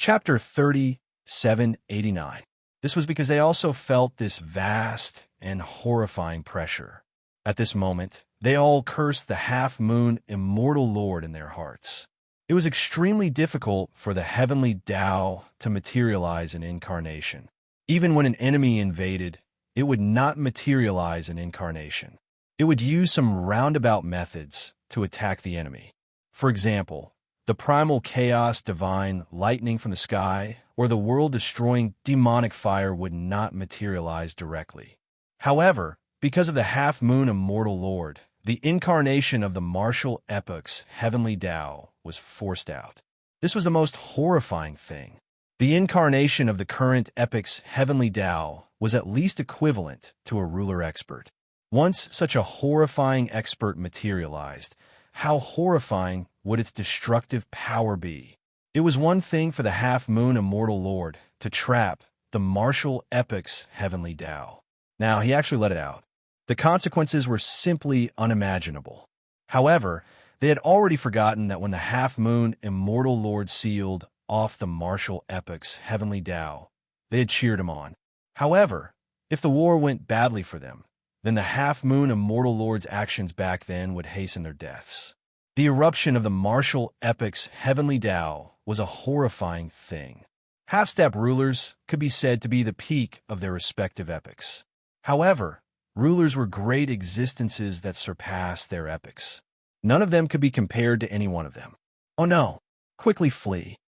Chapter 3789. This was because they also felt this vast and horrifying pressure. At this moment, they all cursed the half-moon immortal lord in their hearts. It was extremely difficult for the heavenly Tao to materialize an incarnation. Even when an enemy invaded, it would not materialize an incarnation. It would use some roundabout methods to attack the enemy. For example, the primal chaos divine lightning from the sky or the world-destroying demonic fire would not materialize directly. However, because of the half-moon immortal lord, the incarnation of the martial epoch's heavenly Tao was forced out. This was the most horrifying thing. The incarnation of the current epoch's heavenly Tao was at least equivalent to a ruler expert. Once such a horrifying expert materialized, how horrifying would its destructive power be? It was one thing for the half-moon immortal lord to trap the martial epoch's heavenly Tao. Now, he actually let it out. The consequences were simply unimaginable. However, they had already forgotten that when the half-moon immortal lord sealed off the martial epoch's heavenly Tao, they had cheered him on. However, if the war went badly for them, then the half-moon immortal lord's actions back then would hasten their deaths. The eruption of the martial epoch's heavenly Tao was a horrifying thing. Half-step rulers could be said to be the peak of their respective epochs. However, rulers were great existences that surpassed their epochs. None of them could be compared to any one of them. Oh no! Quickly flee.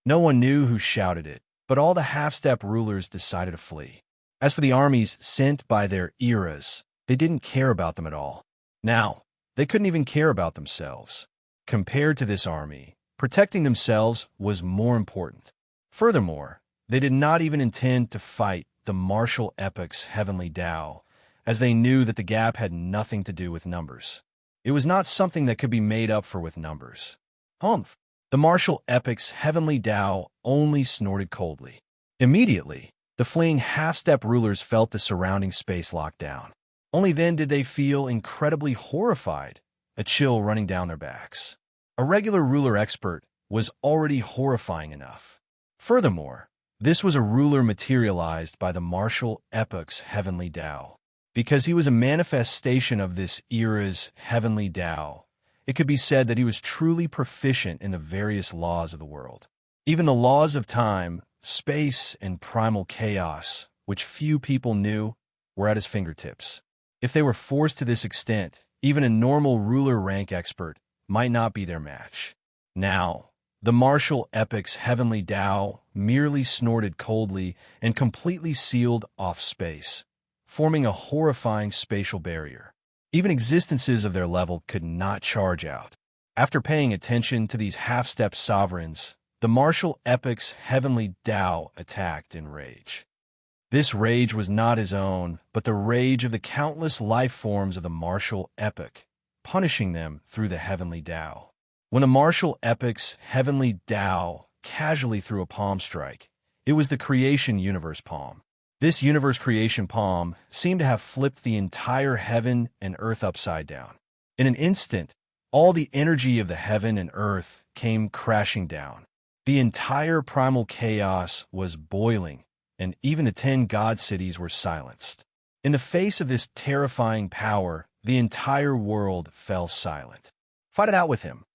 No one knew who shouted it, but all the half-step rulers decided to flee. As for the armies sent by their eras, they didn't care about them at all. Now, they couldn't even care about themselves. Compared to this army, protecting themselves was more important. Furthermore, they did not even intend to fight the martial epoch's heavenly Tao, as they knew that the gap had nothing to do with numbers. It was not something that could be made up for with numbers. Humph! The martial epoch's heavenly Tao only snorted coldly. Immediately, the fleeing half-step rulers felt the surrounding space lock down. Only then did they feel incredibly horrified, a chill running down their backs. A regular ruler expert was already horrifying enough. Furthermore, this was a ruler materialized by the martial epoch's heavenly Tao. Because he was a manifestation of this era's heavenly Tao, it could be said that he was truly proficient in the various laws of the world. Even the laws of time, space, and primal chaos, which few people knew, were at his fingertips. If they were forced to this extent, even a normal ruler rank expert might not be their match. Now, the martial epoch's heavenly Tao merely snorted coldly and completely sealed off space, forming a horrifying spatial barrier. Even existences of their level could not charge out. After paying attention to these half-step sovereigns, the martial epoch's heavenly Tao attacked in rage. This rage was not his own, but the rage of the countless life forms of the martial epoch, punishing them through the heavenly Tao. When the martial epoch's heavenly Tao casually threw a palm strike, it was the creation universe palm. This universe creation palm seemed to have flipped the entire heaven and earth upside down. In an instant, all the energy of the heaven and earth came crashing down. The entire primal chaos was boiling, and even the 10 god cities were silenced. In the face of this terrifying power, the entire world fell silent. Fight it out with him.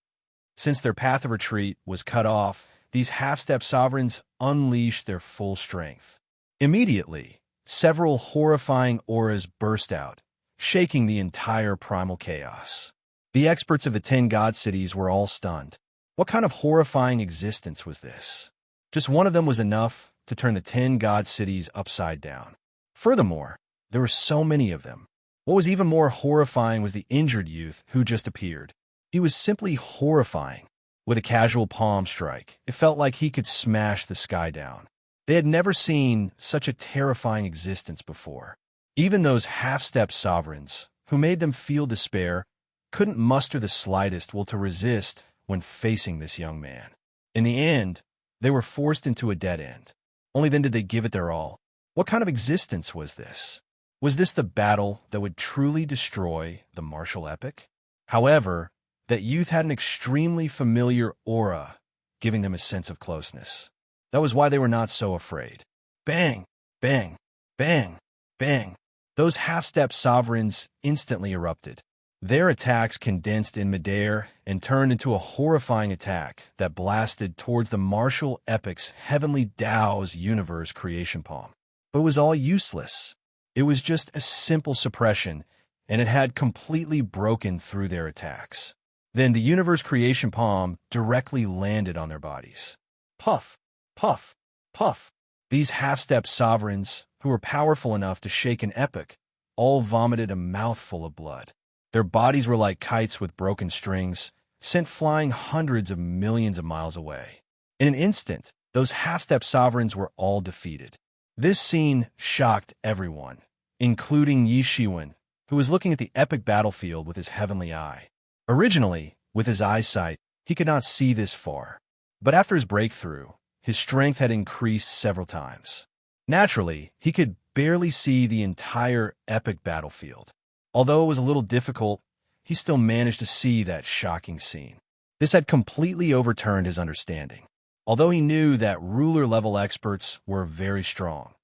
Since their path of retreat was cut off, these half-step sovereigns unleashed their full strength. Immediately, several horrifying auras burst out, shaking the entire primal chaos. The experts of the 10 god cities were all stunned. What kind of horrifying existence was this? Just one of them was enough to turn the 10 god cities upside down. Furthermore, there were so many of them. What was even more horrifying was the injured youth who just appeared. He was simply horrifying. With a casual palm strike, it felt like he could smash the sky down. They had never seen such a terrifying existence before. Even those half-step sovereigns, who made them feel despair, couldn't muster the slightest will to resist when facing this young man. In the end, they were forced into a dead end. Only then did they give it their all. What kind of existence was this? Was this the battle that would truly destroy the martial epoch? However, that youth had an extremely familiar aura, giving them a sense of closeness. That was why they were not so afraid. Bang, bang, bang, bang. Those half-step sovereigns instantly erupted. Their attacks condensed in midair and turned into a horrifying attack that blasted towards the martial epic's heavenly Tao's universe creation palm. But it was all useless. It was just a simple suppression, and it had completely broken through their attacks. Then the universe creation palm directly landed on their bodies. Puff, puff, puff. These half-step sovereigns, who were powerful enough to shake an epic, all vomited a mouthful of blood. Their bodies were like kites with broken strings, sent flying hundreds of millions of miles away. In an instant, those half-step sovereigns were all defeated. This scene shocked everyone, including Yi Shiwen, who was looking at the epic battlefield with his heavenly eye. Originally, with his eyesight, he could not see this far. But after his breakthrough, his strength had increased several times. Naturally, he could barely see the entire epic battlefield. Although it was a little difficult, he still managed to see that shocking scene. This had completely overturned his understanding. Although he knew that ruler-level experts were very strong,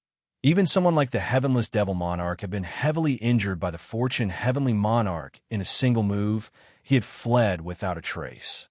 even someone like the Heavenless Devil Monarch had been heavily injured by the Fortune Heavenly Monarch in a single move. He had fled without a trace.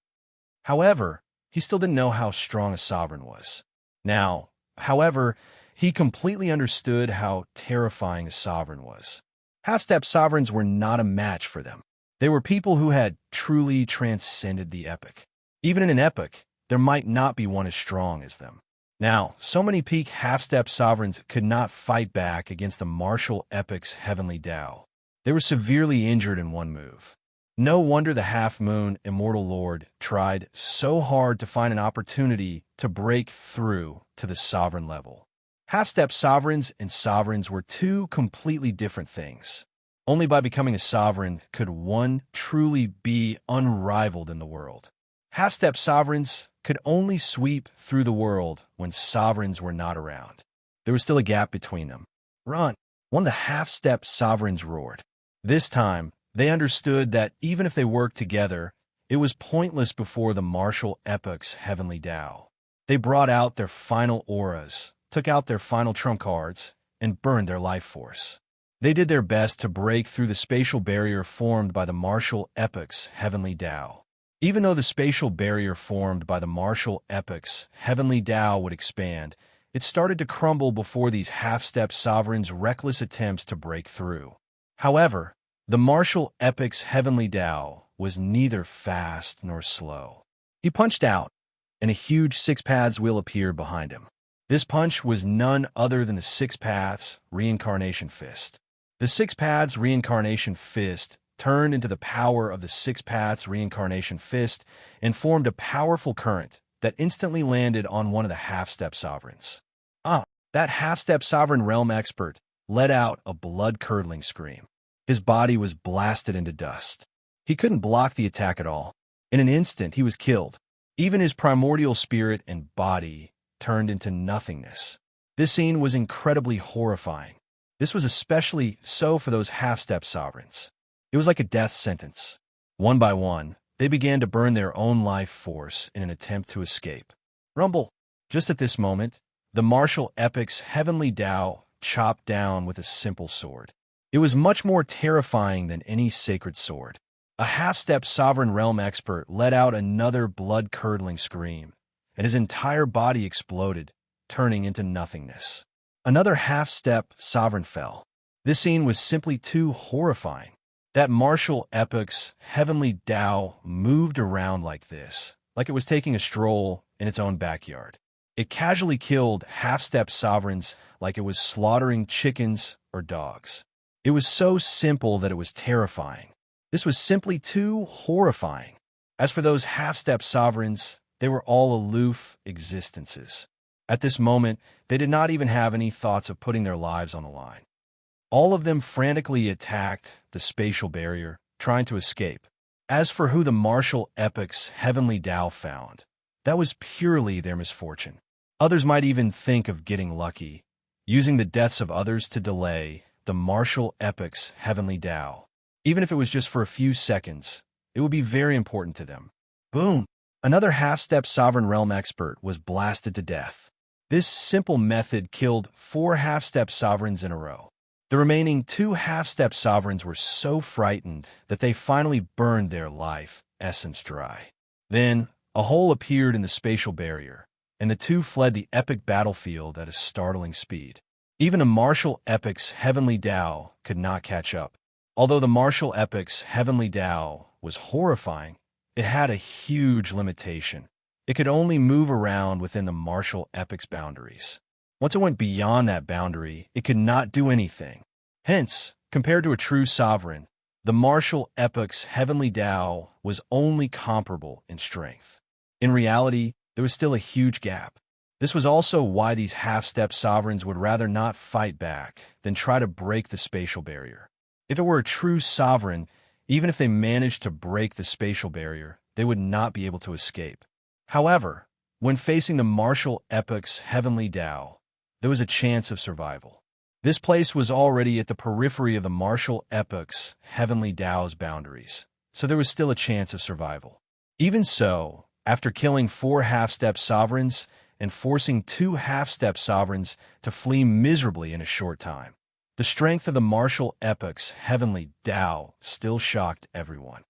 However, he still didn't know how strong a sovereign was. Now, however, he completely understood how terrifying a sovereign was. Half-step sovereigns were not a match for them. They were people who had truly transcended the epic. Even in an epic, there might not be one as strong as them. Now, so many peak half-step sovereigns could not fight back against the martial epic's heavenly Tao. They were severely injured in one move. No wonder the half-moon immortal lord tried so hard to find an opportunity to break through to the sovereign level. Half-step sovereigns and sovereigns were two completely different things. Only by becoming a sovereign could one truly be unrivaled in the world. Half-step sovereigns could only sweep through the world when sovereigns were not around. There was still a gap between them. Run! One of the half-step sovereigns roared. This time, they understood that even if they worked together, it was pointless before the martial epic's heavenly Tao. They brought out their final auras, took out their final trump cards, and burned their life force. They did their best to break through the spatial barrier formed by the martial epic's heavenly Tao. Even though the spatial barrier formed by the martial epic's heavenly Tao would expand, it started to crumble before these half-step sovereigns' reckless attempts to break through. However, the martial epic's heavenly Tao was neither fast nor slow. He punched out, and a huge Six Paths wheel appeared behind him. This punch was none other than the Six Paths Reincarnation Fist. The Six Paths Reincarnation Fist turned into the power of the Six Paths Reincarnation Fist and formed a powerful current that instantly landed on one of the half-step sovereigns. That half-step sovereign realm expert let out a blood-curdling scream. His body was blasted into dust. He couldn't block the attack at all. In an instant, he was killed. Even his primordial spirit and body turned into nothingness. This scene was incredibly horrifying. This was especially so for those half-step sovereigns. It was like a death sentence. One by one, they began to burn their own life force in an attempt to escape. Rumble! Just at this moment, the martial epic's heavenly Tao chopped down with a simple sword. It was much more terrifying than any sacred sword. A half-step sovereign realm expert let out another blood-curdling scream, and his entire body exploded, turning into nothingness. Another half-step sovereign fell. This scene was simply too horrifying. That martial epic's heavenly Tao moved around like this, like it was taking a stroll in its own backyard. It casually killed half-step sovereigns like it was slaughtering chickens or dogs. It was so simple that it was terrifying. This was simply too horrifying. As for those half-step sovereigns, they were all aloof existences. At this moment, they did not even have any thoughts of putting their lives on the line. All of them frantically attacked the spatial barrier, trying to escape. As for who the martial epic's heavenly Tao found, that was purely their misfortune. Others might even think of getting lucky, using the deaths of others to delay the martial epic's heavenly Tao. Even if it was just for a few seconds, it would be very important to them. Boom! Another half-step sovereign realm expert was blasted to death. This simple method killed 4 half-step sovereigns in a row. The remaining 2 half-step sovereigns were so frightened that they finally burned their life essence dry. Then, a hole appeared in the spatial barrier, and the two fled the epic battlefield at a startling speed. Even a martial epic's heavenly Tao could not catch up. Although the martial epic's heavenly Tao was horrifying, it had a huge limitation. It could only move around within the martial epic's boundaries. Once it went beyond that boundary, it could not do anything. Hence, compared to a true sovereign, the martial epic's heavenly Tao was only comparable in strength. In reality, there was still a huge gap. This was also why these half-step sovereigns would rather not fight back than try to break the spatial barrier. If it were a true sovereign, even if they managed to break the spatial barrier, they would not be able to escape. However, when facing the martial epic's heavenly Tao, there was a chance of survival. This place was already at the periphery of the martial epic's heavenly Tao's boundaries, so there was still a chance of survival. Even so, after killing 4 half-step sovereigns and forcing 2 half-step sovereigns to flee miserably in a short time, the strength of the martial epic's heavenly Tao still shocked everyone.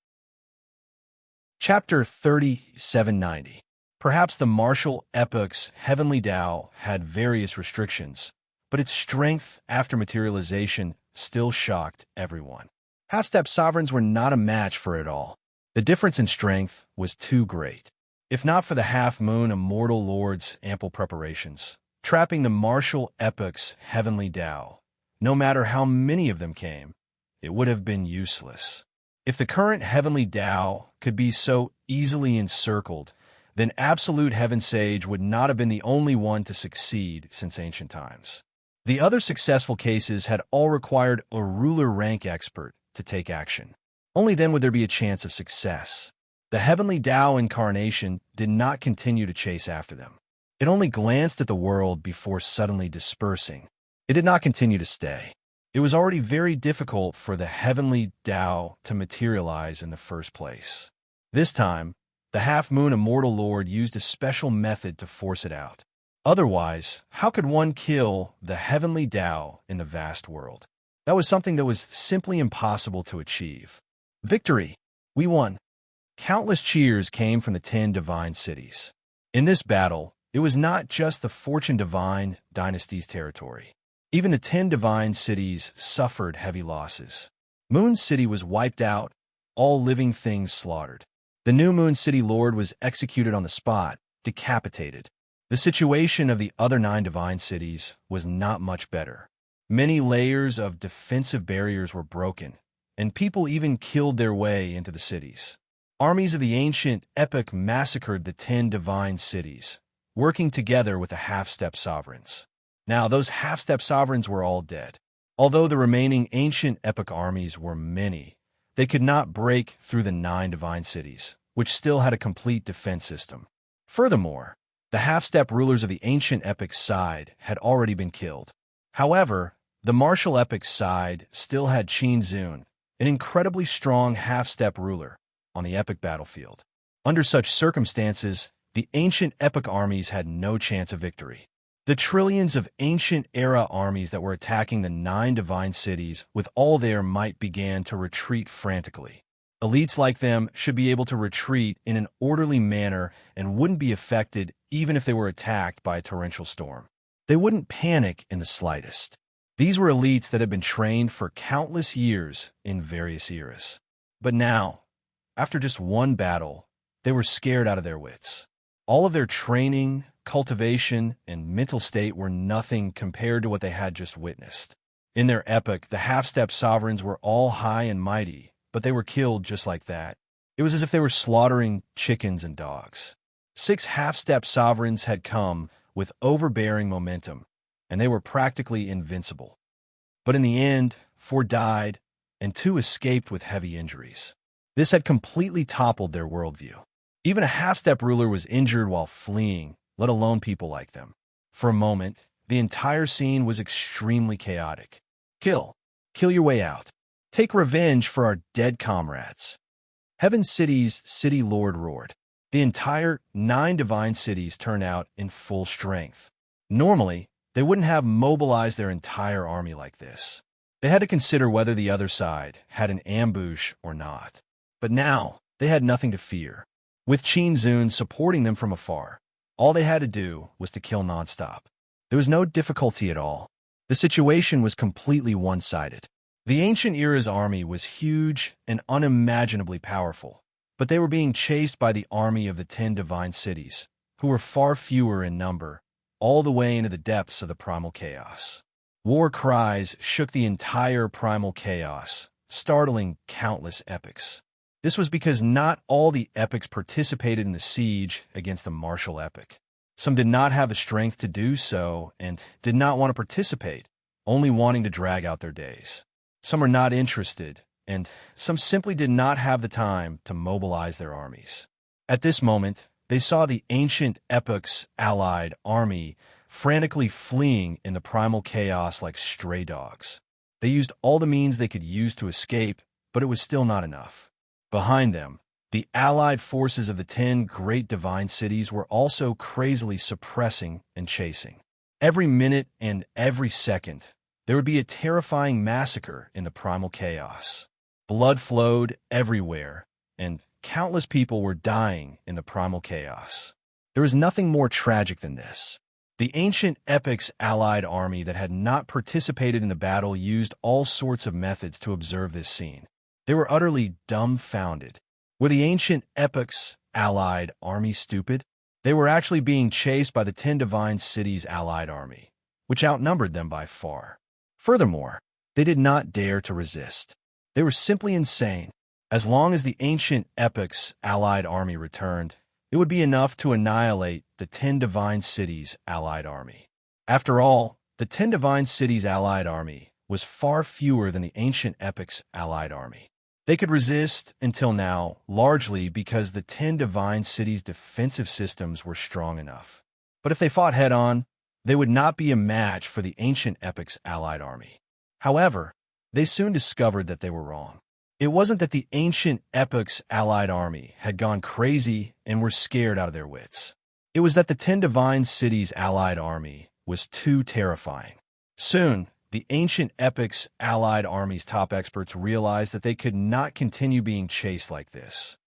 Chapter 3790. Perhaps the martial epic's heavenly Tao had various restrictions, but its strength after materialization still shocked everyone. Half-step sovereigns were not a match for it all. The difference in strength was too great. If not for the half-moon immortal lord's ample preparations, trapping the martial epic's heavenly Tao, no matter how many of them came, it would have been useless. If the current heavenly Tao could be so easily encircled, then Absolute Heaven Sage would not have been the only one to succeed since ancient times. The other successful cases had all required a ruler rank expert to take action. Only then would there be a chance of success. The heavenly Tao incarnation did not continue to chase after them. It only glanced at the world before suddenly dispersing. It did not continue to stay. It was already very difficult for the heavenly Tao to materialize in the first place. This time, the half-moon immortal lord used a special method to force it out. Otherwise, how could one kill the heavenly Tao in the vast world? That was something that was simply impossible to achieve. Victory! We won! Countless cheers came from the 10 divine cities. In this battle, it was not just the Fortune Divine dynasty's territory. Even the 10 divine cities suffered heavy losses. Moon City was wiped out, all living things slaughtered. The new Moon City Lord was executed on the spot, decapitated. The situation of the other 9 divine cities was not much better. Many layers of defensive barriers were broken, and people even killed their way into the cities. Armies of the ancient epic massacred the 10 divine cities, working together with the half-step sovereigns. Now, those half-step sovereigns were all dead. Although the remaining ancient epic armies were many, they could not break through the 9 divine cities, which still had a complete defense system. Furthermore, the half-step rulers of the ancient epic side had already been killed. However, the martial epic side still had Qin Zun, an incredibly strong half-step ruler, on the epic battlefield. Under such circumstances, the ancient epic armies had no chance of victory. The trillions of ancient-era armies that were attacking the 9 divine cities with all their might began to retreat frantically. Elites like them should be able to retreat in an orderly manner and wouldn't be affected even if they were attacked by a torrential storm. They wouldn't panic in the slightest. These were elites that had been trained for countless years in various eras. But now, after just one battle, they were scared out of their wits. All of their training, cultivation, and mental state were nothing compared to what they had just witnessed. In their epic, the half-step sovereigns were all high and mighty, but they were killed just like that. It was as if they were slaughtering chickens and dogs. 6 half-step sovereigns had come with overbearing momentum, and they were practically invincible. But in the end, 4 died, and 2 escaped with heavy injuries. This had completely toppled their worldview. Even a half-step ruler was injured while fleeing, let alone people like them. For a moment, the entire scene was extremely chaotic. Kill. Kill your way out. Take revenge for our dead comrades. Heaven City's city lord roared. The entire 9 divine cities turned out in full strength. Normally, they wouldn't have mobilized their entire army like this. They had to consider whether the other side had an ambush or not. But now, they had nothing to fear. With Qin Zun supporting them from afar, all they had to do was to kill nonstop. There was no difficulty at all. The situation was completely one-sided. The ancient era's army was huge and unimaginably powerful, but they were being chased by the army of the 10 divine cities, who were far fewer in number, all the way into the depths of the primal chaos. War cries shook the entire primal chaos, startling countless epics. This was because not all the epics participated in the siege against the martial epic. Some did not have the strength to do so and did not want to participate, only wanting to drag out their days. Some were not interested, and some simply did not have the time to mobilize their armies. At this moment, they saw the ancient epic's allied army frantically fleeing in the primal chaos like stray dogs. They used all the means they could use to escape, but it was still not enough. Behind them, the allied forces of the 10 great divine cities were also crazily suppressing and chasing. Every minute and every second, there would be a terrifying massacre in the primal chaos. Blood flowed everywhere, and countless people were dying in the primal chaos. There is nothing more tragic than this. The ancient epic's allied army that had not participated in the battle used all sorts of methods to observe this scene. They were utterly dumbfounded. Were the ancient epic's allied army stupid? They were actually being chased by the 10 divine cities' allied army, which outnumbered them by far. Furthermore, they did not dare to resist. They were simply insane. As long as the ancient epic's allied army returned, it would be enough to annihilate the 10 divine cities' allied army. After all, the 10 divine cities' allied army was far fewer than the ancient epic's allied army. They could resist until now, largely because the 10 divine cities' defensive systems were strong enough. But if they fought head-on, they would not be a match for the ancient epic's allied army. However, they soon discovered that they were wrong. It wasn't that the ancient epic's allied army had gone crazy and were scared out of their wits. It was that the 10 divine cities' allied army was too terrifying. Soon, the ancient epic's allied army's top experts realized that they could not continue being chased like this.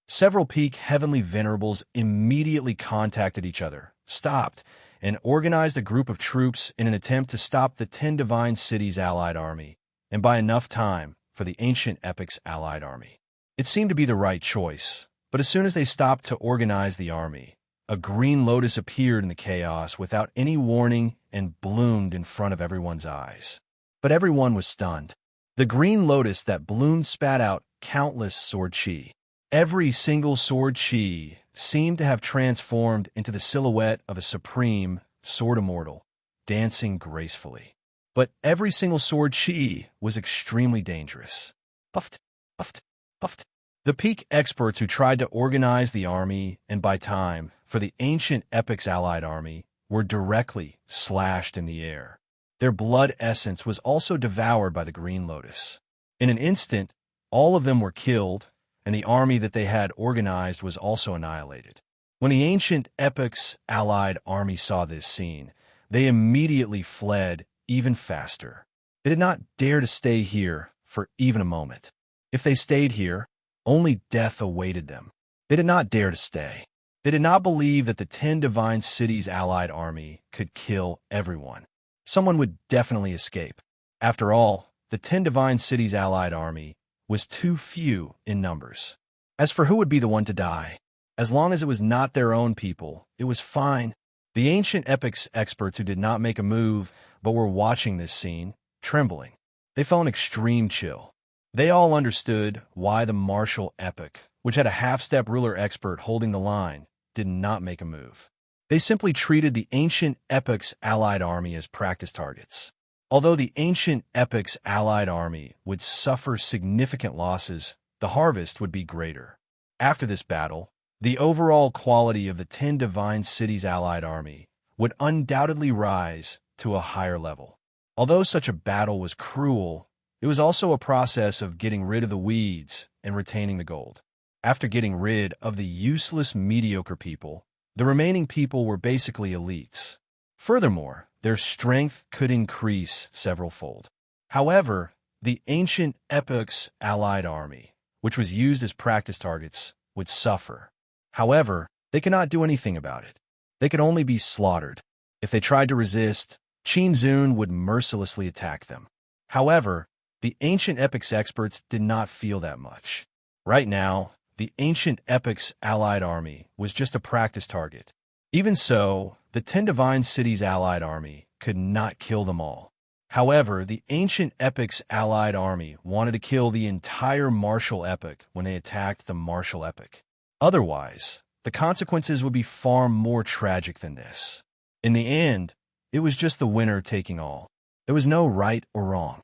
Several peak heavenly venerables immediately contacted each other, stopped, and organized a group of troops in an attempt to stop the 10 divine cities' allied army, and buy enough time for the ancient epic's allied army. It seemed to be the right choice, but as soon as they stopped to organize the army, a green lotus appeared in the chaos without any warning and bloomed in front of everyone's eyes. But everyone was stunned. The green lotus that bloomed spat out countless sword chi. Every single sword chi seemed to have transformed into the silhouette of a supreme sword immortal, dancing gracefully. But every single sword chi was extremely dangerous. Puffed, puffed, puffed. The peak experts who tried to organize the army and buy time for the ancient epic's allied army were directly slashed in the air. Their blood essence was also devoured by the green lotus. In an instant, all of them were killed, and the army that they had organized was also annihilated. When the ancient epic's allied army saw this scene, they immediately fled even faster. They did not dare to stay here for even a moment. If they stayed here, only death awaited them. They did not dare to stay. They did not believe that the 10 divine cities' allied army could kill everyone. Someone would definitely escape. After all, the 10 divine cities' allied army was too few in numbers. As for who would be the one to die, as long as it was not their own people, it was fine. The ancient epic's experts who did not make a move but were watching this scene, trembling. They felt an extreme chill. They all understood why the martial epic, which had a half-step ruler expert holding the line, did not make a move. They simply treated the ancient epic's allied army as practice targets. Although the ancient epic's allied army would suffer significant losses, the harvest would be greater. After this battle, the overall quality of the 10 divine cities' allied army would undoubtedly rise to a higher level. Although such a battle was cruel, it was also a process of getting rid of the weeds and retaining the gold. After getting rid of the useless, mediocre people, the remaining people were basically elites. Furthermore, their strength could increase several-fold. However, the ancient epoc's allied army, which was used as practice targets, would suffer. However, they could not do anything about it. They could only be slaughtered. If they tried to resist, Qin would mercilessly attack them. However, the ancient epoc's experts did not feel that much. Right now, the ancient epoc's allied army was just a practice target. Even so, the 10 divine cities' allied army could not kill them all. However, the ancient epoc's allied army wanted to kill the entire martial epoch when they attacked the martial epoch. Otherwise, the consequences would be far more tragic than this. In the end, it was just the winner taking all. There was no right or wrong.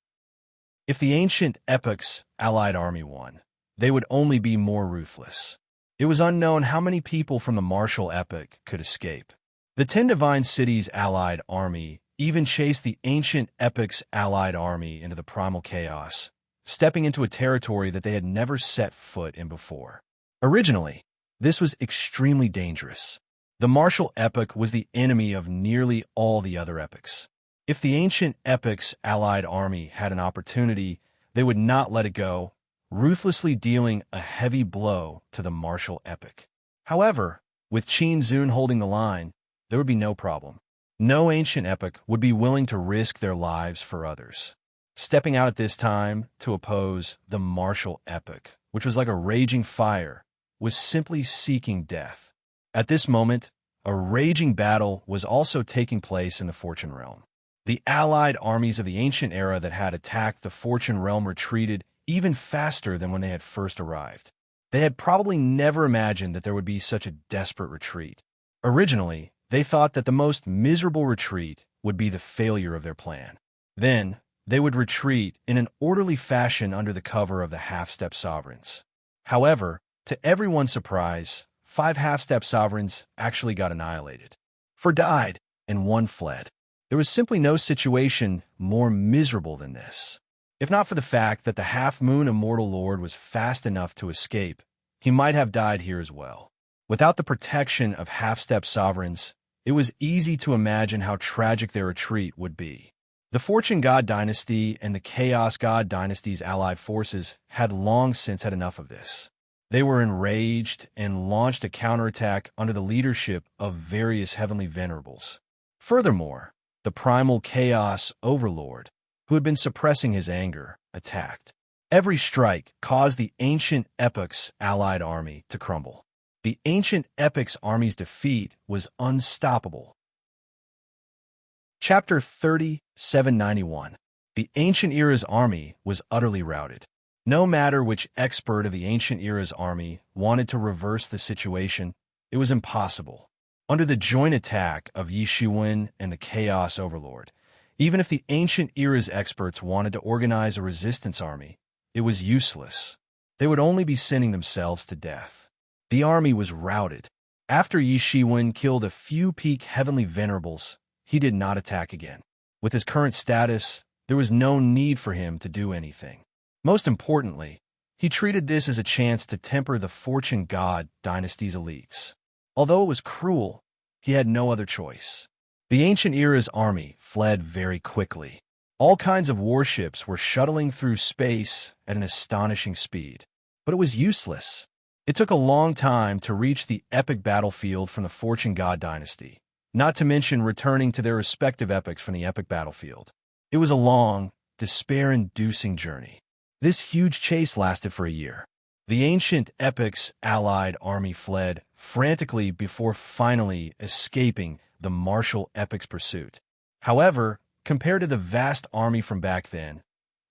If the ancient epoc's allied army won, they would only be more ruthless. It was unknown how many people from the martial epoch could escape. The 10 divine cities' allied army even chased the ancient epoc's allied army into the primal chaos, stepping into a territory that they had never set foot in before. Originally, this was extremely dangerous. The martial epoch was the enemy of nearly all the other epochs. If the ancient epoc's allied army had an opportunity, they would not let it go, ruthlessly dealing a heavy blow to the martial epoch. However, with Qin holding the line, there would be no problem. No ancient epoch would be willing to risk their lives for others. Stepping out at this time to oppose the martial epoch, which was like a raging fire, was simply seeking death. At this moment, a raging battle was also taking place in the Fortune Realm. The allied armies of the ancient era that had attacked the Fortune Realm retreated even faster than when they had first arrived. They had probably never imagined that there would be such a desperate retreat. Originally, they thought that the most miserable retreat would be the failure of their plan. Then, they would retreat in an orderly fashion under the cover of the half-step sovereigns. However, to everyone's surprise, 5 half-step sovereigns actually got annihilated. 4 died, and 1 fled. There was simply no situation more miserable than this. If not for the fact that the half-moon immortal lord was fast enough to escape, he might have died here as well. Without the protection of half-step sovereigns, it was easy to imagine how tragic their retreat would be. The Fortune God Dynasty and the Chaos God Dynasty's allied forces had long since had enough of this. They were enraged and launched a counterattack under the leadership of various heavenly venerables. Furthermore, the primal Chaos Overlord, who had been suppressing his anger, attacked. Every strike caused the ancient epoch's allied army to crumble. The ancient epoc's army's defeat was unstoppable. Chapter 3791. The ancient era's army was utterly routed. No matter which expert of the ancient era's army wanted to reverse the situation, it was impossible. Under the joint attack of Yi Shiwen and the Chaos Overlord, even if the ancient era's experts wanted to organize a resistance army, it was useless. They would only be sending themselves to death. The army was routed. After Yi Shiwen killed a few peak heavenly venerables, he did not attack again. With his current status, there was no need for him to do anything. Most importantly, he treated this as a chance to temper the Fortune God Dynasty's elites. Although it was cruel, he had no other choice. The ancient era's army fled very quickly. All kinds of warships were shuttling through space at an astonishing speed. But it was useless. It took a long time to reach the epic battlefield from the Fortune God Dynasty, not to mention returning to their respective epochs from the epic battlefield. It was a long, despair-inducing journey. This huge chase lasted for a year. The ancient epoc's allied army fled frantically before finally escaping the martial epoc's pursuit. However, compared to the vast army from back then,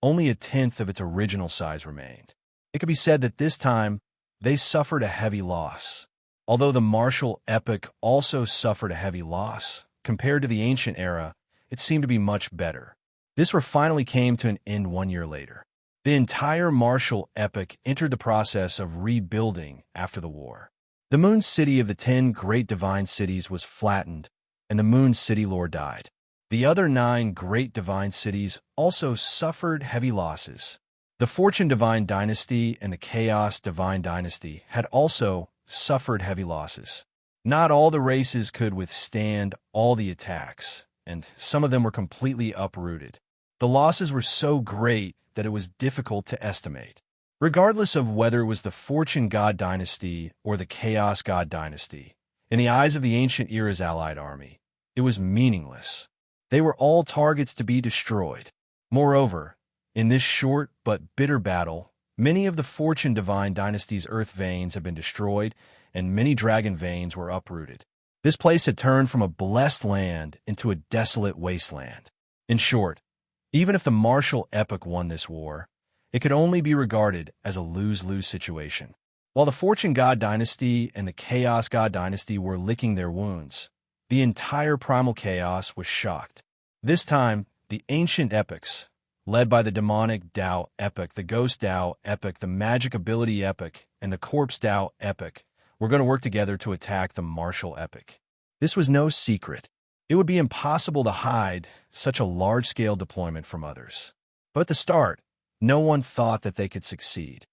only 1/10 of its original size remained. It could be said that this time, they suffered a heavy loss. Although the martial epoch also suffered a heavy loss, compared to the ancient era, it seemed to be much better. This war finally came to an end 1 year later. The entire martial epoch entered the process of rebuilding after the war. The moon city of the 10 great divine cities was flattened, and the moon city lord died. The other 9 great divine cities also suffered heavy losses. The Fortune Divine Dynasty and the Chaos Divine Dynasty had also suffered heavy losses. Not all the races could withstand all the attacks, and some of them were completely uprooted. The losses were so great that it was difficult to estimate. Regardless of whether it was the Fortune God dynasty or the Chaos God dynasty, in the eyes of the Ancient Era's allied army, it was meaningless. They were all targets to be destroyed. Moreover, in this short but bitter battle, many of the Fortune Divine dynasty's earth veins had been destroyed, and many dragon veins were uprooted. This place had turned from a blessed land into a desolate wasteland. In short, even if the martial epoch won this war, it could only be regarded as a lose-lose situation. While the Fortune God dynasty and the Chaos God dynasty were licking their wounds, the entire primal chaos was shocked. This time, the ancient epochs, led by the demonic Tao epoch, the ghost Tao epoch, the magic ability epoch, and the corpse Tao epoch, were going to work together to attack the martial epoch. This was no secret. It would be impossible to hide such a large-scale deployment from others. But at the start, no one thought that they could succeed.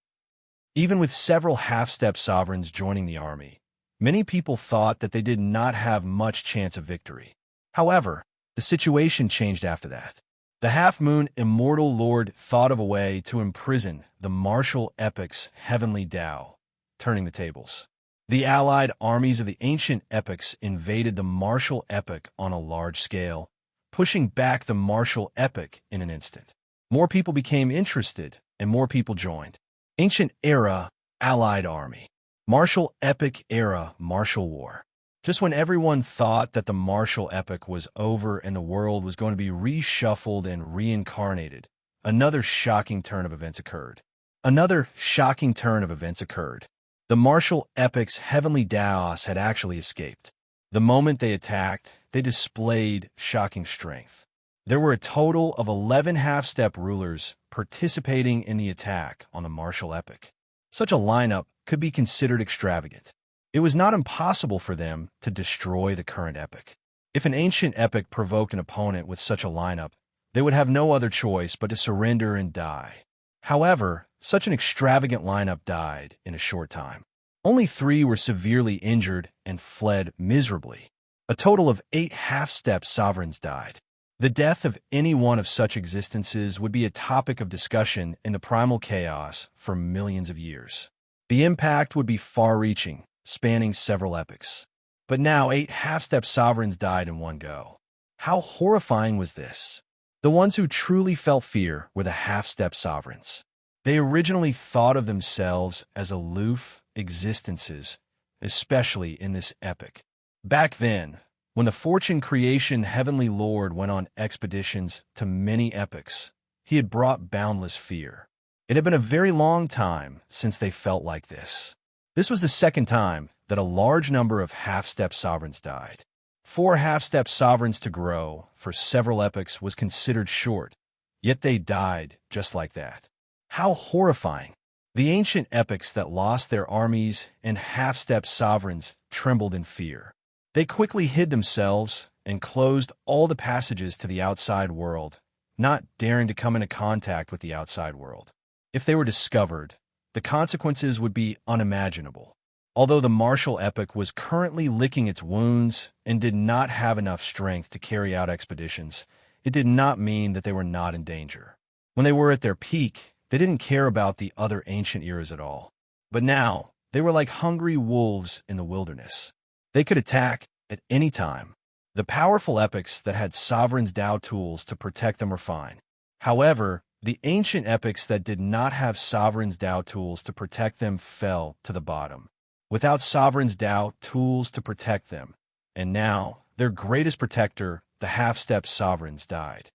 Even with several half-step sovereigns joining the army, many people thought that they did not have much chance of victory. However, the situation changed after that. The half-moon immortal lord thought of a way to imprison the martial epoch's heavenly Tao, turning the tables. The allied armies of the ancient epochs invaded the martial epoch on a large scale, pushing back the martial epoch in an instant. More people became interested, and more people joined. Ancient era, allied army. Martial epoch era, martial war. Just when everyone thought that the martial epoch was over and the world was going to be reshuffled and reincarnated, another shocking turn of events occurred. The martial epoch's heavenly Daos had actually escaped. The moment they attacked, they displayed shocking strength. There were a total of 11 half-step rulers participating in the attack on the martial epoch. Such a lineup could be considered extravagant. It was not impossible for them to destroy the current epoch. If an ancient epoch provoked an opponent with such a lineup, they would have no other choice but to surrender and die. However, such an extravagant lineup died in a short time. Only 3 were severely injured and fled miserably. A total of 8 half-step sovereigns died. The death of any one of such existences would be a topic of discussion in the primal chaos for millions of years. The impact would be far-reaching, spanning several epochs. But now 8 half-step sovereigns died in one go. How horrifying was this? The ones who truly felt fear were the half-step sovereigns. They originally thought of themselves as aloof existences, especially in this epoch. Back then, when the Fortune Creation Heavenly Lord went on expeditions to many epochs, he had brought boundless fear. It had been a very long time since they felt like this. This was the second time that a large number of half-step sovereigns died. 4 half-step sovereigns to grow for several epochs was considered short, yet they died just like that. How horrifying! The ancient epochs that lost their armies and half-step sovereigns trembled in fear. They quickly hid themselves and closed all the passages to the outside world, not daring to come into contact with the outside world. If they were discovered, the consequences would be unimaginable. Although the martial epoch was currently licking its wounds and did not have enough strength to carry out expeditions, it did not mean that they were not in danger. When they were at their peak, they didn't care about the other ancient eras at all. But now, they were like hungry wolves in the wilderness. They could attack at any time. The powerful epochs that had sovereigns' Tao tools to protect them were fine. However, the ancient epochs that did not have sovereigns' Tao tools to protect them fell to the bottom. Without sovereigns' Tao tools to protect them, and now, their greatest protector, the half-step sovereigns, died.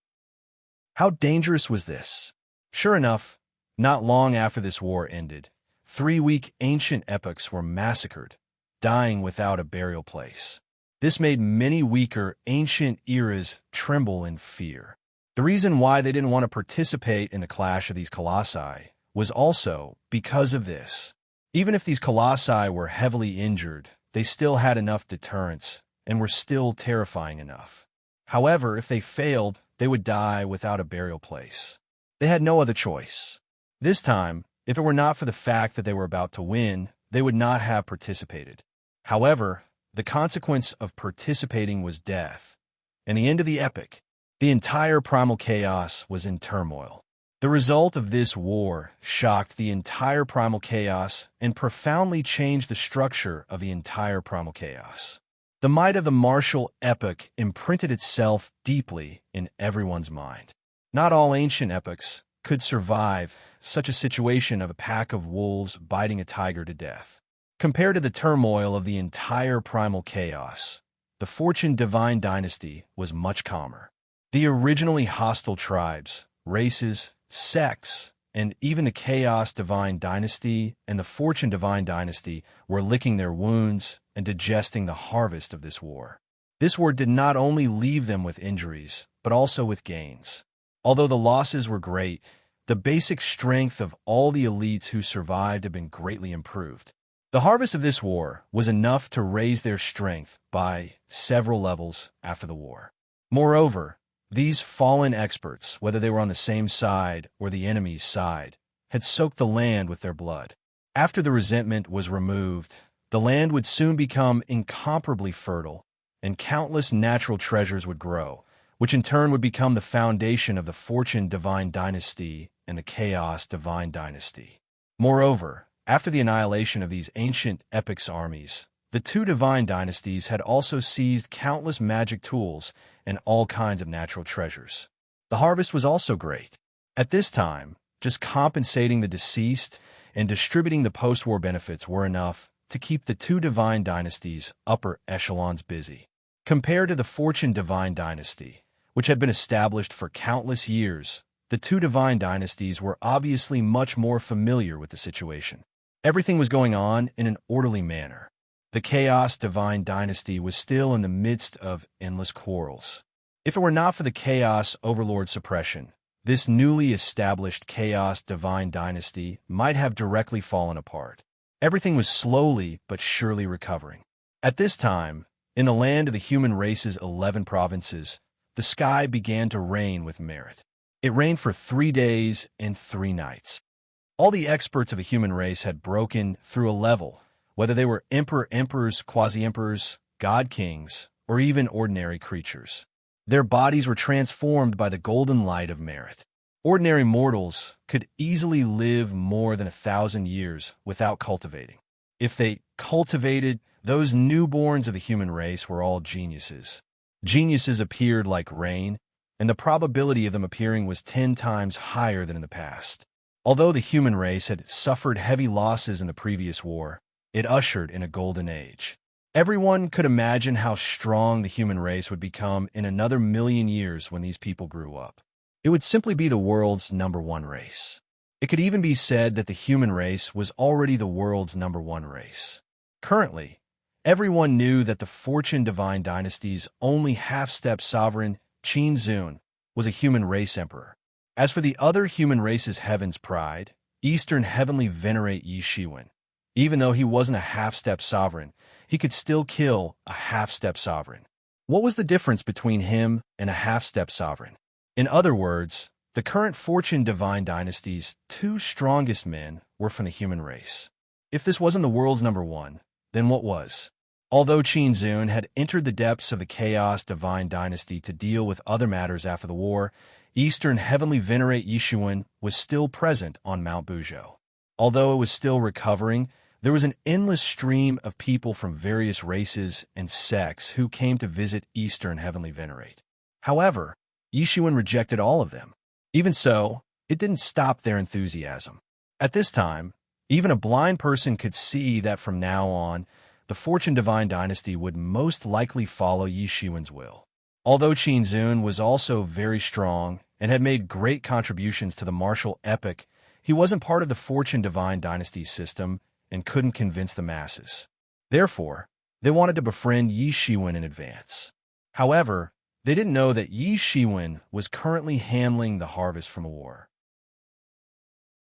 How dangerous was this? Sure enough, not long after this war ended, 3 weak ancient epochs were massacred, dying without a burial place. This made many weaker ancient eras tremble in fear. The reason why they didn't want to participate in the clash of these colossi was also because of this. Even if these colossi were heavily injured, they still had enough deterrence and were still terrifying enough. However, if they failed, they would die without a burial place. They had no other choice. This time, if it were not for the fact that they were about to win, they would not have participated. However, the consequence of participating was death. And the end of the epic, the entire primal chaos was in turmoil. The result of this war shocked the entire primal chaos and profoundly changed the structure of the entire primal chaos. The might of the martial epic imprinted itself deeply in everyone's mind. Not all ancient epics could survive such a situation of a pack of wolves biting a tiger to death. Compared to the turmoil of the entire primal chaos, the Fortune Divine Dynasty was much calmer. The originally hostile tribes, races, sects, and even the Chaos Divine Dynasty and the Fortune Divine Dynasty were licking their wounds and digesting the harvest of this war. This war did not only leave them with injuries, but also with gains. Although the losses were great, the basic strength of all the elites who survived had been greatly improved. The harvest of this war was enough to raise their strength by several levels after the war. Moreover, these fallen experts, whether they were on the same side or the enemy's side, had soaked the land with their blood. After the resentment was removed, the land would soon become incomparably fertile, and countless natural treasures would grow, which in turn would become the foundation of the Fortune Divine Dynasty and the Chaos Divine Dynasty. Moreover, after the annihilation of these ancient epics armies, the two divine dynasties had also seized countless magic tools and all kinds of natural treasures. The harvest was also great. At this time, just compensating the deceased and distributing the post-war benefits were enough to keep the two divine dynasties' upper echelons busy. Compared to the Fortune Divine Dynasty, which had been established for countless years, the two divine dynasties were obviously much more familiar with the situation. Everything was going on in an orderly manner. The Chaos Divine Dynasty was still in the midst of endless quarrels. If it were not for the Chaos Overlord suppression, this newly established Chaos Divine Dynasty might have directly fallen apart. Everything was slowly but surely recovering. At this time, in the land of the human race's 11 provinces, the sky began to rain with merit. It rained for 3 days and 3 nights. All the experts of the human race had broken through a level, whether they were emperors, quasi-emperors, god-kings, or even ordinary creatures. Their bodies were transformed by the golden light of merit. Ordinary mortals could easily live more than 1,000 years without cultivating. If they cultivated, those newborns of the human race were all geniuses. Geniuses appeared like rain, and the probability of them appearing was 10 times higher than in the past. Although the human race had suffered heavy losses in the previous war, it ushered in a golden age. Everyone could imagine how strong the human race would become in another 1,000,000 years when these people grew up. It would simply be the world's #1 race. It could even be said that the human race was already the world's #1 race. Currently, everyone knew that the Fortune Divine Dynasty's only half-step sovereign, Qin Zun, was a human race emperor. As for the other human race's heaven's pride, Eastern Heavenly Venerate Yi Shiwen, even though he wasn't a half-step sovereign, he could still kill a half-step sovereign. What was the difference between him and a half-step sovereign? In other words, the current Fortune Divine Dynasty's 2 strongest men were from the human race. If this wasn't the world's #1, then what was? Although Qin Zun had entered the depths of the Chaos Divine Dynasty to deal with other matters after the war, Eastern Heavenly Venerate Yishuan was still present on Mount Buzhou. Although it was still recovering, there was an endless stream of people from various races and sects who came to visit Eastern Heavenly Venerate. However, Yishuan rejected all of them. Even so, it didn't stop their enthusiasm. At this time, even a blind person could see that from now on, the Fortune Divine Dynasty would most likely follow Yishuan's will. Although Qin Zun was also very strong and had made great contributions to the martial epic, he wasn't part of the Fortune Divine Dynasty system and couldn't convince the masses. Therefore, they wanted to befriend Yi Shiwen in advance. However, they didn't know that Yi Shiwen was currently handling the harvest from a war.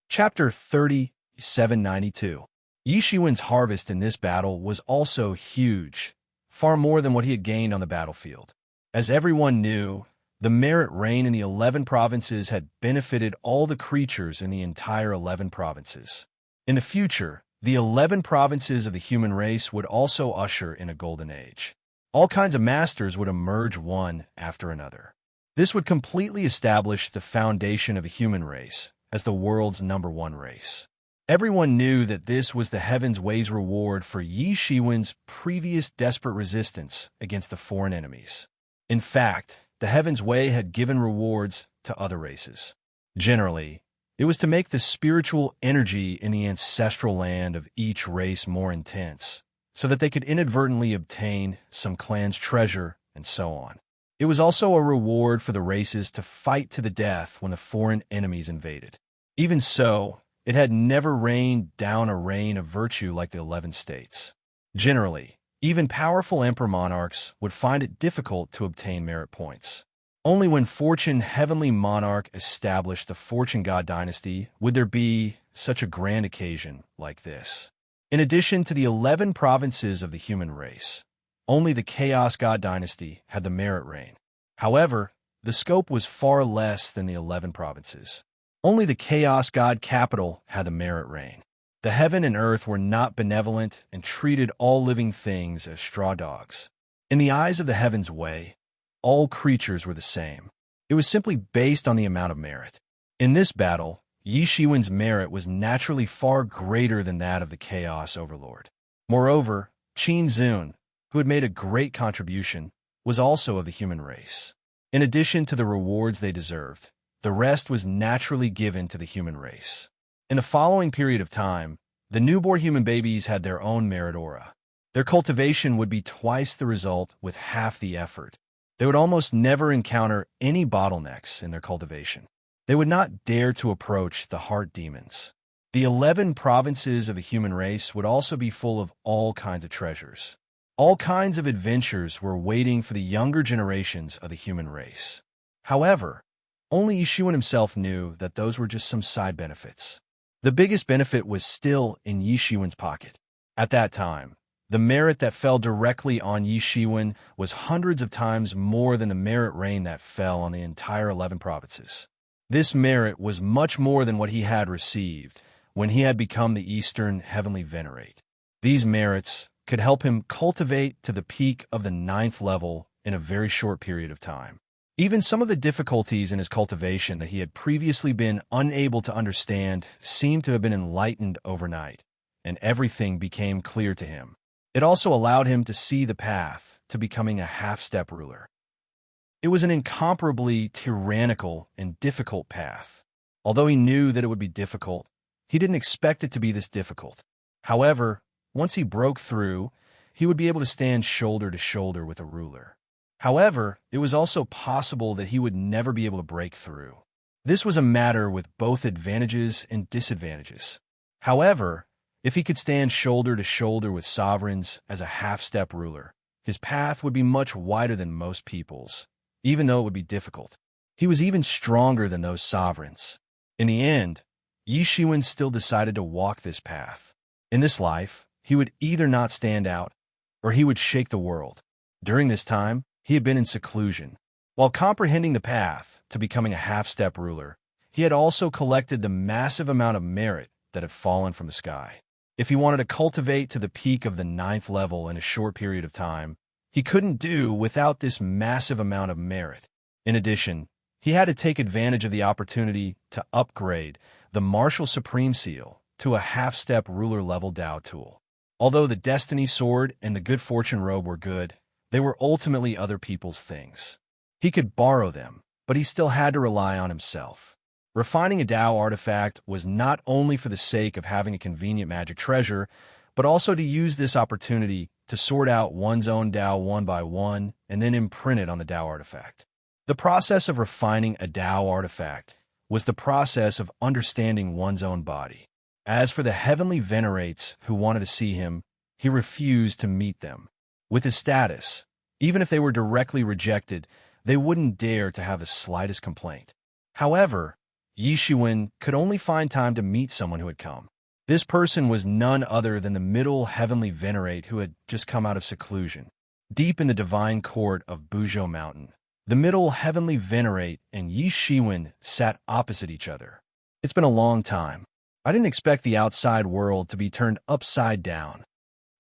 Chapter 3792. Yi Shiwen's harvest in this battle was also huge, far more than what he had gained on the battlefield. As everyone knew, the merit rain in the 11 provinces had benefited all the creatures in the entire 11 provinces. In the future, the 11 provinces of the human race would also usher in a golden age. All kinds of masters would emerge one after another. This would completely establish the foundation of the human race as the world's #1 race. Everyone knew that this was the Heaven's Way's reward for Yi Shiwen's previous desperate resistance against the foreign enemies. In fact, the Heaven's Way had given rewards to other races. Generally, it was to make the spiritual energy in the ancestral land of each race more intense, so that they could inadvertently obtain some clan's treasure and so on. It was also a reward for the races to fight to the death when the foreign enemies invaded. Even so, it had never rained down a rain of virtue like the 11 states. Generally, even powerful emperor monarchs would find it difficult to obtain merit points. Only when Fortune Heavenly Monarch established the Fortune God dynasty would there be such a grand occasion like this. In addition to the 11 provinces of the human race, only the Chaos God dynasty had the merit reign. However, the scope was far less than the 11 provinces. Only the Chaos God capital had the merit reign. The heaven and earth were not benevolent and treated all living things as straw dogs. In the eyes of the Heaven's Way, all creatures were the same. It was simply based on the amount of merit. In this battle, Yi Shiwen's merit was naturally far greater than that of the Chaos Overlord. Moreover, Qin Zun, who had made a great contribution, was also of the human race. In addition to the rewards they deserved, the rest was naturally given to the human race. In the following period of time, the newborn human babies had their own merit aura. Their cultivation would be twice the result with half the effort. They would almost never encounter any bottlenecks in their cultivation. They would not dare to approach the heart demons. The 11 provinces of the human race would also be full of all kinds of treasures. All kinds of adventures were waiting for the younger generations of the human race. However, only Yishuan himself knew that those were just some side benefits. The biggest benefit was still in Yishuan's pocket. At that time, the merit that fell directly on Yi Shiwen was hundreds of times more than the merit rain that fell on the entire 11 provinces. This merit was much more than what he had received when he had become the Eastern Heavenly Venerate. These merits could help him cultivate to the peak of the 9th level in a very short period of time. Even some of the difficulties in his cultivation that he had previously been unable to understand seemed to have been enlightened overnight, and everything became clear to him. It also allowed him to see the path to becoming a half-step ruler. It was an incomparably tyrannical and difficult path. Although he knew that it would be difficult, he didn't expect it to be this difficult. However, once he broke through, he would be able to stand shoulder to shoulder with a ruler. However, it was also possible that he would never be able to break through. This was a matter with both advantages and disadvantages. However, if he could stand shoulder to shoulder with sovereigns as a half-step ruler, his path would be much wider than most people's, even though it would be difficult. He was even stronger than those sovereigns. In the end, Yi Shiwen still decided to walk this path. In this life, he would either not stand out, or he would shake the world. During this time, he had been in seclusion. While comprehending the path to becoming a half-step ruler, he had also collected the massive amount of merit that had fallen from the sky. If he wanted to cultivate to the peak of the 9th level in a short period of time, he couldn't do without this massive amount of merit. In addition, he had to take advantage of the opportunity to upgrade the Martial Supreme Seal to a half-step ruler-level Dao tool. Although the Destiny Sword and the Good Fortune Robe were good, they were ultimately other people's things. He could borrow them, but he still had to rely on himself. Refining a Dao artifact was not only for the sake of having a convenient magic treasure, but also to use this opportunity to sort out one's own Dao one by one and then imprint it on the Dao artifact. The process of refining a Dao artifact was the process of understanding one's own body. As for the heavenly venerates who wanted to see him, he refused to meet them. With his status, even if they were directly rejected, they wouldn't dare to have the slightest complaint. However, Yi Shiwen could only find time to meet someone who had come. This person was none other than the middle heavenly venerate who had just come out of seclusion. Deep in the divine court of Buzhou Mountain, the middle heavenly venerate and Yi Shiwen sat opposite each other. "It's been a long time. I didn't expect the outside world to be turned upside down.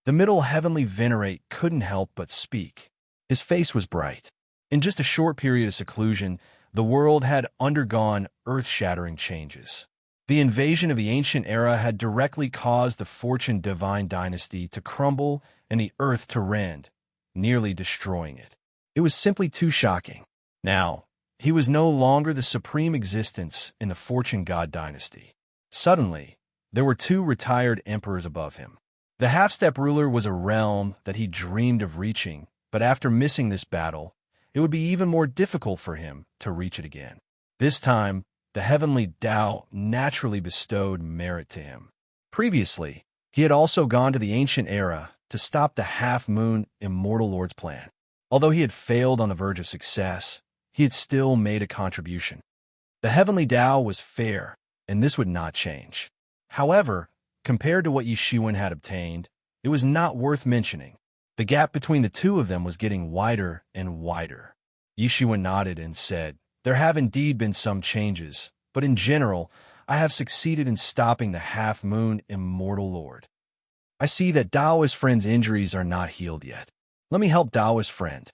The middle heavenly venerate couldn't help but speak. His face was bright. In just a short period of seclusion, the world had undergone earth-shattering changes. The invasion of the ancient era had directly caused the Fortune Divine dynasty to crumble and the earth to rend, nearly destroying it. It was simply too shocking. Now, he was no longer the supreme existence in the Fortune God dynasty. Suddenly, there were two retired emperors above him. The half-step ruler was a realm that he dreamed of reaching, but after missing this battle, it would be even more difficult for him to reach it again. This time, the heavenly Tao naturally bestowed merit to him. Previously, he had also gone to the ancient era to stop the half-moon immortal lord's plan. Although he had failed on the verge of success, he had still made a contribution. The heavenly Tao was fair, and this would not change. However, compared to what Yi Shiwen had obtained, it was not worth mentioning. The gap between the two of them was getting wider and wider. Yi Shiwen nodded and said, "There have indeed been some changes, but in general, I have succeeded in stopping the half-moon immortal lord. I see that Daoist friend's injuries are not healed yet. Let me help Daoist friend."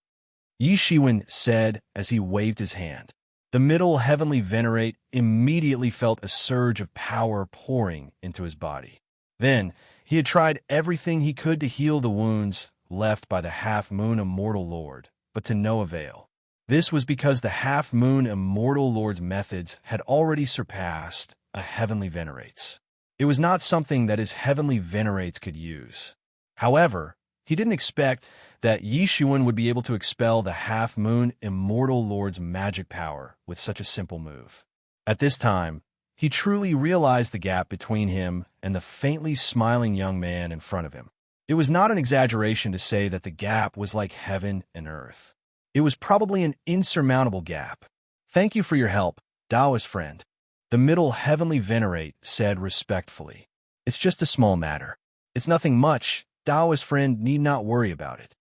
Yi Shiwen said as he waved his hand. The middle heavenly venerate immediately felt a surge of power pouring into his body. Then, he had tried everything he could to heal the wounds left by the half-moon immortal lord, but to no avail. This was because the half-moon immortal lord's methods had already surpassed a heavenly venerate's. It was not something that his heavenly venerates could use. However, he didn't expect that Yi Shiwen would be able to expel the half-moon immortal lord's magic power with such a simple move. At this time, he truly realized the gap between him and the faintly smiling young man in front of him. It was not an exaggeration to say that the gap was like heaven and earth. It was probably an insurmountable gap. "Thank you for your help, Daoist friend," the middle heavenly venerate said respectfully. "It's just a small matter. It's nothing much. Daoist friend need not worry about it."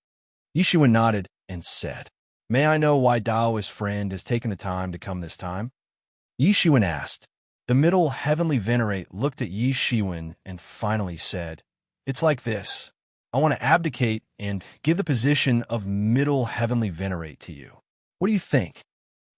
Yi Shiwen nodded and said, "May I know why Daoist friend has taken the time to come this time?" Yi Shiwen asked. The middle heavenly venerate looked at Yi Shiwen and finally said, "It's like this. I want to abdicate and give the position of middle heavenly venerate to you. What do you think?"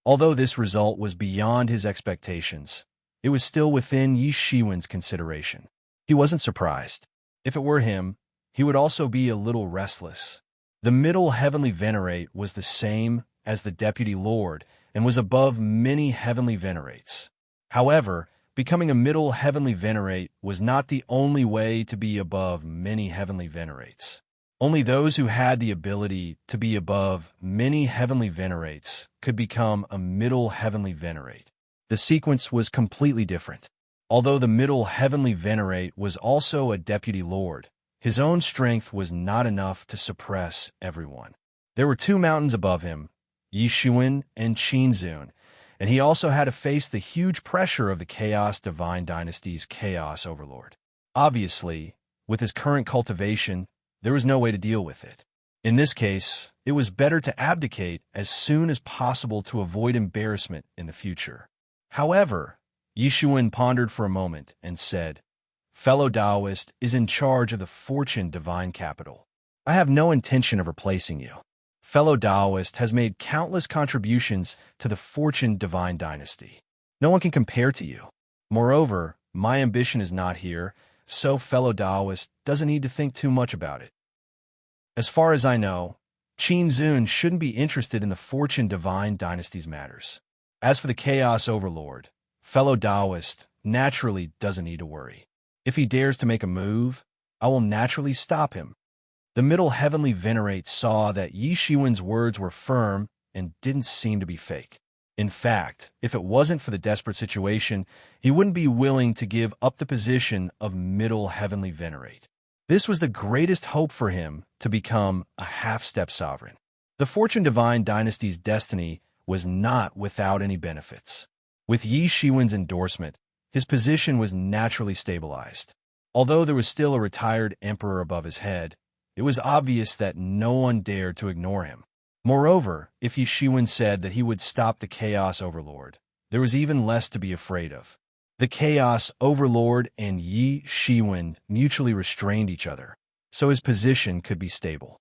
Although this result was beyond his expectations, it was still within Yi Shiwen's consideration. He wasn't surprised. If it were him, he would also be a little restless. The middle heavenly venerate was the same as the deputy lord and was above many heavenly venerates. However, becoming a middle heavenly venerate was not the only way to be above many heavenly venerates. Only those who had the ability to be above many heavenly venerates could become a middle heavenly venerate. The sequence was completely different. Although the middle heavenly venerate was also a deputy lord, his own strength was not enough to suppress everyone. There were two mountains above him, Yi Shiwen and Qinzun, and he also had to face the huge pressure of the Chaos Divine Dynasty's Chaos Overlord. Obviously, with his current cultivation, there was no way to deal with it. In this case, it was better to abdicate as soon as possible to avoid embarrassment in the future. However, Yi Shiwen pondered for a moment and said, "Fellow Taoist is in charge of the Fortune Divine Capital. I have no intention of replacing you. Fellow Taoist has made countless contributions to the Fortune Divine Dynasty. No one can compare to you. Moreover, my ambition is not here, so fellow Taoist doesn't need to think too much about it. As far as I know, Qinzun shouldn't be interested in the Fortune Divine Dynasty's matters. As for the Chaos Overlord, fellow Taoist naturally doesn't need to worry. If he dares to make a move, I will naturally stop him." The middle heavenly venerate saw that Yi Shiwen's words were firm and didn't seem to be fake. In fact, if it wasn't for the desperate situation, he wouldn't be willing to give up the position of middle heavenly venerate. This was the greatest hope for him to become a half-step sovereign. The Fortune Divine Dynasty's destiny was not without any benefits. With Yi Shiwen's endorsement, his position was naturally stabilized. Although there was still a retired emperor above his head, it was obvious that no one dared to ignore him. Moreover, if Yi Shiwen said that he would stop the Chaos Overlord, there was even less to be afraid of. The Chaos Overlord and Yi Shiwen mutually restrained each other, so his position could be stable.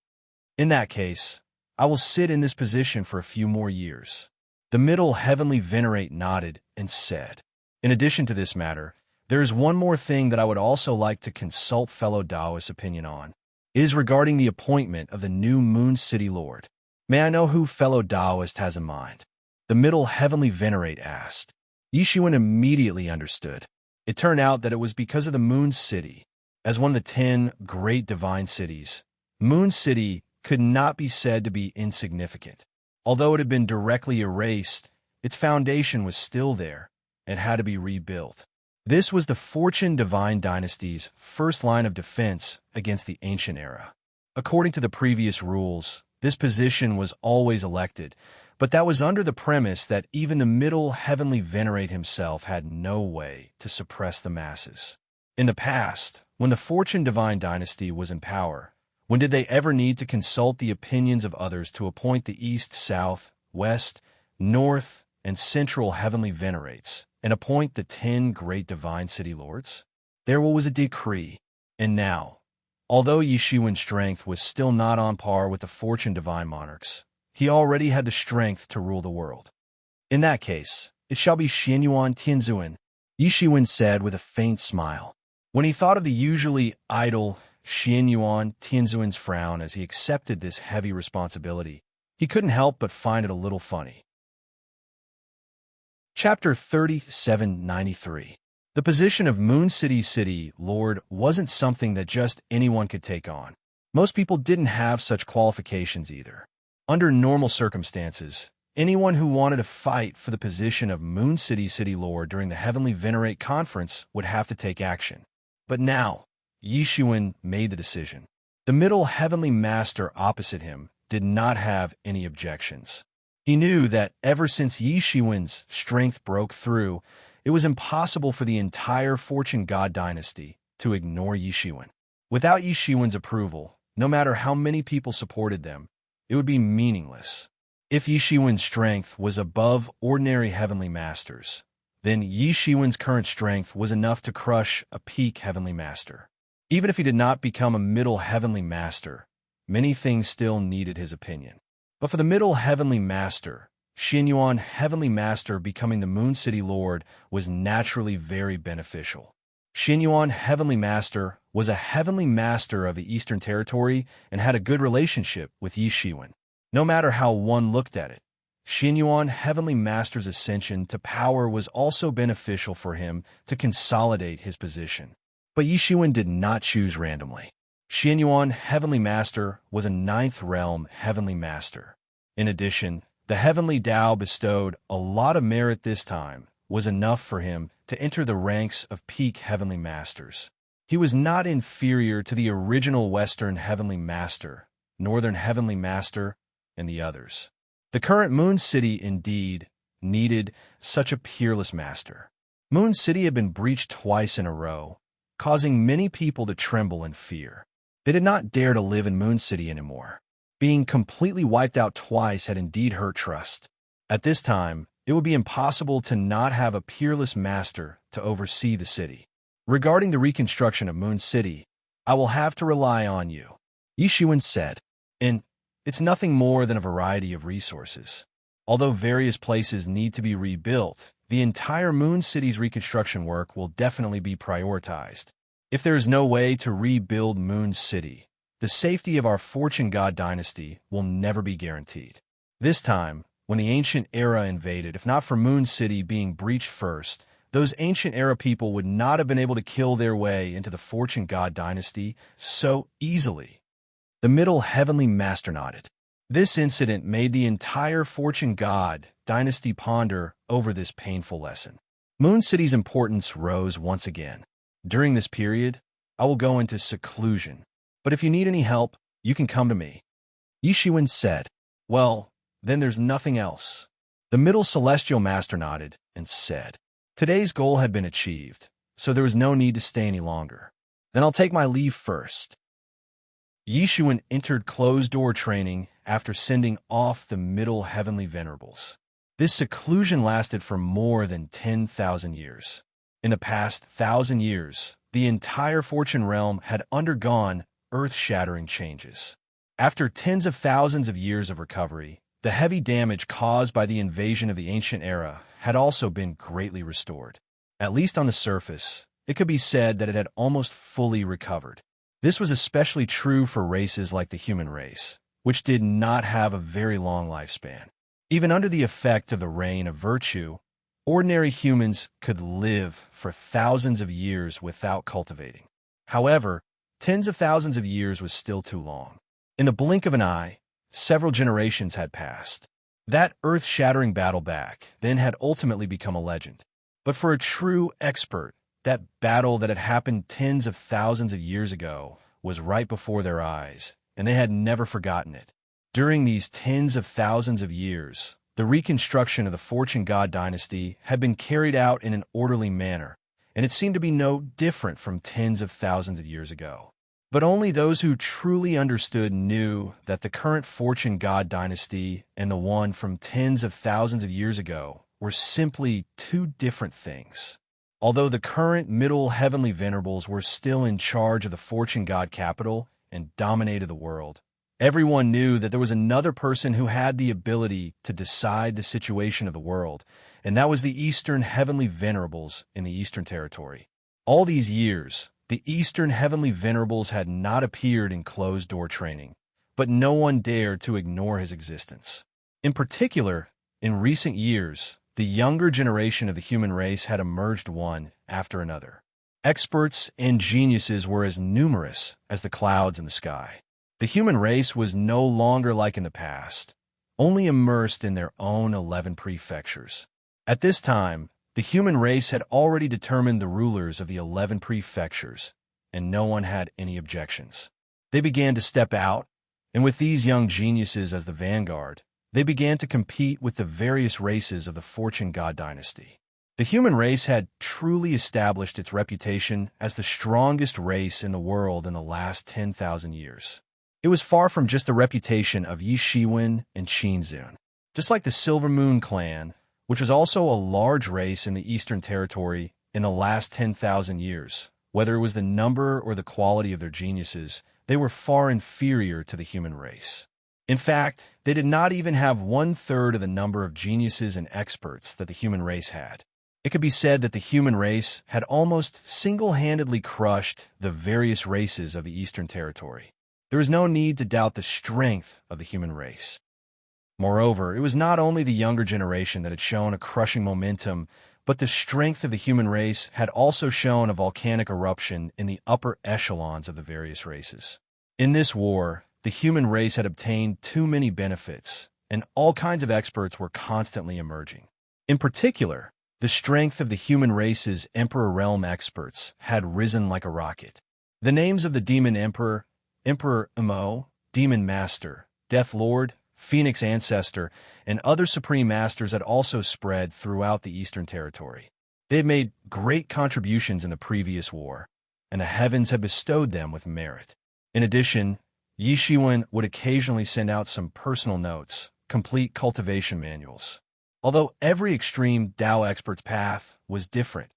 In that case, I will sit in this position for a few more years. The Middle Heavenly Venerate nodded and said, in addition to this matter, there is one more thing that I would also like to consult fellow Taoist's opinion on. It is regarding the appointment of the new Moon City Lord. May I know who fellow Taoist has in mind? The Middle Heavenly Venerate asked. Yishuan immediately understood. It turned out that it was because of the Moon City. As one of the 10 great divine cities, Moon City could not be said to be insignificant. Although it had been directly erased, its foundation was still there and had to be rebuilt. This was the Fortune Divine Dynasty's first line of defense against the ancient era. According to the previous rules, this position was always elected, but that was under the premise that even the Middle Heavenly Venerate himself had no way to suppress the masses. In the past, when the Fortune Divine Dynasty was in power, when did they ever need to consult the opinions of others to appoint the East, South, West, North, and Central Heavenly Venerates, and appoint the 10 great divine city lords? There was a decree, and now, although Yishuan's strength was still not on par with the Fortune Divine Monarchs, he already had the strength to rule the world. In that case, it shall be Xianyuan Tianzuan, Yishuan said with a faint smile. When he thought of the usually idle Xianyuan Tianzuan's frown as he accepted this heavy responsibility, he couldn't help but find it a little funny. Chapter 3793. The position of Moon City Lord wasn't something that just anyone could take on. Most people didn't have such qualifications either. Under normal circumstances, anyone who wanted to fight for the position of Moon City Lord during the Heavenly Venerate Conference would have to take action. But now, Yishuan made the decision. The Middle Heavenly Master opposite him did not have any objections. He knew that ever since Yishuan's strength broke through, it was impossible for the entire Fortune God dynasty to ignore Yishuan. Without Yishuan's approval, no matter how many people supported them, it would be meaningless. If Yishuan's strength was above ordinary heavenly masters, then Yishuan's current strength was enough to crush a peak heavenly master. Even if he did not become a middle heavenly master, many things still needed his opinion. But for the Middle Heavenly Master, Xianyuan Heavenly Master becoming the Moon City Lord was naturally very beneficial. Xianyuan Heavenly Master was a Heavenly Master of the Eastern Territory and had a good relationship with Yishuan. No matter how one looked at it, Xianyuan Heavenly Master's ascension to power was also beneficial for him to consolidate his position. But Yishuan did not choose randomly. Xianyuan Heavenly Master was a 9th Realm Heavenly Master. In addition, the Heavenly Tao bestowed a lot of merit this time was enough for him to enter the ranks of peak Heavenly Masters. He was not inferior to the original Western Heavenly Master, Northern Heavenly Master, and the others. The current Moon City, indeed, needed such a peerless master. Moon City had been breached twice in a row, causing many people to tremble in fear. They did not dare to live in Moon City anymore. Being completely wiped out twice had indeed hurt trust. At this time, it would be impossible to not have a peerless master to oversee the city. Regarding the reconstruction of Moon City, I will have to rely on you, Yishuan said. And it's nothing more than a variety of resources. Although various places need to be rebuilt, the entire Moon City's reconstruction work will definitely be prioritized. If there is no way to rebuild Moon City, the safety of our Fortune God dynasty will never be guaranteed. This time, when the ancient era invaded, if not for Moon City being breached first, those ancient era people would not have been able to kill their way into the Fortune God dynasty so easily. The Middle Heavenly Master nodded. This incident made the entire Fortune God dynasty ponder over this painful lesson. Moon City's importance rose once again. During this period, I will go into seclusion, but if you need any help, you can come to me. Yishuan said. Well, then there's nothing else. The Middle Celestial Master nodded and said, today's goal had been achieved, so there was no need to stay any longer. Then I'll take my leave first. Yishuan entered closed-door training after sending off the Middle Heavenly Venerables. This seclusion lasted for more than 10,000 years. In the past 1,000 years, the entire Fortune realm had undergone earth-shattering changes. After tens of thousands of years of recovery, the heavy damage caused by the invasion of the ancient era had also been greatly restored. At least on the surface, it could be said that it had almost fully recovered. This was especially true for races like the human race, which did not have a very long lifespan. Even under the effect of the reign of virtue, ordinary humans could live for thousands of years without cultivating. However, tens of thousands of years was still too long. In the blink of an eye, several generations had passed. That earth-shattering battle back then had ultimately become a legend. But for a true expert, that battle that had happened tens of thousands of years ago was right before their eyes, and they had never forgotten it. During these tens of thousands of years, the reconstruction of the Fortune God dynasty had been carried out in an orderly manner, and it seemed to be no different from tens of thousands of years ago. But only those who truly understood knew that the current Fortune God dynasty and the one from tens of thousands of years ago were simply two different things. Although the current Middle Heavenly Venerables were still in charge of the Fortune God capital and dominated the world, everyone knew that there was another person who had the ability to decide the situation of the world, and that was the Eastern Heavenly Venerables in the Eastern Territory. All these years, the Eastern Heavenly Venerables had not appeared in closed-door training, but no one dared to ignore his existence. In particular, in recent years, the younger generation of the human race had emerged one after another. Experts and geniuses were as numerous as the clouds in the sky. The human race was no longer like in the past, only immersed in their own 11 prefectures. At this time, the human race had already determined the rulers of the 11 prefectures, and no one had any objections. They began to step out, and with these young geniuses as the vanguard, they began to compete with the various races of the Fortune God dynasty. The human race had truly established its reputation as the strongest race in the world in the last 10,000 years. It was far from just the reputation of Yi Shiwen and Qin Zun. Just like the Silver Moon clan, which was also a large race in the Eastern Territory in the last 10,000 years, whether it was the number or the quality of their geniuses, they were far inferior to the human race. In fact, they did not even have 1/3 of the number of geniuses and experts that the human race had. It could be said that the human race had almost single-handedly crushed the various races of the Eastern Territory. There is no need to doubt the strength of the human race. Moreover, it was not only the younger generation that had shown a crushing momentum, but the strength of the human race had also shown a volcanic eruption in the upper echelons of the various races. In this war, the human race had obtained too many benefits, and all kinds of experts were constantly emerging. In particular, the strength of the human race's Emperor Realm experts had risen like a rocket. The names of the Demon Emperor, Emperor Emo, Demon Master, Death Lord, Phoenix Ancestor, and other Supreme Masters had also spread throughout the Eastern Territory. They had made great contributions in the previous war, and the heavens had bestowed them with merit. In addition, Yi Shiwen would occasionally send out some personal notes, complete cultivation manuals. Although every extreme Dao expert's path was different,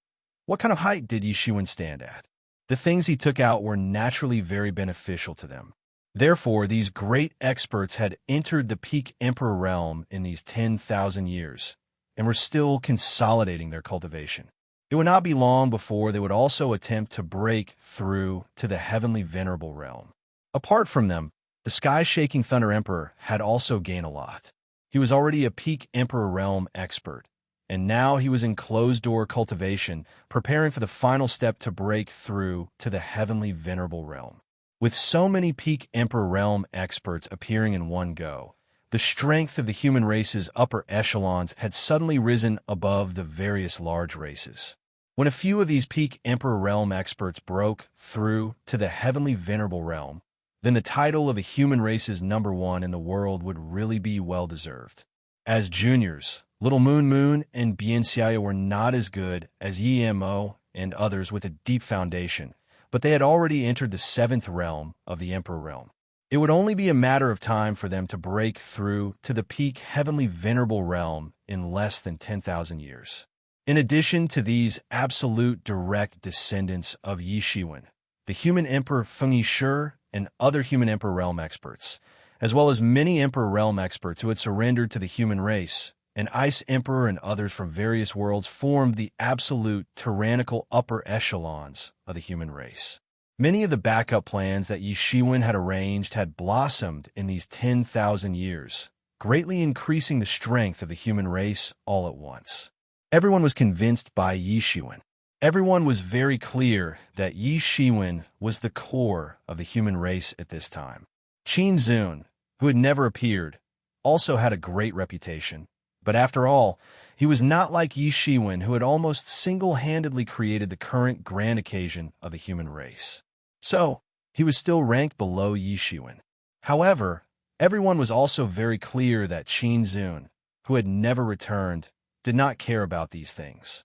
what kind of height did Yi Shiwen stand at? The things he took out were naturally very beneficial to them. Therefore, these great experts had entered the peak Emperor realm in these 10,000 years, and were still consolidating their cultivation. It would not be long before they would also attempt to break through to the Heavenly Venerable realm. Apart from them, the Sky-Shaking Thunder Emperor had also gained a lot. He was already a peak Emperor realm expert, and now he was in closed-door cultivation, preparing for the final step to break through to the Heavenly Venerable realm. With so many peak Emperor realm experts appearing in one go, the strength of the human race's upper echelons had suddenly risen above the various large races. When a few of these peak Emperor realm experts broke through to the Heavenly Venerable realm, then the title of the human race's #1 in the world would really be well-deserved. As juniors, Little Moon and Bianxiaya were not as good as Yi-Mo and others with a deep foundation, but they had already entered the 7th realm of the Emperor realm. It would only be a matter of time for them to break through to the peak Heavenly Venerable realm in less than 10,000 years. In addition to these absolute direct descendants of Yi Shiwen, the human emperor Feng Yishe and other human emperor realm experts, as well as many emperor realm experts who had surrendered to the human race, an ice emperor and others from various worlds formed the absolute tyrannical upper echelons of the human race. Many of the backup plans that Yi Shiwen had arranged had blossomed in these 10,000 years, greatly increasing the strength of the human race all at once. Everyone was convinced by Yi Shiwen. Everyone was very clear that Yi Shiwen was the core of the human race at this time. Qin Zun, who had never appeared, also had a great reputation. But after all, he was not like Yi Shiwen, who had almost single-handedly created the current grand occasion of the human race. So, he was still ranked below Yi Shiwen. However, everyone was also very clear that Qin Zun, who had never returned, did not care about these things.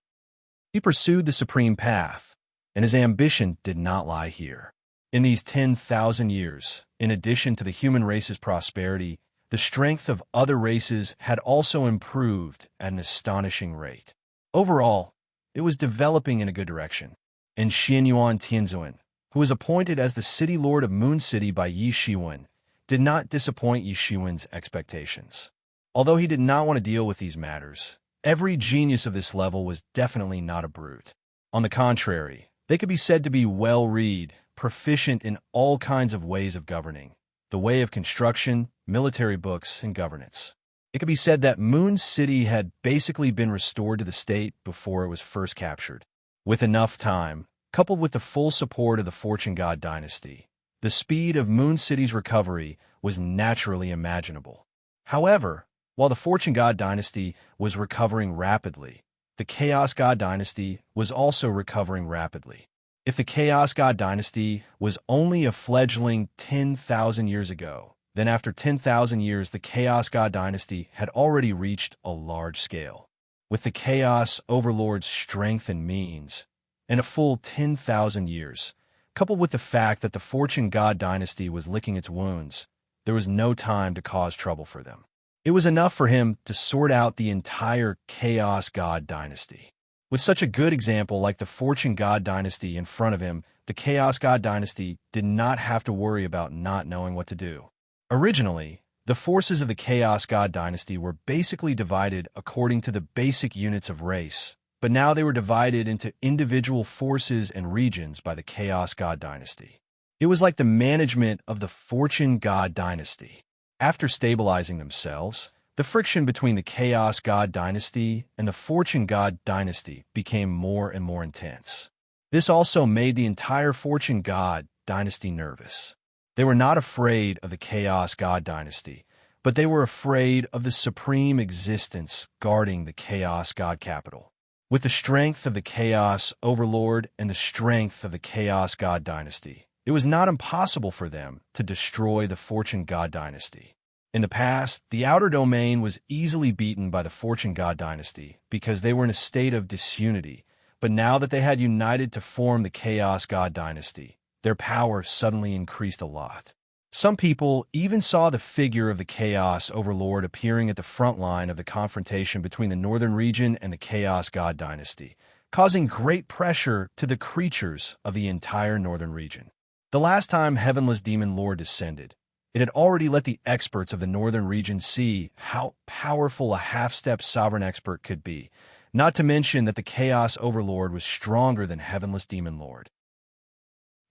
He pursued the supreme path, and his ambition did not lie here. In these 10,000 years, in addition to the human race's prosperity, the strength of other races had also improved at an astonishing rate. Overall, it was developing in a good direction, and Xianyuan Tianzuan, who was appointed as the city lord of Moon City by Yi Shiwen, did not disappoint Yi Shiwen's expectations. Although he did not want to deal with these matters, every genius of this level was definitely not a brute. On the contrary, they could be said to be well-read, proficient in all kinds of ways of governing, the way of construction, military books, and governance. It could be said that Moon City had basically been restored to the state before it was first captured. With enough time, coupled with the full support of the Fortune God dynasty, the speed of Moon City's recovery was naturally imaginable. However, while the Fortune God dynasty was recovering rapidly, the Chaos God dynasty was also recovering rapidly. If the Chaos God dynasty was only a fledgling 10,000 years ago, then after 10,000 years the Chaos God dynasty had already reached a large scale. With the Chaos Overlord's strength and means, and a full 10,000 years, coupled with the fact that the Fortune God dynasty was licking its wounds, there was no time to cause trouble for them. It was enough for him to sort out the entire Chaos God dynasty. With such a good example like the Fortune God dynasty in front of him, the Chaos God dynasty did not have to worry about not knowing what to do. Originally, the forces of the Chaos God dynasty were basically divided according to the basic units of race, but now they were divided into individual forces and regions by the Chaos God dynasty. It was like the management of the Fortune God dynasty. After stabilizing themselves, the friction between the Chaos God dynasty and the Fortune God dynasty became more and more intense. This also made the entire Fortune God dynasty nervous. They were not afraid of the Chaos God dynasty, but they were afraid of the supreme existence guarding the Chaos God capital. With the strength of the Chaos Overlord and the strength of the Chaos God dynasty, it was not impossible for them to destroy the Fortune God dynasty. In the past, the outer domain was easily beaten by the Fortune God dynasty because they were in a state of disunity, but now that they had united to form the Chaos God dynasty, their power suddenly increased a lot. Some people even saw the figure of the Chaos Overlord appearing at the front line of the confrontation between the Northern region and the Chaos God dynasty, causing great pressure to the creatures of the entire Northern region. The last time Heavenless Demon Lord descended, it had already let the experts of the Northern region see how powerful a half-step sovereign expert could be, not to mention that the Chaos Overlord was stronger than Heavenless Demon Lord.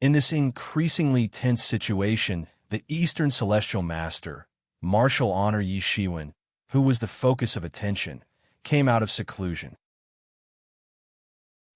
In this increasingly tense situation, the Eastern Celestial Master, Martial Honor Yi Shiwen, who was the focus of attention, came out of seclusion.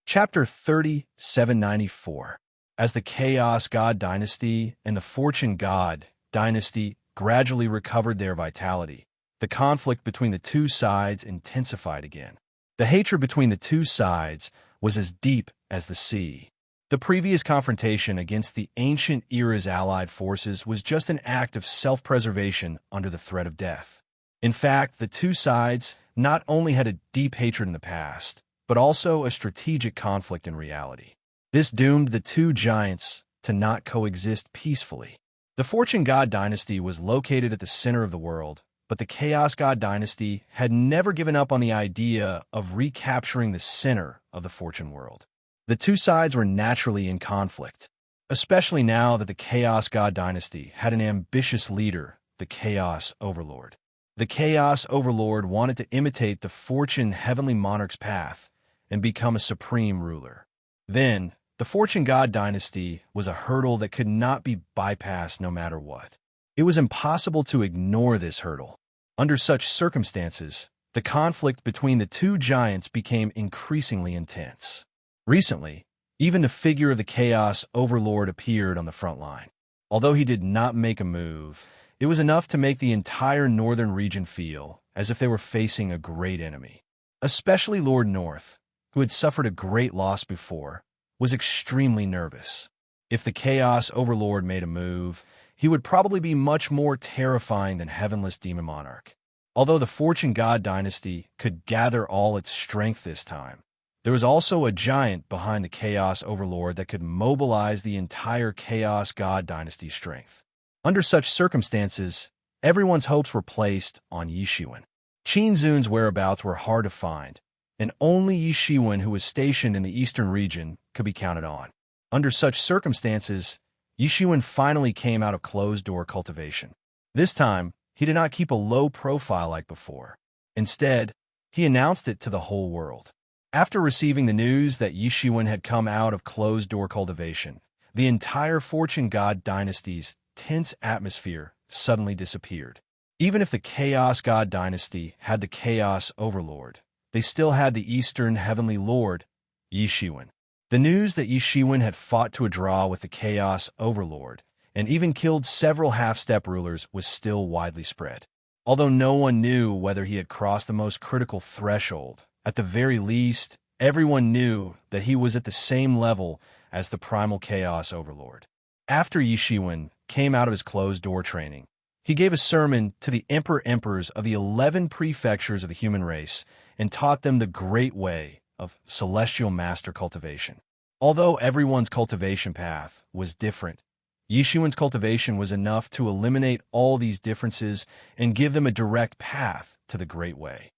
Chapter 3794. As the Chaos God dynasty and the Fortune God dynasty gradually recovered their vitality, the conflict between the two sides intensified again. The hatred between the two sides was as deep as the sea. The previous confrontation against the ancient era's allied forces was just an act of self-preservation under the threat of death. In fact, the two sides not only had a deep hatred in the past, but also a strategic conflict in reality. This doomed the two giants to not coexist peacefully. The Fortune God dynasty was located at the center of the world, but the Chaos God dynasty had never given up on the idea of recapturing the center of the fortune world. The two sides were naturally in conflict, especially now that the Chaos God dynasty had an ambitious leader, the Chaos Overlord. The Chaos Overlord wanted to imitate the fortune heavenly monarch's path and become a supreme ruler. Then, the Fortune God dynasty was a hurdle that could not be bypassed no matter what. It was impossible to ignore this hurdle. Under such circumstances, the conflict between the two giants became increasingly intense. Recently, even the figure of the Chaos Overlord appeared on the front line. Although he did not make a move, it was enough to make the entire northern region feel as if they were facing a great enemy. Especially Lord North, who had suffered a great loss before, was extremely nervous. If the Chaos Overlord made a move, he would probably be much more terrifying than Heavenless Demon Monarch. Although the Fortune God dynasty could gather all its strength this time, there was also a giant behind the Chaos Overlord that could mobilize the entire Chaos God dynasty strength. Under such circumstances, everyone's hopes were placed on Yishuan. Qin Zun's whereabouts were hard to find, and only Yishuan, who was stationed in the eastern region, could be counted on. Under such circumstances, Yishuan finally came out of closed-door cultivation. This time, he did not keep a low profile like before. Instead, he announced it to the whole world. After receiving the news that Yishuan had come out of closed-door cultivation, the entire Fortune God dynasty's tense atmosphere suddenly disappeared. Even if the Chaos God dynasty had the Chaos Overlord, they still had the Eastern Heavenly Lord, Yishuan. The news that Yishuan had fought to a draw with the Chaos Overlord and even killed several half-step rulers was still widely spread. Although no one knew whether he had crossed the most critical threshold, at the very least, everyone knew that he was at the same level as the primal Chaos Overlord. After Yishuan came out of his closed-door training, he gave a sermon to the Emperors of the 11 prefectures of the human race and taught them the great way of celestial master cultivation. Although everyone's cultivation path was different, Yishuan's cultivation was enough to eliminate all these differences and give them a direct path to the great way.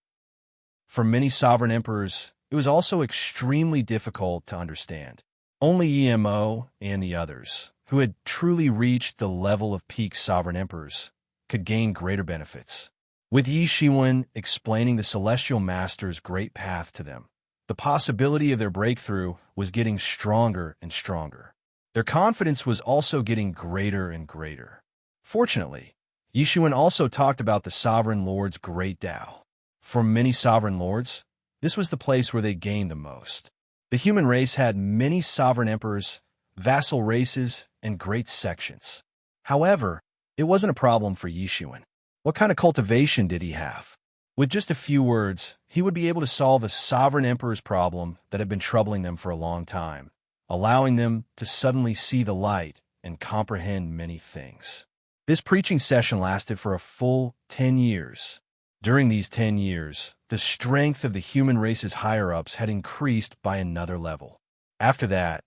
For many sovereign emperors, it was also extremely difficult to understand. Only EMO and the others, who had truly reached the level of peak sovereign emperors, could gain greater benefits. With Yishuan explaining the Celestial Master's great path to them, the possibility of their breakthrough was getting stronger and stronger. Their confidence was also getting greater and greater. Fortunately, Yishuan also talked about the Sovereign Lord's great Tao. For many sovereign lords, this was the place where they gained the most. The human race had many sovereign emperors, vassal races, and great sections. However, it wasn't a problem for Yishuan. What kind of cultivation did he have? With just a few words, he would be able to solve a sovereign emperor's problem that had been troubling them for a long time, allowing them to suddenly see the light and comprehend many things. This preaching session lasted for a full 10 years. During these 10 years, the strength of the human race's higher-ups had increased by another level. After that,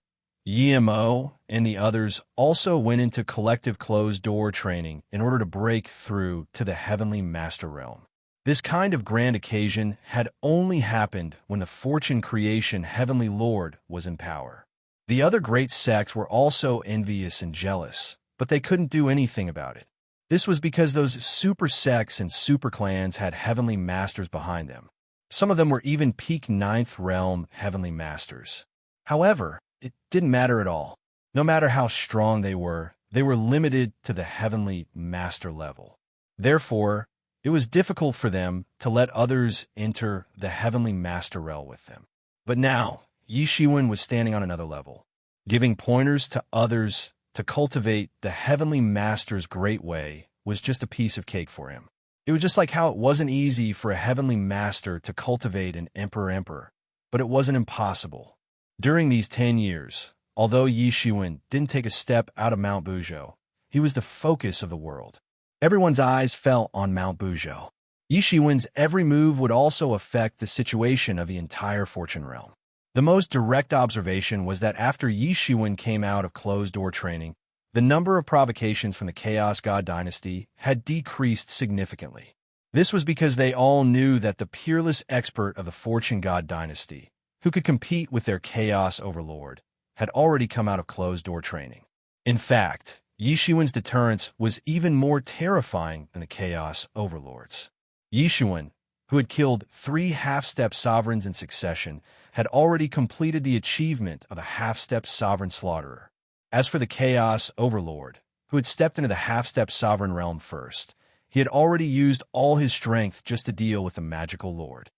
Yimo and the others also went into collective closed-door training in order to break through to the heavenly master realm. This kind of grand occasion had only happened when the Fortune Creation Heavenly Lord was in power. The other great sects were also envious and jealous, but they couldn't do anything about it. This was because those super sects and super clans had heavenly masters behind them. Some of them were even peak 9th realm heavenly masters. However, it didn't matter at all. No matter how strong they were limited to the heavenly master level. Therefore, it was difficult for them to let others enter the heavenly master realm with them. But now, Yishuan was standing on another level, giving pointers to others to cultivate the heavenly master's great way was just a piece of cake for him. It was just like how it wasn't easy for a heavenly master to cultivate an emperor, but it wasn't impossible. During these 10 years, although Yishuan didn't take a step out of Mount Buzhou, he was the focus of the world. Everyone's eyes fell on Mount Buzhou. Yishuan's every move would also affect the situation of the entire Fortune realm. The most direct observation was that after Yishuan came out of closed-door training, the number of provocations from the Chaos God dynasty had decreased significantly. This was because they all knew that the peerless expert of the Fortune God dynasty, who could compete with their chaos overlord, had already come out of closed-door training. In fact, Yishuan's deterrence was even more terrifying than the chaos overlords. Yishuan, who had killed 3 half-step sovereigns in succession, had already completed the achievement of a half-step sovereign slaughterer. As for the chaos overlord, who had stepped into the half-step sovereign realm first, he had already used all his strength just to deal with the magical lord.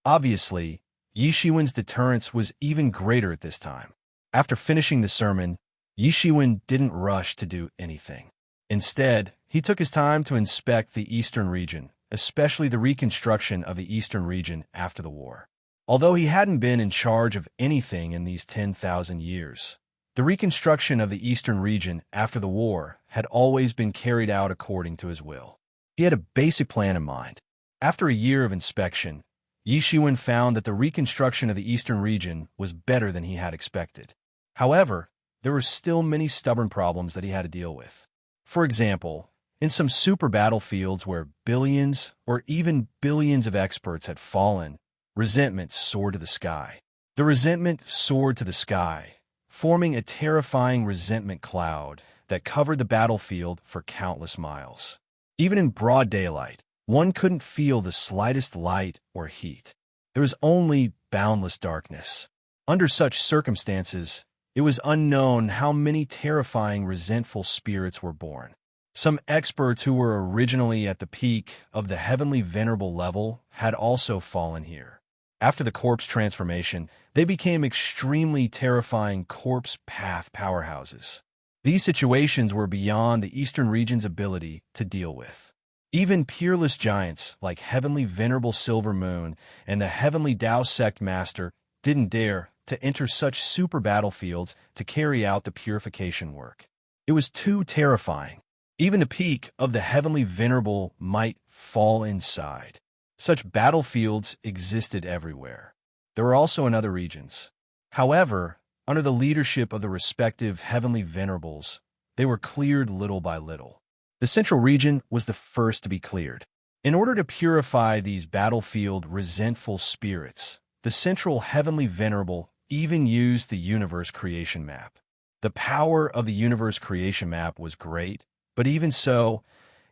Obviously, Yishuan's deterrence was even greater at this time. After finishing the sermon, Yishuan didn't rush to do anything. Instead, he took his time to inspect the eastern region, especially the reconstruction of the eastern region after the war. Although he hadn't been in charge of anything in these 10,000 years, the reconstruction of the eastern region after the war had always been carried out according to his will. He had a basic plan in mind. After a year of inspection, Yishuan found that the reconstruction of the eastern region was better than he had expected. However, there were still many stubborn problems that he had to deal with. For example, in some super battlefields where billions or even billions of experts had fallen, resentment soared to the sky. The resentment soared to the sky, forming a terrifying resentment cloud that covered the battlefield for countless miles. Even in broad daylight, one couldn't feel the slightest light or heat. There was only boundless darkness. Under such circumstances, it was unknown how many terrifying resentful spirits were born. Some experts who were originally at the peak of the heavenly venerable level had also fallen here. After the corpse transformation, they became extremely terrifying corpse path powerhouses. These situations were beyond the Eastern region's ability to deal with. Even peerless giants like Heavenly Venerable Silver Moon and the Heavenly Tao Sect Master didn't dare to enter such super battlefields to carry out the purification work. It was too terrifying. Even the peak of the Heavenly Venerable might fall inside. Such battlefields existed everywhere. There were also in other regions. However, under the leadership of the respective Heavenly Venerables, they were cleared little by little. The central region was the first to be cleared. In order to purify these battlefield resentful spirits, the central Heavenly Venerable even used the universe creation map. The power of the universe creation map was great, but even so,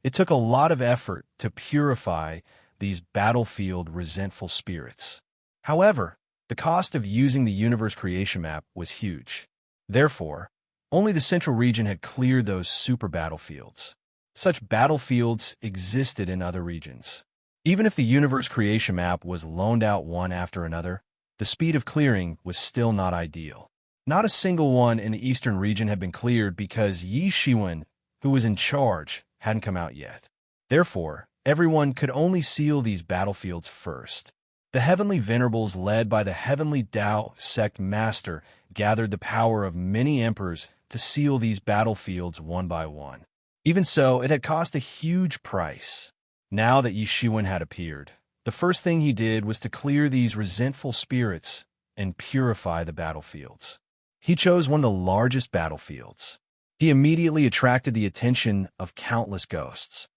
it took a lot of effort to purify these battlefield resentful spirits. However, the cost of using the universe creation map was huge. Therefore, only the central region had cleared those super battlefields. Such battlefields existed in other regions. Even if the universe creation map was loaned out one after another, the speed of clearing was still not ideal. Not a single one in the eastern region had been cleared because Yishuan, who was in charge, hadn't come out yet. Therefore, everyone could only seal these battlefields first. The Heavenly Venerables, led by the Heavenly Tao Sect Master, gathered the power of many emperors to seal these battlefields one by one. Even so, it had cost a huge price. Now that Yishuan had appeared, the first thing he did was to clear these resentful spirits and purify the battlefields. He chose one of the largest battlefields. He immediately attracted the attention of countless ghosts.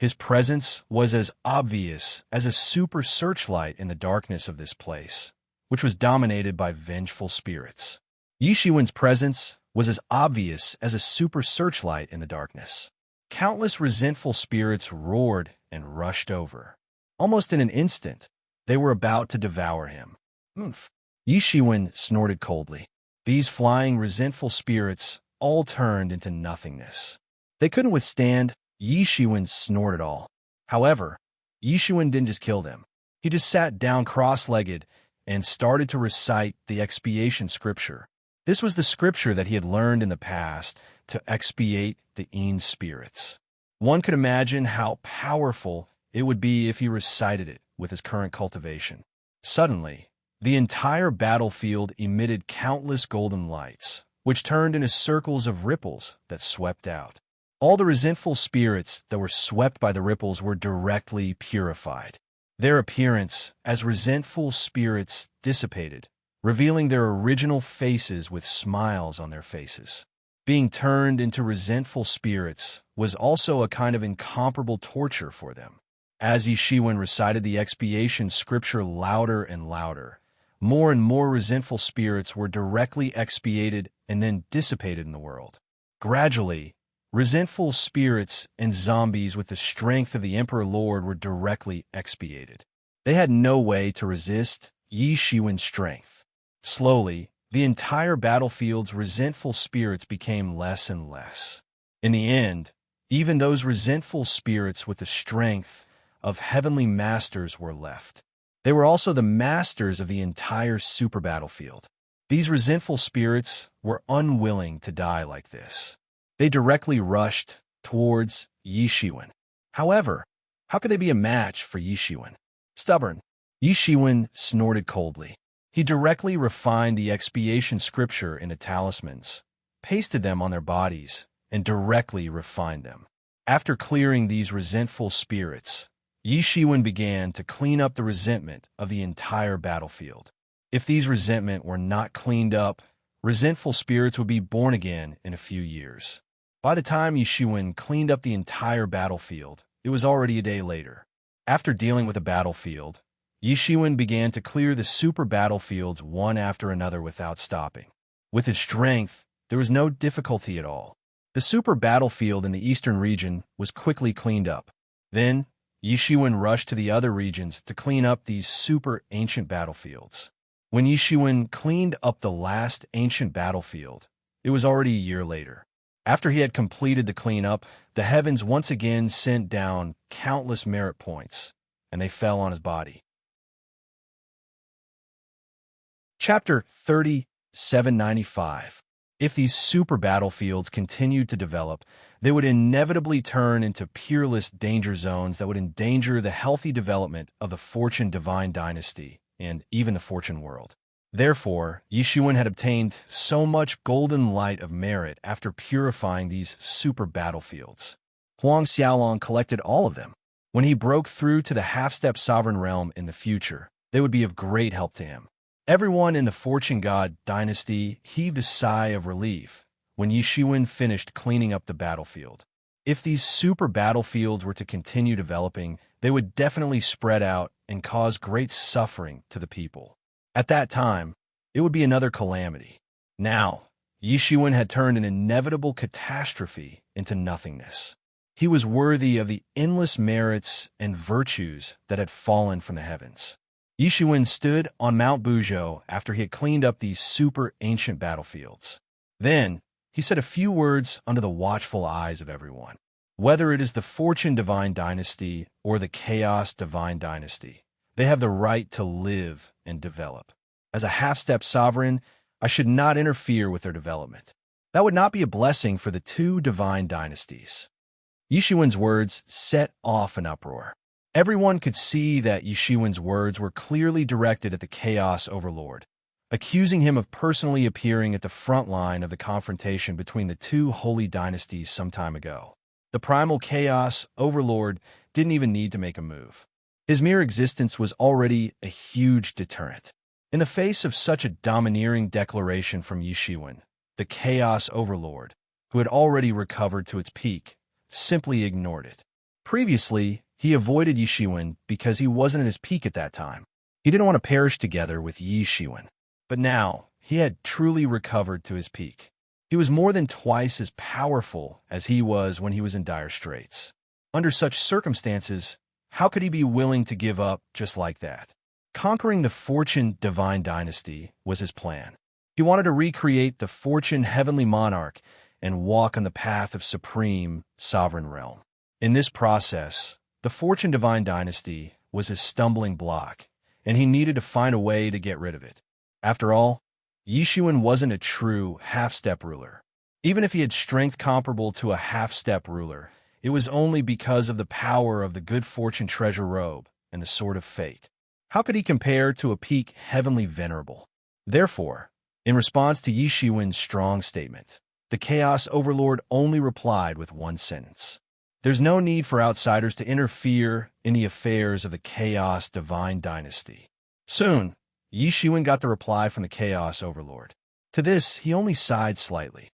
His presence was as obvious as a super searchlight in the darkness of this place, which was dominated by vengeful spirits. Yishuan's presence was as obvious as a super searchlight in the darkness. Countless resentful spirits roared and rushed over. Almost in an instant, they were about to devour him. Oomph! Yishuan snorted coldly. These flying resentful spirits all turned into nothingness. They couldn't withstand Yishuan's snort at all. However, Yishuan didn't just kill them. He just sat down cross-legged and started to recite the expiation scripture. This was the scripture that he had learned in the past to expiate the Een spirits. One could imagine how powerful it would be if he recited it with his current cultivation. Suddenly, the entire battlefield emitted countless golden lights, which turned into circles of ripples that swept out. All the resentful spirits that were swept by the ripples were directly purified. Their appearance as resentful spirits dissipated, revealing their original faces with smiles on their faces. Being turned into resentful spirits was also a kind of incomparable torture for them. As Yishiwen recited the expiation scripture louder and louder, more and more resentful spirits were directly expiated and then dissipated in the world. Gradually, resentful spirits and zombies with the strength of the Emperor Lord were directly expiated. They had no way to resist Yishiwen's strength. Slowly, the entire battlefield's resentful spirits became less and less. In the end, even those resentful spirits with the strength of heavenly masters were left. They were also the masters of the entire super battlefield. These resentful spirits were unwilling to die like this. They directly rushed towards Yishiwen. However, how could they be a match for Yishiwen? Stubborn. Yishiwen snorted coldly. He directly refined the expiation scripture into talismans, pasted them on their bodies, and directly refined them. After clearing these resentful spirits, Yishiwen began to clean up the resentment of the entire battlefield. If these resentment were not cleaned up, resentful spirits would be born again in a few years. By the time Yishiwen cleaned up the entire battlefield, it was already a day later. After dealing with the battlefield, Yishiwen began to clear the super battlefields one after another without stopping. With his strength, there was no difficulty at all. The super battlefield in the eastern region was quickly cleaned up. Then, Yishiwen rushed to the other regions to clean up these super ancient battlefields. When Yishiwen cleaned up the last ancient battlefield, it was already a year later. After he had completed the cleanup, the heavens once again sent down countless merit points, and they fell on his body. Chapter 3795. If these super battlefields continued to develop, they would inevitably turn into peerless danger zones that would endanger the healthy development of the Fortune Divine Dynasty and even the Fortune world. Therefore, Yishiwen had obtained so much golden light of merit after purifying these super battlefields. Huang Xiaolong collected all of them. When he broke through to the half-step sovereign realm in the future, they would be of great help to him. Everyone in the Fortune God dynasty heaved a sigh of relief when Yishiwen finished cleaning up the battlefield. If these super battlefields were to continue developing, they would definitely spread out and cause great suffering to the people. At that time, it would be another calamity. Now, Yishiwen had turned an inevitable catastrophe into nothingness. He was worthy of the endless merits and virtues that had fallen from the heavens. Yishiwen stood on Mount Buzhou after he had cleaned up these super ancient battlefields. Then, he said a few words under the watchful eyes of everyone. Whether it is the Fortune Divine Dynasty or the Chaos Divine Dynasty, they have the right to live and develop. As a half-step sovereign, I should not interfere with their development. That would not be a blessing for the two divine dynasties. Yishiwen's words set off an uproar. Everyone could see that Yishiwen's words were clearly directed at the Chaos Overlord, accusing him of personally appearing at the front line of the confrontation between the two holy dynasties some time ago. The primal Chaos Overlord didn't even need to make a move. His mere existence was already a huge deterrent. In the face of such a domineering declaration from Yishiwen, the Chaos Overlord, who had already recovered to its peak, simply ignored it. Previously, he avoided Yishiwen because he wasn't at his peak at that time. He didn't want to perish together with Yishiwen. But now, he had truly recovered to his peak. He was more than twice as powerful as he was when he was in dire straits. Under such circumstances, how could he be willing to give up just like that? Conquering the Fortune Divine Dynasty was his plan. He wanted to recreate the Fortune Heavenly Monarch and walk on the path of supreme sovereign realm. In this process, the Fortune Divine Dynasty was his stumbling block, and he needed to find a way to get rid of it. After all, Yishiwen wasn't a true half-step ruler. Even if he had strength comparable to a half-step ruler, it was only because of the power of the Good Fortune Treasure Robe and the Sword of Fate. How could he compare to a peak heavenly venerable? Therefore, in response to Yishiwen's strong statement, the Chaos Overlord only replied with one sentence. There's no need for outsiders to interfere in the affairs of the Chaos Divine Dynasty. Soon, Yishiwen got the reply from the Chaos Overlord. To this, he only sighed slightly.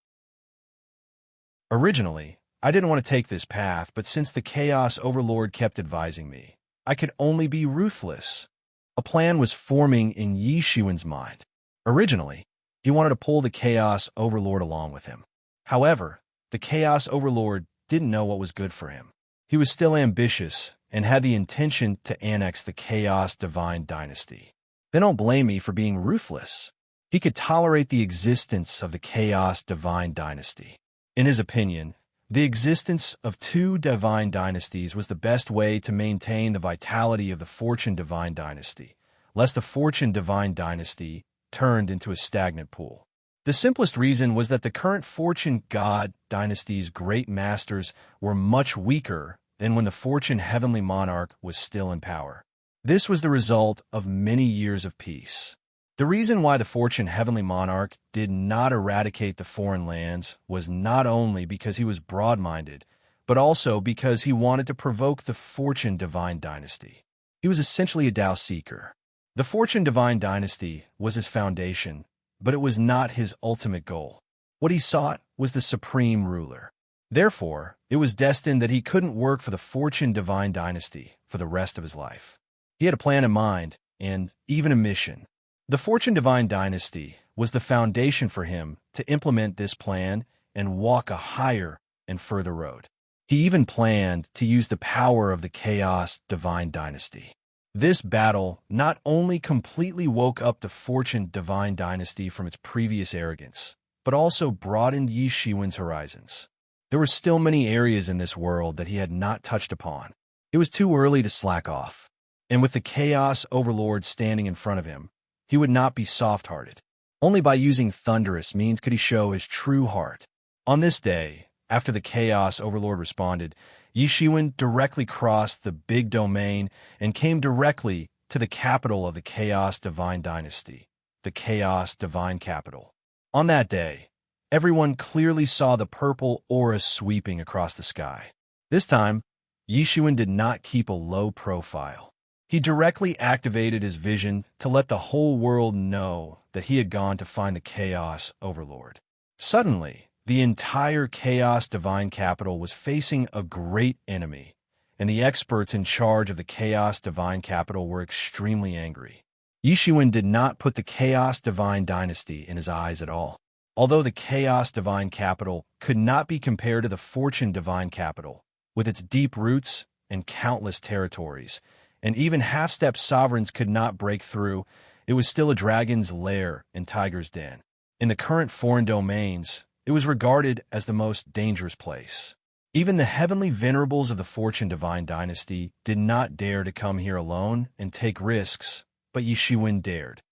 Originally, I didn't want to take this path, but since the Chaos Overlord kept advising me, I could only be ruthless. A plan was forming in Yi Shiwen's mind. Originally, he wanted to pull the Chaos Overlord along with him. However, the Chaos Overlord didn't know what was good for him. He was still ambitious and had the intention to annex the Chaos Divine Dynasty. Then don't blame me for being ruthless. He could tolerate the existence of the Chaos Divine Dynasty. In his opinion, the existence of two divine dynasties was the best way to maintain the vitality of the Fortune Divine Dynasty, lest the Fortune Divine Dynasty turned into a stagnant pool. The simplest reason was that the current Fortune God Dynasty's great masters were much weaker than when the Fortune Heavenly Monarch was still in power. This was the result of many years of peace. The reason why the Fortune Heavenly Monarch did not eradicate the foreign lands was not only because he was broad-minded, but also because he wanted to provoke the Fortune Divine Dynasty. He was essentially a Tao seeker. The Fortune Divine Dynasty was his foundation, but it was not his ultimate goal. What he sought was the supreme ruler. Therefore, it was destined that he couldn't work for the Fortune Divine Dynasty for the rest of his life. He had a plan in mind, and even a mission. The Fortune Divine Dynasty was the foundation for him to implement this plan and walk a higher and further road. He even planned to use the power of the Chaos Divine Dynasty. This battle not only completely woke up the Fortune Divine Dynasty from its previous arrogance, but also broadened Yi Shiwen's horizons. There were still many areas in this world that he had not touched upon. It was too early to slack off, and with the Chaos Overlord standing in front of him, he would not be soft-hearted. Only by using thunderous means could he show his true heart. On this day, after the Chaos Overlord responded, Yi Shiwen directly crossed the big domain and came directly to the capital of the Chaos Divine Dynasty, the Chaos Divine Capital. On that day, everyone clearly saw the purple aura sweeping across the sky. This time, Yi Shiwen did not keep a low profile. He directly activated his vision to let the whole world know that he had gone to find the Chaos Overlord. Suddenly, the entire Chaos Divine Capital was facing a great enemy, and the experts in charge of the Chaos Divine Capital were extremely angry. Yi Shiwen did not put the Chaos Divine Dynasty in his eyes at all. Although the Chaos Divine Capital could not be compared to the Fortune Divine Capital, with its deep roots and countless territories, and even half-step sovereigns could not break through, it was still a dragon's lair and tiger's den. In the current foreign domains, it was regarded as the most dangerous place. Even the heavenly venerables of the Fortune Divine Dynasty did not dare to come here alone and take risks, but Yi Shiwen dared.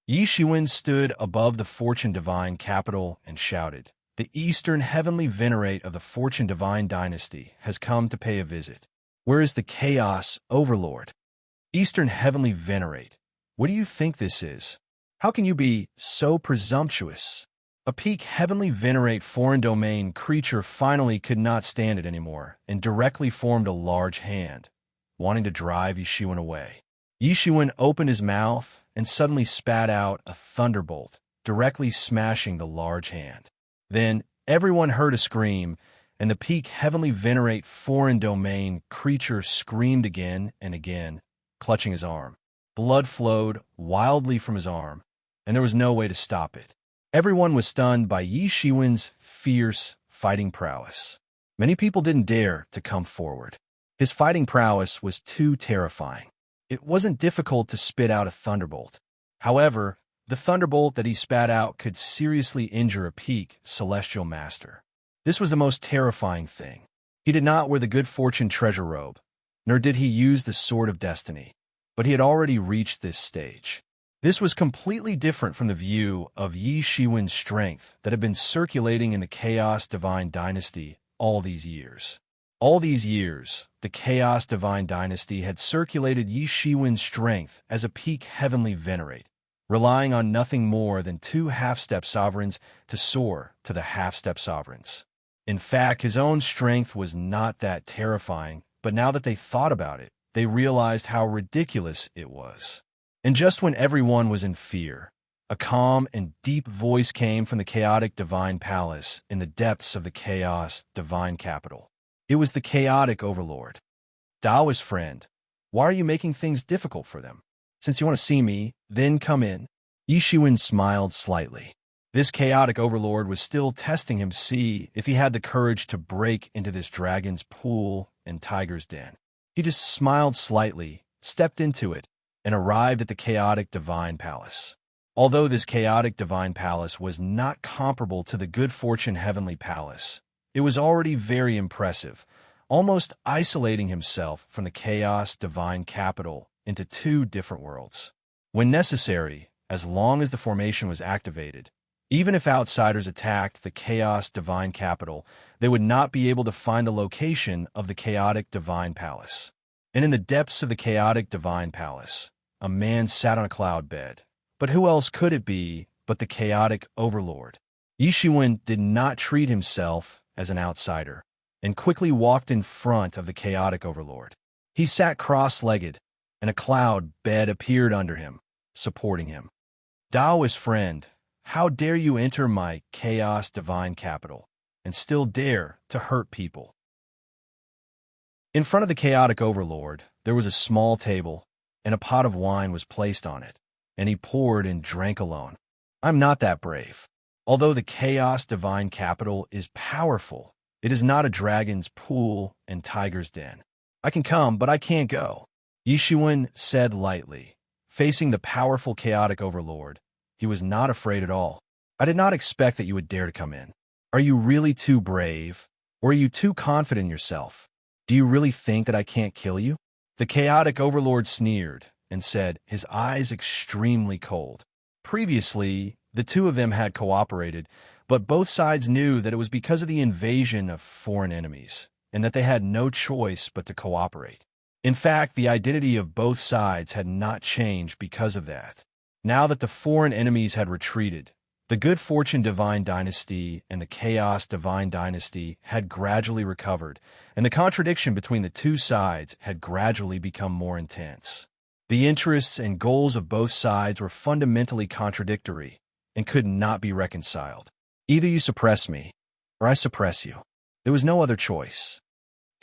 Yi Shiwen stood above the Fortune Divine Capital and shouted, "The Eastern Heavenly Venerate of the Fortune Divine Dynasty has come to pay a visit. Where is the Chaos Overlord?" Eastern Heavenly Venerate, what do you think this is? How can you be so presumptuous? A peak Heavenly Venerate foreign domain creature finally could not stand it anymore and directly formed a large hand, wanting to drive Yi Shiwen away. Yi Shiwen opened his mouth and suddenly spat out a thunderbolt, directly smashing the large hand. Then everyone heard a scream, and the peak Heavenly Venerate foreign domain creature screamed again and again, clutching his arm. Blood flowed wildly from his arm, and there was no way to stop it. Everyone was stunned by Yi Shiwen's fierce fighting prowess. Many people didn't dare to come forward. His fighting prowess was too terrifying. It wasn't difficult to spit out a thunderbolt. However, the thunderbolt that he spat out could seriously injure a peak celestial master. This was the most terrifying thing. He did not wear the good fortune treasure robe, nor did he use the sword of destiny, but he had already reached this stage. This was completely different from the view of Yi Shiwen's strength that had been circulating in the Chaos Divine Dynasty all these years. All these years, the Chaos Divine Dynasty had circulated Yi Shiwen's strength as a peak Heavenly Venerate, relying on nothing more than 2 half-step sovereigns to soar to the half-step sovereigns. In fact, his own strength was not that terrifying, but now that they thought about it, they realized how ridiculous it was. And just when everyone was in fear, A calm and deep voice came from the chaotic divine palace in the depths of the chaos divine capital. It was the chaotic overlord. Daoist friend, why are you making things difficult for them? Since you want to see me, then come in. Yishuin smiled slightly. This chaotic overlord was still testing him to see if he had the courage to break into this dragon's pool and tiger's den. He just smiled slightly, stepped into it, and arrived at the chaotic divine palace. Although this chaotic divine palace was not comparable to the good fortune heavenly palace, it was already very impressive, almost isolating himself from the chaos divine capital into two different worlds. When necessary, as long as the formation was activated, even if outsiders attacked the chaos divine capital, they would not be able to find the location of the chaotic divine palace. And in the depths of the chaotic divine palace, a man sat on a cloud bed. But who else could it be but the chaotic overlord? Yishuin did not treat himself as an outsider and quickly walked in front of the chaotic overlord. He sat cross-legged, and a cloud bed appeared under him, supporting him. Daoist friend, how dare you enter my chaos divine capital and still dare to hurt people? In front of the chaotic overlord, there was a small table, and a pot of wine was placed on it, and he poured and drank alone. I'm not that brave. Although the chaos divine capital is powerful, it is not a dragon's pool and tiger's den. I can come, but I can't go, Yishuin said lightly. Facing the powerful chaotic overlord, he was not afraid at all. I did not expect that you would dare to come in. Are you really too brave? Or are you too confident in yourself? Do you really think that I can't kill you? The chaotic overlord sneered and said, his eyes extremely cold. Previously, the two of them had cooperated, but both sides knew that it was because of the invasion of foreign enemies, and that they had no choice but to cooperate. In fact, the identity of both sides had not changed because of that. Now that the foreign enemies had retreated, the Good Fortune Divine Dynasty and the Chaos Divine Dynasty had gradually recovered, and the contradiction between the two sides had gradually become more intense. The interests and goals of both sides were fundamentally contradictory and could not be reconciled. Either you suppress me, or I suppress you. There was no other choice.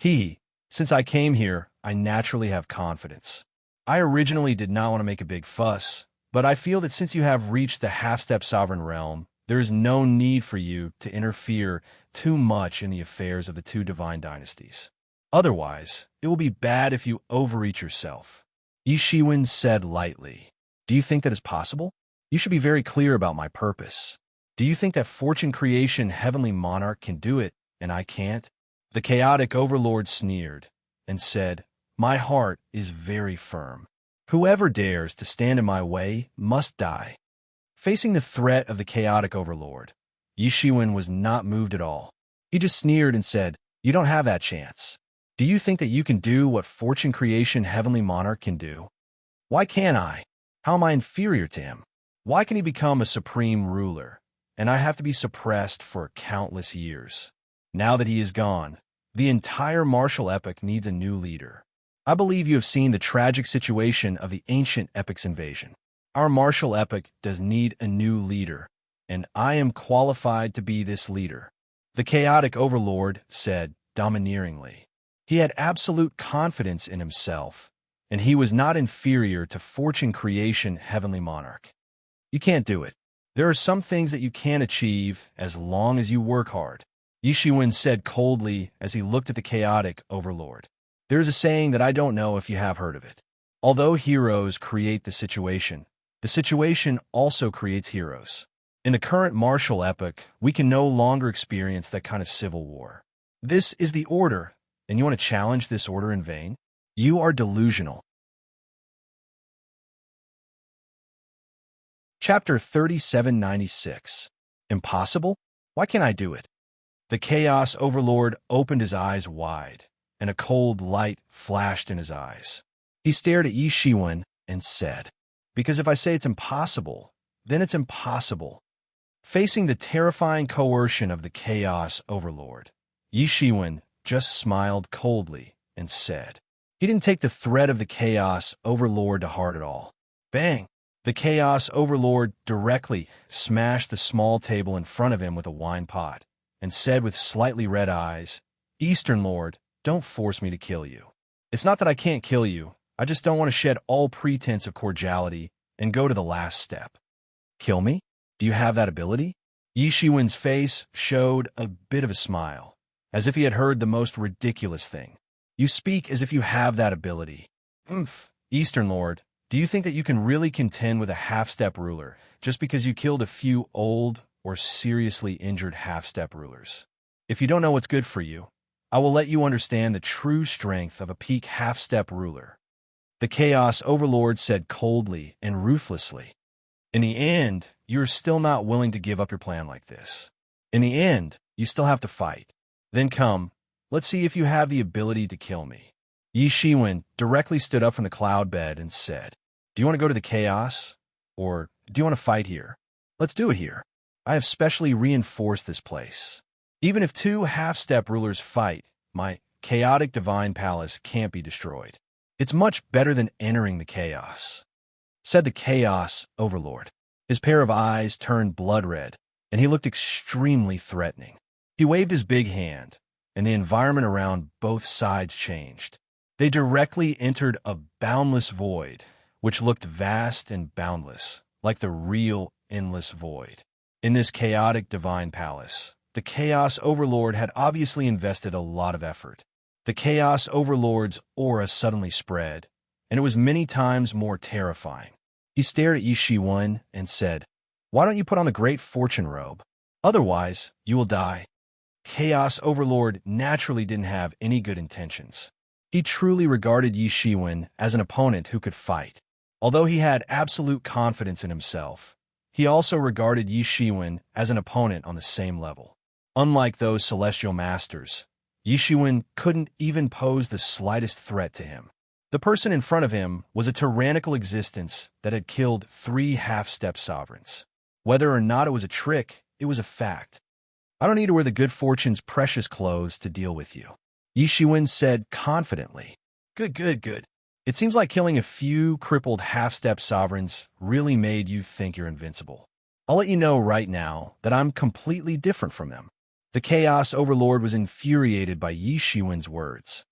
Since I came here, I naturally have confidence. I originally did not want to make a big fuss, but I feel that since you have reached the half-step sovereign realm, there is no need for you to interfere too much in the affairs of the two divine dynasties. Otherwise, it will be bad if you overreach yourself. Yishuin said lightly. Do you think that is possible? You should be very clear about my purpose. Do you think that Fortune Creation Heavenly Monarch can do it, and I can't? The chaotic overlord sneered and said, my heart is very firm. Whoever dares to stand in my way must die. Facing the threat of the chaotic overlord, Yishuin was not moved at all. He just sneered and said, you don't have that chance. Do you think that you can do what Fortune Creation Heavenly Monarch can do? Why can't I? How am I inferior to him? Why can he become a supreme ruler, and I have to be suppressed for countless years? Now that he is gone, the entire martial epic needs a new leader. I believe you have seen the tragic situation of the ancient epic's invasion. Our martial epic does need a new leader, and I am qualified to be this leader. The chaotic overlord said domineeringly. He had absolute confidence in himself, and he was not inferior to Fortune Creation Heavenly Monarch. You can't do it. There are some things that you can achieve as long as you work hard, Yishuin said coldly as he looked at the chaotic overlord. There is a saying that I don't know if you have heard of it. Although heroes create the situation also creates heroes. In the current martial epoch, we can no longer experience that kind of civil war. This is the order, and you want to challenge this order in vain? You are delusional. Chapter 3796. Impossible? Why can't I do it? The Chaos Overlord opened his eyes wide, and a cold light flashed in his eyes. He stared at Yishuin and said, because if I say it's impossible, then it's impossible. Facing the terrifying coercion of the Chaos Overlord, Yishuin just smiled coldly and said, he didn't take the threat of the Chaos Overlord to heart at all. Bang! The Chaos Overlord directly smashed the small table in front of him with a wine pot and said with slightly red eyes, "Eastern Lord, don't force me to kill you. It's not that I can't kill you, I just don't want to shed all pretense of cordiality and go to the last step." "Kill me? Do you have that ability?" Yi Shiwen's face showed a bit of a smile, as if he had heard the most ridiculous thing. "You speak as if you have that ability." "Umph, Eastern Lord, do you think that you can really contend with a half-step ruler just because you killed a few old or seriously injured half-step rulers? If you don't know what's good for you, I will let you understand the true strength of a peak half-step ruler." The Chaos Overlord said coldly and ruthlessly. "In the end, you're still not willing to give up your plan like this. In the end, you still have to fight. Then come, let's see if you have the ability to kill me." Yi Shiwen directly stood up from the cloud bed and said, "Do you want to go to the chaos? Or do you want to fight here? Let's do it here. I have specially reinforced this place. Even if two half-step rulers fight, my chaotic divine palace can't be destroyed. It's much better than entering the chaos," said the Chaos Overlord. His pair of eyes turned blood red, and he looked extremely threatening. He waved his big hand, and the environment around both sides changed. They directly entered a boundless void, which looked vast and boundless, like the real endless void. In this chaotic divine palace, the Chaos Overlord had obviously invested a lot of effort. The Chaos Overlord's aura suddenly spread, and it was many times more terrifying. He stared at Yi Shiwen and said, "Why don't you put on the Great Fortune robe? Otherwise, you will die." Chaos Overlord naturally didn't have any good intentions. He truly regarded Yi Shiwen as an opponent who could fight. Although he had absolute confidence in himself, he also regarded Yi Shiwen as an opponent on the same level. Unlike those celestial masters, Yi Shiwen couldn't even pose the slightest threat to him. The person in front of him was a tyrannical existence that had killed 3 half-step sovereigns. Whether or not it was a trick, it was a fact. "I don't need to wear the good fortune's precious clothes to deal with you," Yi Shiwen said confidently. Good. It seems like killing a few crippled half-step sovereigns really made you think you're invincible. I'll let you know right now that I'm completely different from them." The Chaos Overlord was infuriated by Yi Shiwen's words.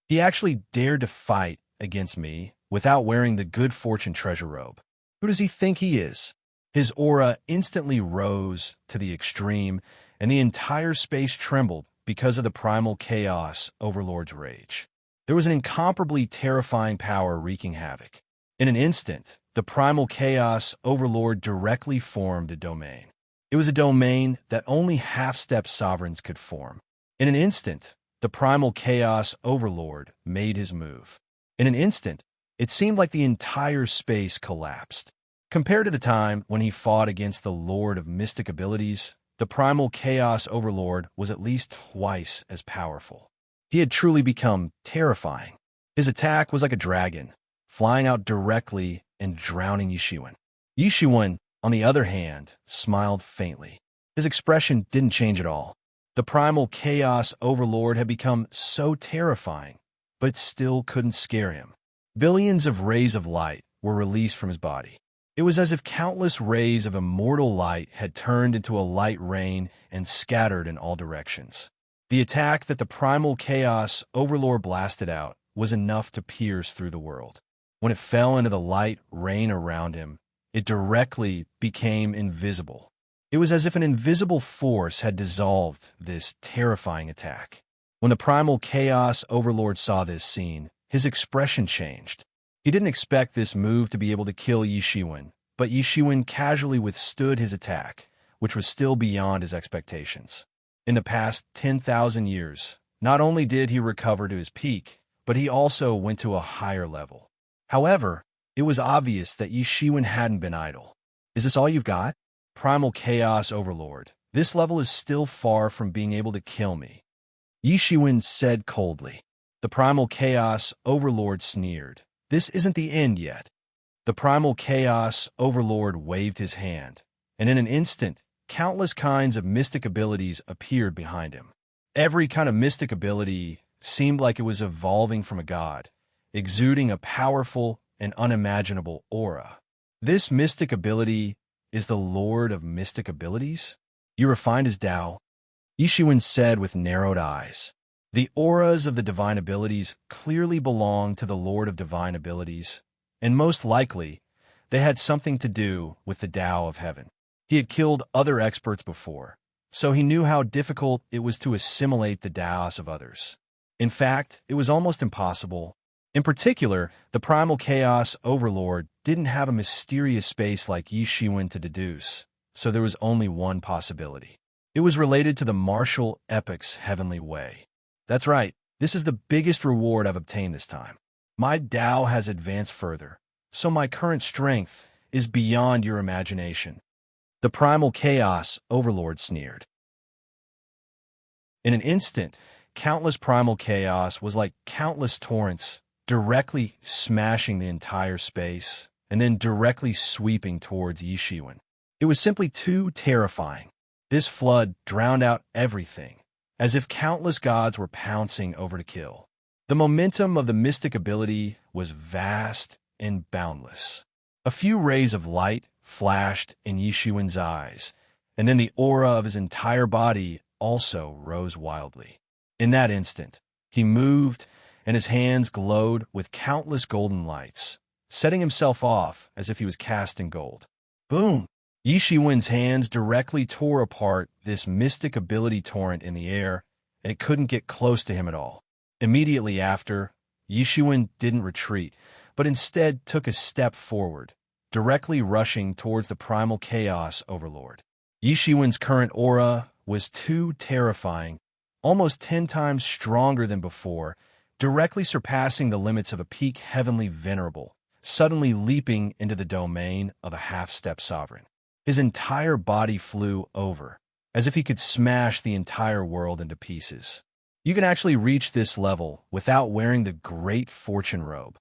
He actually dared to fight against me without wearing the good fortune treasure robe. Who does he think he is? His aura instantly rose to the extreme, and the entire space trembled because of the primal Chaos Overlord's rage. There was an incomparably terrifying power wreaking havoc. In an instant, the primal Chaos Overlord directly formed a domain. It was a domain that only half-step sovereigns could form. In an instant, the primal Chaos Overlord made his move. In an instant, it seemed like the entire space collapsed. Compared to the time when he fought against the Lord of Mystic Abilities, the primal Chaos Overlord was at least twice as powerful. He had truly become terrifying. His attack was like a dragon, flying out directly and drowning Yi Shiwen. Yi Shiwen, on the other hand, smiled faintly. His expression didn't change at all. The primal Chaos Overlord had become so terrifying, but still couldn't scare him. Billions of rays of light were released from his body. It was as if countless rays of immortal light had turned into a light rain and scattered in all directions. The attack that the primal Chaos Overlord blasted out was enough to pierce through the world. When it fell into the light rain around him, it directly became invisible. It was as if an invisible force had dissolved this terrifying attack. When the primal Chaos Overlord saw this scene, his expression changed. He didn't expect this move to be able to kill Yi Shiwen, but Yi Shiwen casually withstood his attack, which was still beyond his expectations. In the past 10,000 years, not only did he recover to his peak, but he also went to a higher level. However, it was obvious that Yi Shiwen hadn't been idle. "Is this all you've got? Primal Chaos Overlord, this level is still far from being able to kill me," Yi Shiwen said coldly. The primal Chaos Overlord sneered. "This isn't the end yet." The primal Chaos Overlord waved his hand, and in an instant, countless kinds of mystic abilities appeared behind him. Every kind of mystic ability seemed like it was evolving from a god, exuding a powerful, and unimaginable aura. This mystic ability is the Lord of mystic abilities? You refined his Tao, Yi Shiwen said with narrowed eyes. The auras of the divine abilities clearly belong to the Lord of divine abilities, and most likely, they had something to do with the Tao of heaven. He had killed other experts before, so he knew how difficult it was to assimilate the Taos of others. In fact, it was almost impossible. In particular, the primal chaos overlord didn't have a mysterious space like Yi Shiwen to deduce, so there was only one possibility. It was related to the martial epic's heavenly way. That's right, this is the biggest reward I've obtained this time. My Tao has advanced further, so my current strength is beyond your imagination. The primal chaos overlord sneered. In an instant, countless primal chaos was like countless torrents, directly smashing the entire space, and then directly sweeping towards Yi Shiwen. It was simply too terrifying. This flood drowned out everything, as if countless gods were pouncing over to kill. The momentum of the mystic ability was vast and boundless. A few rays of light flashed in Yi Shiwen's eyes, and then the aura of his entire body also rose wildly. In that instant, he moved, and his hands glowed with countless golden lights, setting himself off as if he was cast in gold. Boom! Yi Shiwen's hands directly tore apart this mystic ability torrent in the air, and it couldn't get close to him at all. Immediately after, Yi Shiwen didn't retreat, but instead took a step forward, directly rushing towards the primal chaos overlord. Yi Shiwen's current aura was too terrifying, almost 10 times stronger than before, directly surpassing the limits of a peak heavenly venerable, suddenly leaping into the domain of a half-step sovereign. His entire body flew over, as if he could smash the entire world into pieces. You can actually reach this level without wearing the Great Fortune robe.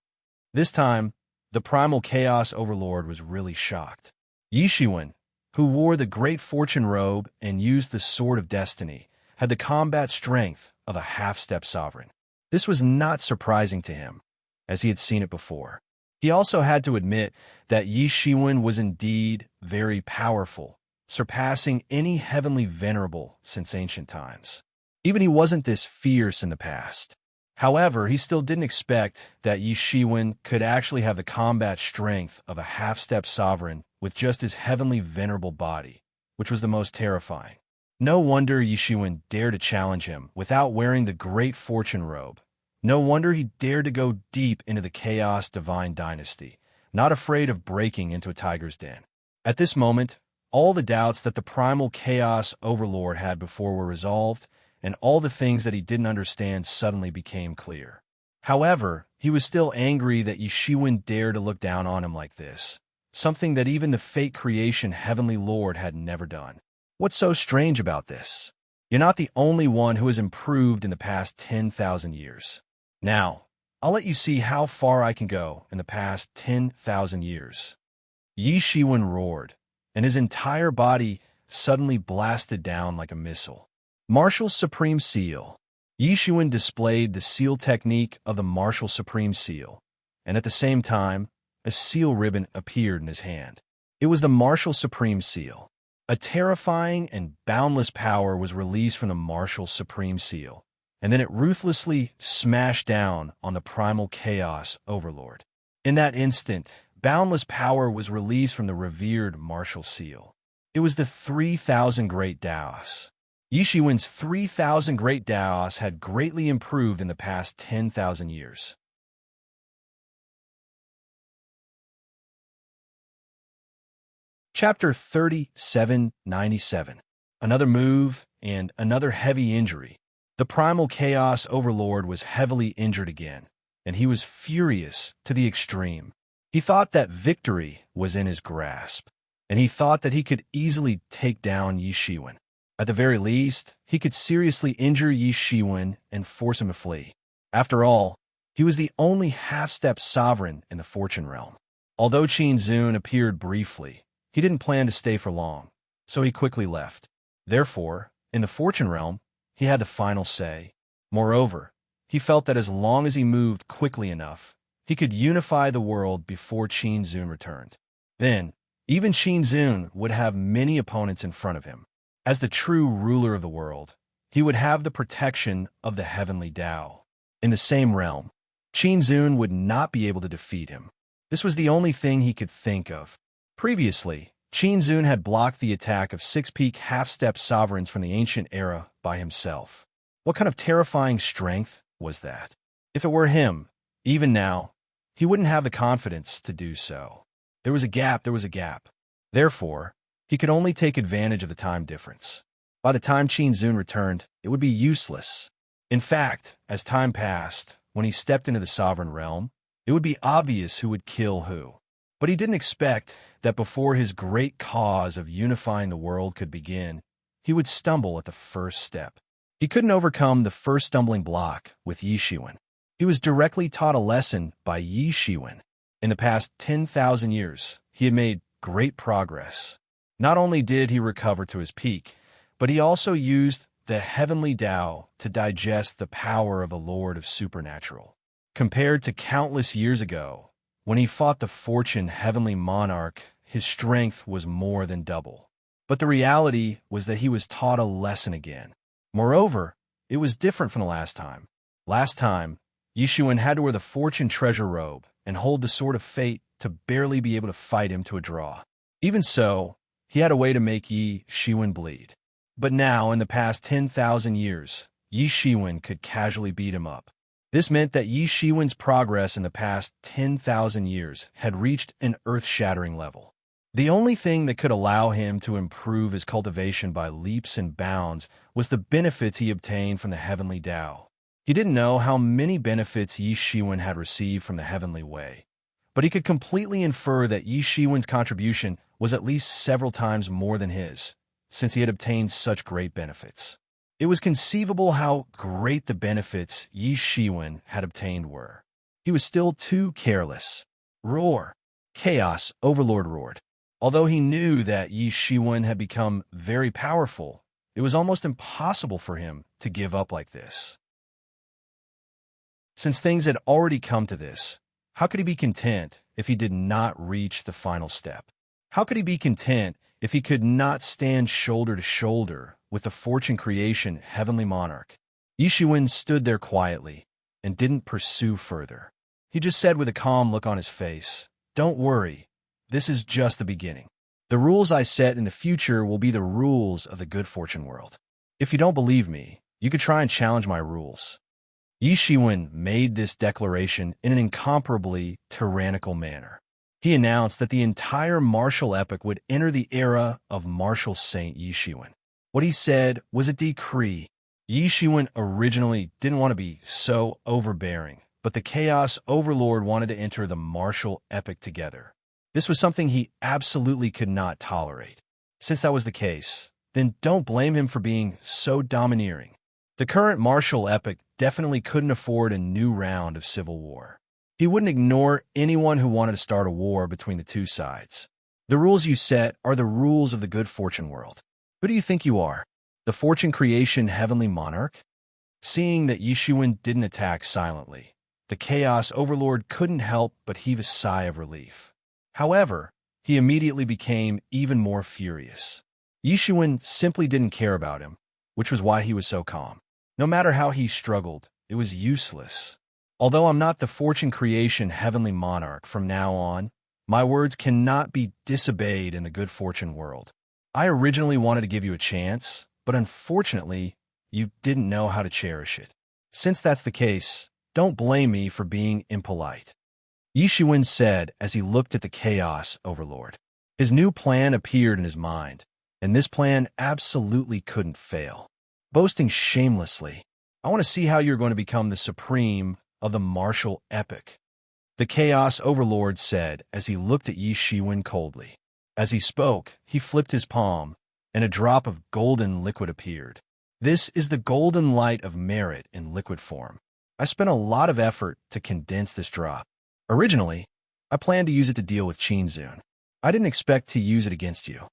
This time, the primal chaos overlord was really shocked. Yi Shiwen, who wore the Great Fortune robe and used the Sword of Destiny, had the combat strength of a half-step sovereign. This was not surprising to him, as he had seen it before. He also had to admit that Yi Shiwen was indeed very powerful, surpassing any heavenly venerable since ancient times. Even he wasn't this fierce in the past. However, he still didn't expect that Yi Shiwen could actually have the combat strength of a half-step sovereign with just his heavenly venerable body, which was the most terrifying. No wonder Yi Shiwen dared to challenge him without wearing the Great Fortune robe. No wonder he dared to go deep into the Chaos Divine Dynasty, not afraid of breaking into a tiger's den. At this moment, all the doubts that the primal Chaos Overlord had before were resolved, and all the things that he didn't understand suddenly became clear. However, he was still angry that Yi Shiwen dared to look down on him like this, something that even the Fate Creation Heavenly Lord had never done. What's so strange about this? You're not the only one who has improved in the past 10,000 years. Now, I'll let you see how far I can go in the past 10,000 years. Yi Shiwen roared, and his entire body suddenly blasted down like a missile. Martial Supreme Seal. Yi Shiwen displayed the seal technique of the Martial Supreme Seal, and at the same time, a seal ribbon appeared in his hand. It was the Martial Supreme Seal. A terrifying and boundless power was released from the Martial Supreme Seal, and then it ruthlessly smashed down on the primal chaos overlord. In that instant, boundless power was released from the revered martial seal. It was the 3,000 Great Taos. Yi Shiwen's 3,000 Great Taos had greatly improved in the past 10,000 years. Chapter 3797. Another move and another heavy injury. The primal chaos overlord was heavily injured again, and he was furious to the extreme. He thought that victory was in his grasp, and he thought that he could easily take down Yi Shiwen. At the very least, he could seriously injure Yi Shiwen and force him to flee. After all, he was the only half-step sovereign in the Fortune Realm. Although Qin Zun appeared briefly, he didn't plan to stay for long, so he quickly left. Therefore, in the Fortune Realm, he had the final say. Moreover, he felt that as long as he moved quickly enough, he could unify the world before Qin Zun returned. Then, even Qin Zun would have many opponents in front of him. As the true ruler of the world, he would have the protection of the heavenly Tao. In the same realm, Qin Zun would not be able to defeat him. This was the only thing he could think of. Previously, Qin Zun had blocked the attack of six-peak half-step sovereigns from the ancient era by himself. What kind of terrifying strength was that? If it were him, even now, he wouldn't have the confidence to do so. There was a gap. Therefore, he could only take advantage of the time difference. By the time Qin Zun returned, it would be useless. In fact, as time passed, when he stepped into the sovereign realm, it would be obvious who would kill who. But he didn't expect that before his great cause of unifying the world could begin, he would stumble at the first step. He couldn't overcome the first stumbling block with Yi Shiwen. He was directly taught a lesson by Yi Shiwen. In the past 10,000 years, he had made great progress. Not only did he recover to his peak, but he also used the heavenly Tao to digest the power of the Lord of Supernatural. Compared to countless years ago, when he fought the fortune heavenly monarch, his strength was more than double. But the reality was that he was taught a lesson again. Moreover, it was different from the last time. Last time, Yi Shiwen had to wear the fortune treasure robe and hold the sword of fate to barely be able to fight him to a draw. Even so, he had a way to make Yi Shiwen bleed. But now, in the past 10,000 years, Yi Shiwen could casually beat him up. This meant that Yi Shiwen's progress in the past 10,000 years had reached an earth-shattering level. The only thing that could allow him to improve his cultivation by leaps and bounds was the benefits he obtained from the heavenly Tao. He didn't know how many benefits Yi Shiwen had received from the heavenly way, but he could completely infer that Yi Shiwen's contribution was at least several times more than his, since he had obtained such great benefits. It was conceivable how great the benefits Yi Shiwen had obtained were. He was still too careless. Roar! Chaos Overlord roared. Although he knew that Yi Shiwen had become very powerful, it was almost impossible for him to give up like this. Since things had already come to this, how could he be content if he did not reach the final step? How could he be content if he could not stand shoulder to shoulder with the fortune creation heavenly monarch? Yi Shiwen stood there quietly and didn't pursue further. He just said with a calm look on his face, "Don't worry, this is just the beginning. The rules I set in the future will be the rules of the good fortune world. If you don't believe me, you could try and challenge my rules." Yi Shiwen made this declaration in an incomparably tyrannical manner. He announced that the entire martial epic would enter the era of martial saint Yi Shiwen. What he said was a decree. Yi Shiwen originally didn't want to be so overbearing, but the Chaos Overlord wanted to enter the martial epic together. This was something he absolutely could not tolerate. Since that was the case, then don't blame him for being so domineering. The current martial epic definitely couldn't afford a new round of civil war. He wouldn't ignore anyone who wanted to start a war between the two sides. The rules you set are the rules of the good fortune world. Who do you think you are? The fortune creation heavenly monarch? Seeing that Yi Shiwen didn't attack silently, the Chaos Overlord couldn't help but heave a sigh of relief. However, he immediately became even more furious. Yi Shiwen simply didn't care about him, which was why he was so calm. No matter how he struggled, it was useless. Although I'm not the fortune creation heavenly monarch from now on, my words cannot be disobeyed in the good fortune world. I originally wanted to give you a chance, but unfortunately, you didn't know how to cherish it. Since that's the case, don't blame me for being impolite. Yi Shiwen said as he looked at the Chaos Overlord. His new plan appeared in his mind, and this plan absolutely couldn't fail. Boasting shamelessly, "I want to see how you're going to become the supreme of the martial epic," the Chaos Overlord said as he looked at Yi Shiwen coldly. As he spoke, he flipped his palm, and a drop of golden liquid appeared. This is the golden light of merit in liquid form. I spent a lot of effort to condense this drop. Originally, I planned to use it to deal with Qin Zun. I didn't expect to use it against you.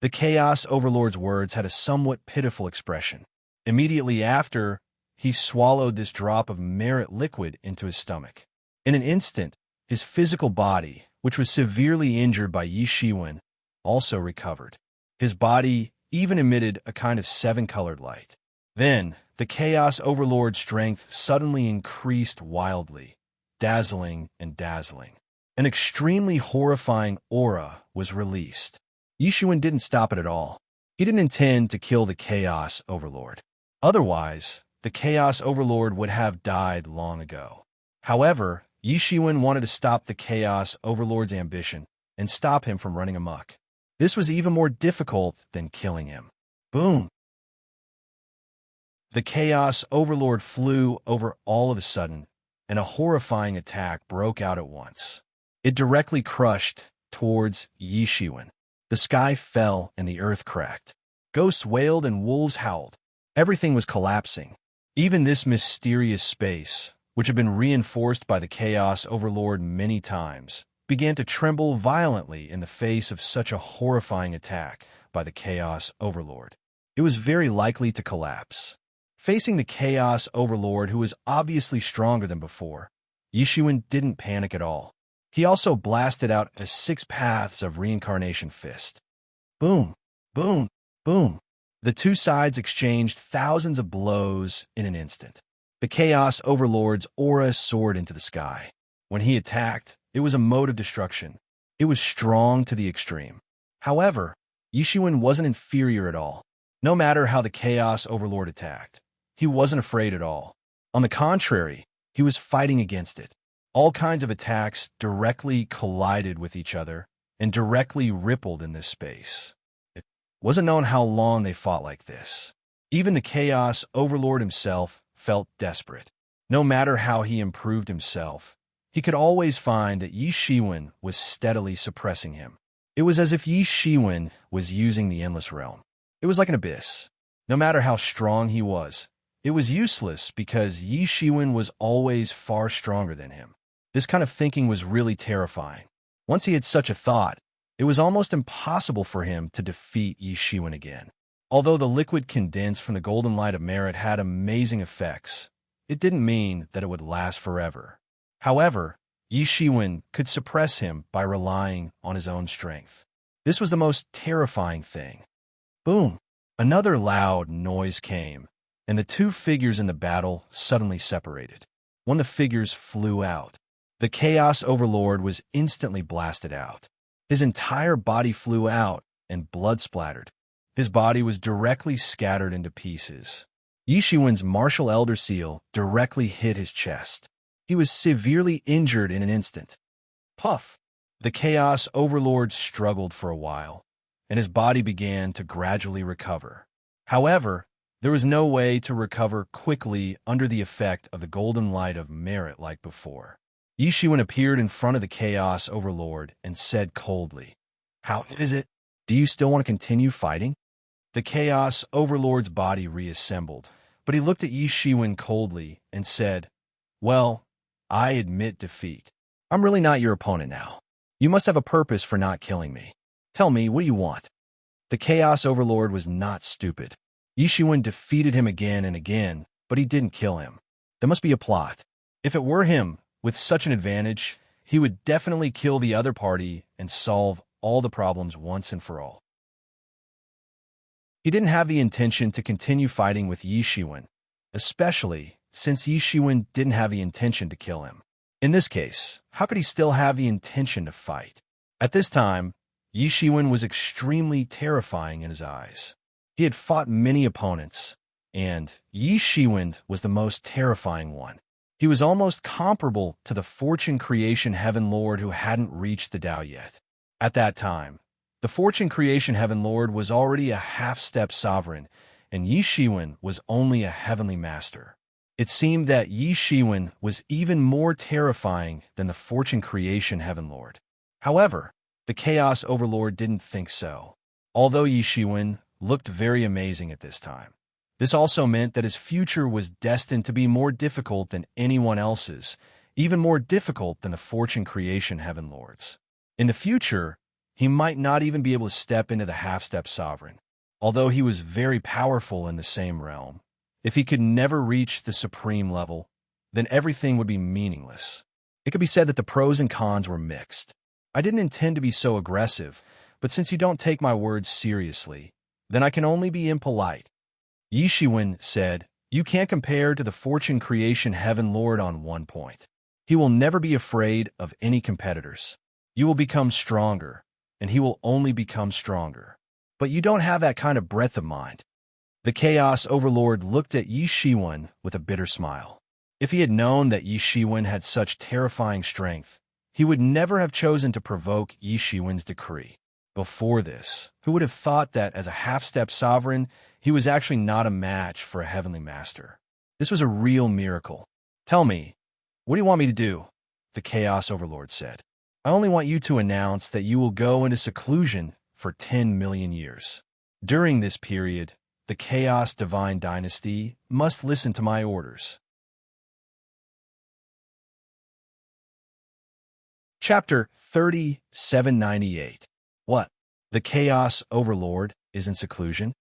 The Chaos Overlord's words had a somewhat pitiful expression. Immediately after, he swallowed this drop of merit liquid into his stomach. In an instant, his physical body, which was severely injured by Yi Shiwen, also recovered. His body even emitted a kind of seven-colored light. Then, the Chaos Overlord's strength suddenly increased wildly, dazzling and dazzling. An extremely horrifying aura was released. Yi Shiwen didn't stop it at all. He didn't intend to kill the Chaos Overlord. Otherwise, the Chaos Overlord would have died long ago. However, Yi Shiwen wanted to stop the Chaos Overlord's ambition and stop him from running amok. This was even more difficult than killing him. Boom! The Chaos Overlord flew over all of a sudden, and a horrifying attack broke out at once. It directly crushed towards Yi Shiwen. The sky fell and the earth cracked. Ghosts wailed and wolves howled. Everything was collapsing. Even this mysterious space, which had been reinforced by the Chaos Overlord many times, began to tremble violently in the face of such a horrifying attack by the Chaos Overlord. It was very likely to collapse. Facing the Chaos Overlord, who was obviously stronger than before, Yi Shiwen didn't panic at all. He also blasted out a 6 paths of reincarnation fist. Boom, boom, boom. The two sides exchanged thousands of blows in an instant. The Chaos Overlord's aura soared into the sky. When he attacked, it was a mode of destruction. It was strong to the extreme. However, Yi Shiwen wasn't inferior at all. No matter how the Chaos Overlord attacked, he wasn't afraid at all. On the contrary, he was fighting against it. All kinds of attacks directly collided with each other and directly rippled in this space. It wasn't known how long they fought like this. Even the Chaos Overlord himself felt desperate. No matter how he improved himself, he could always find that Yi Shiwen was steadily suppressing him. It was as if Yi Shiwen was using the Endless Realm. It was like an abyss. No matter how strong he was, it was useless because Yi Shiwen was always far stronger than him. This kind of thinking was really terrifying. Once he had such a thought, it was almost impossible for him to defeat Yi Shiwen again. Although the liquid condensed from the golden light of merit had amazing effects, it didn't mean that it would last forever. However, Yi Shiwen could suppress him by relying on his own strength. This was the most terrifying thing. Boom! Another loud noise came, and the two figures in the battle suddenly separated. One of the figures flew out. The Chaos Overlord was instantly blasted out. His entire body flew out and blood splattered. His body was directly scattered into pieces. Yi Shiwen's martial elder seal directly hit his chest. He was severely injured in an instant. Puff! The Chaos Overlord struggled for a while, and his body began to gradually recover. However, there was no way to recover quickly under the effect of the golden light of merit like before. Yi Shiwen appeared in front of the Chaos Overlord and said coldly, "How is it? Do you still want to continue fighting?" The Chaos Overlord's body reassembled, but he looked at Yi Shiwen coldly and said, "Well, I admit defeat. I'm really not your opponent now. You must have a purpose for not killing me. Tell me, what do you want?" The Chaos Overlord was not stupid. Yi Shiwen defeated him again and again, but he didn't kill him. There must be a plot. If it were him, with such an advantage, he would definitely kill the other party and solve all the problems once and for all. He didn't have the intention to continue fighting with Yi Shiwen, especially since Yi Shiwen didn't have the intention to kill him. In this case, how could he still have the intention to fight? At this time, Yi Shiwen was extremely terrifying in his eyes. He had fought many opponents, and Yi Shiwen was the most terrifying one. He was almost comparable to the Fortune Creation Heaven Lord who hadn't reached the Tao yet. At that time, the Fortune Creation Heaven Lord was already a half-step sovereign, and Yi Shiwen was only a heavenly master. It seemed that Yi Shiwen was even more terrifying than the Fortune Creation Heaven Lord. However, the Chaos Overlord didn't think so. Although Yi Shiwen looked very amazing at this time, this also meant that his future was destined to be more difficult than anyone else's, even more difficult than the Fortune Creation Heaven Lord's. In the future, he might not even be able to step into the half-step sovereign. Although he was very powerful in the same realm, if he could never reach the supreme level, then everything would be meaningless. It could be said that the pros and cons were mixed. I didn't intend to be so aggressive, but since you don't take my words seriously, then I can only be impolite. Yi Shiwen said, "You can't compare to the fortune creation heaven lord on one point. He will never be afraid of any competitors. You will become stronger, and he will only become stronger. But you don't have that kind of breadth of mind." The Chaos Overlord looked at Yi Shiwen with a bitter smile. If he had known that Yi Shiwen had such terrifying strength, he would never have chosen to provoke Yi Shiwen's decree. Before this, who would have thought that as a half-step sovereign, he was actually not a match for a heavenly master? This was a real miracle. "Tell me, what do you want me to do?" the Chaos Overlord said. "I only want you to announce that you will go into seclusion for 10 million years. During this period, the Chaos Divine Dynasty must listen to my orders." Chapter 3798. What? The Chaos Overlord is in seclusion?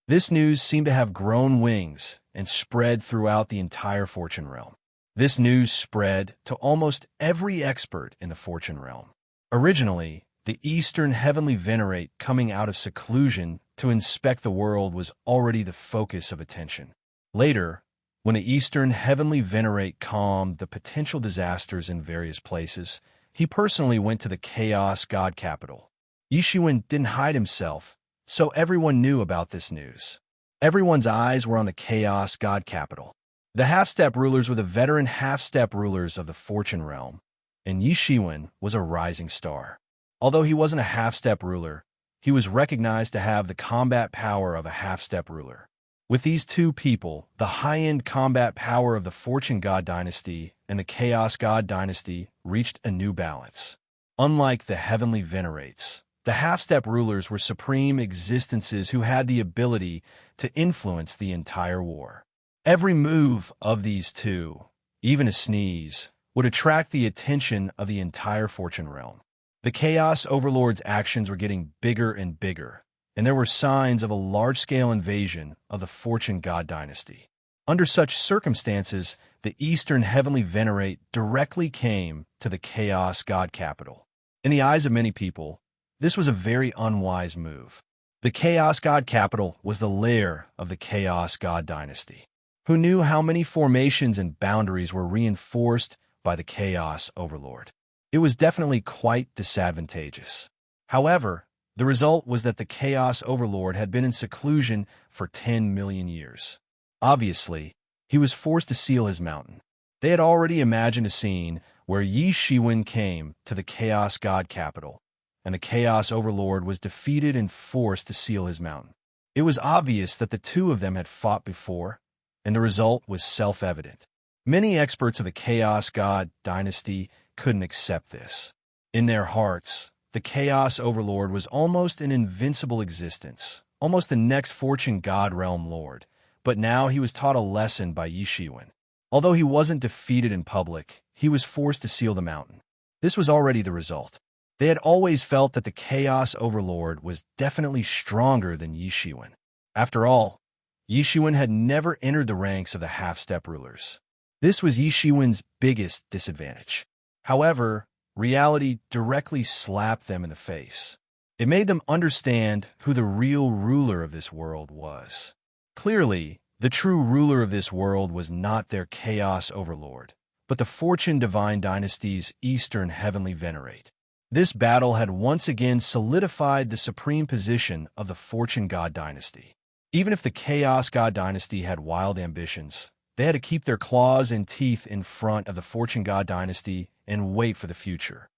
This news seemed to have grown wings and spread throughout the entire Fortune Realm. This news spread to almost every expert in the Fortune Realm. Originally, the Eastern Heavenly Venerate coming out of seclusion to inspect the world was already the focus of attention. Later, when the Eastern Heavenly Venerate calmed the potential disasters in various places, he personally went to the Chaos God Capital. Yi Shiwen didn't hide himself, so everyone knew about this news. Everyone's eyes were on the Chaos God Capital. The half-step rulers were the veteran half-step rulers of the Fortune Realm, and Yi Shiwen was a rising star. Although he wasn't a half-step ruler, he was recognized to have the combat power of a half-step ruler. With these two people, the high-end combat power of the Fortune God Dynasty and the Chaos God Dynasty reached a new balance. Unlike the Heavenly Venerates, the half-step rulers were supreme existences who had the ability to influence the entire war. Every move of these two, even a sneeze, would attract the attention of the entire Fortune Realm. The Chaos Overlord's actions were getting bigger and bigger, and there were signs of a large-scale invasion of the Fortune God Dynasty. Under such circumstances, the Eastern Heavenly Venerate directly came to the Chaos God Capital. In the eyes of many people, this was a very unwise move. The Chaos God Capital was the lair of the Chaos God Dynasty. Who knew how many formations and boundaries were reinforced by the Chaos Overlord? It was definitely quite disadvantageous. However, the result was that the Chaos Overlord had been in seclusion for 10 million years. Obviously, he was forced to seal his mountain. They had already imagined a scene where Yi Shiwen came to the Chaos God Capital, and the Chaos Overlord was defeated and forced to seal his mountain. It was obvious that the two of them had fought before, and the result was self-evident. Many experts of the Chaos God Dynasty couldn't accept this. In their hearts, the Chaos Overlord was almost an invincible existence, almost the next Fortune God Realm Lord, but now he was taught a lesson by Yi Shiwen. Although he wasn't defeated in public, he was forced to seal the mountain. This was already the result. They had always felt that the Chaos Overlord was definitely stronger than Yi Shiwen. After all, Yi Shiwen had never entered the ranks of the half-step rulers. This was Yi Shiwen's biggest disadvantage. However, reality directly slapped them in the face. It made them understand who the real ruler of this world was. Clearly, the true ruler of this world was not their Chaos Overlord, but the Fortune Divine Dynasty's Eastern Heavenly Venerate. This battle had once again solidified the supreme position of the Fortune God Dynasty. Even if the Chaos God Dynasty had wild ambitions, they had to keep their claws and teeth in front of the Fortune God Dynasty and wait for the future.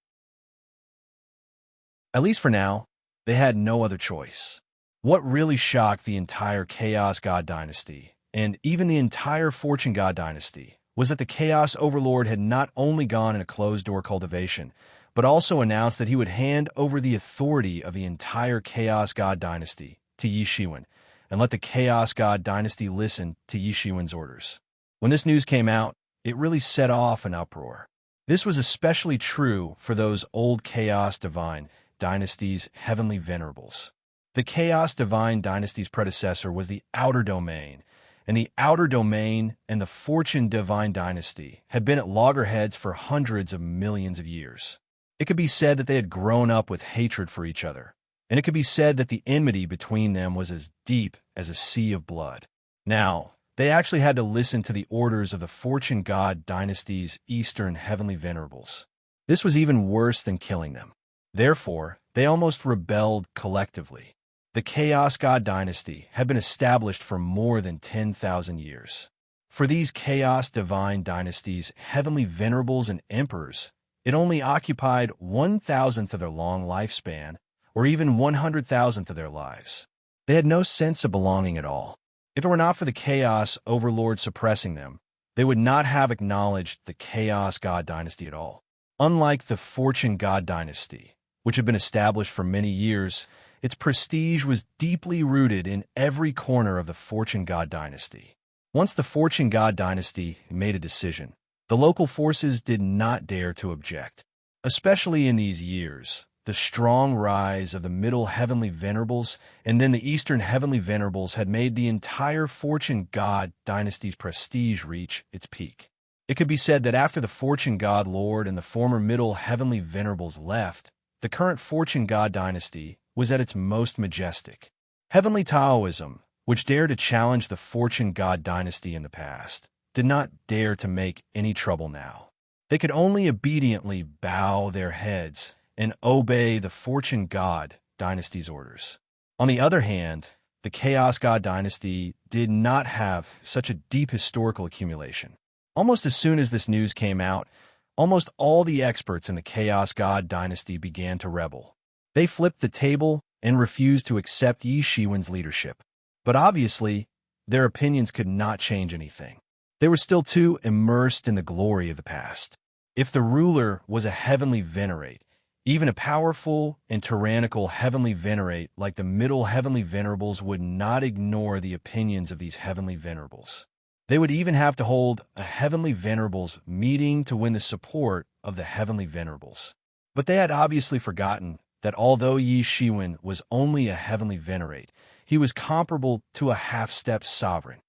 At least for now, they had no other choice. What really shocked the entire Chaos God Dynasty, and even the entire Fortune God Dynasty, was that the Chaos Overlord had not only gone in a closed-door cultivation, but also announced that he would hand over the authority of the entire Chaos God Dynasty to Yi Shiwen, and let the Chaos God Dynasty listen to Yi Shiwen's orders. When this news came out, it really set off an uproar. This was especially true for those old Chaos Divine Dynasty's Heavenly Venerables. The Chaos Divine Dynasty's predecessor was the Outer Domain, and the outer domain and the fortune divine dynasty had been at loggerheads for hundreds of millions of years. It could be said that they had grown up with hatred for each other, and it could be said that the enmity between them was as deep as a sea of blood. Now, they actually had to listen to the orders of the fortune god dynasty's eastern heavenly venerables. This was even worse than killing them. Therefore, they almost rebelled collectively. The chaos god dynasty had been established for more than 10,000 years. For these chaos divine dynasties, heavenly venerables and emperors, it only occupied 1,000th of their long lifespan, or even 100,000th of their lives. They had no sense of belonging at all. If it were not for the chaos overlord suppressing them, they would not have acknowledged the chaos god dynasty at all. Unlike the fortune god dynasty, which had been established for many years, its prestige was deeply rooted in every corner of the fortune god dynasty. Once the fortune god dynasty made a decision, the local forces did not dare to object. Especially in these years, the strong rise of the middle heavenly venerables and then the eastern heavenly venerables had made the entire fortune god dynasty's prestige reach its peak. It could be said that after the fortune god lord and the former middle heavenly venerables left, the current fortune god dynasty was at its most majestic. Heavenly Taoism, which dared to challenge the fortune god dynasty in the past, did not dare to make any trouble now. They could only obediently bow their heads and obey the fortune god dynasty's orders. On the other hand, the chaos god dynasty did not have such a deep historical accumulation. Almost as soon as this news came out, almost all the experts in the chaos god dynasty began to rebel. They flipped the table and refused to accept Yi Shiwen's leadership. But obviously, their opinions could not change anything. They were still too immersed in the glory of the past. If the ruler was a heavenly venerate, even a powerful and tyrannical heavenly venerate like the middle heavenly venerables would not ignore the opinions of these heavenly venerables. They would even have to hold a heavenly venerables meeting to win the support of the heavenly venerables. But they had obviously forgotten that although Yi Shiwen was only a heavenly venerate, he was comparable to a half-step sovereign.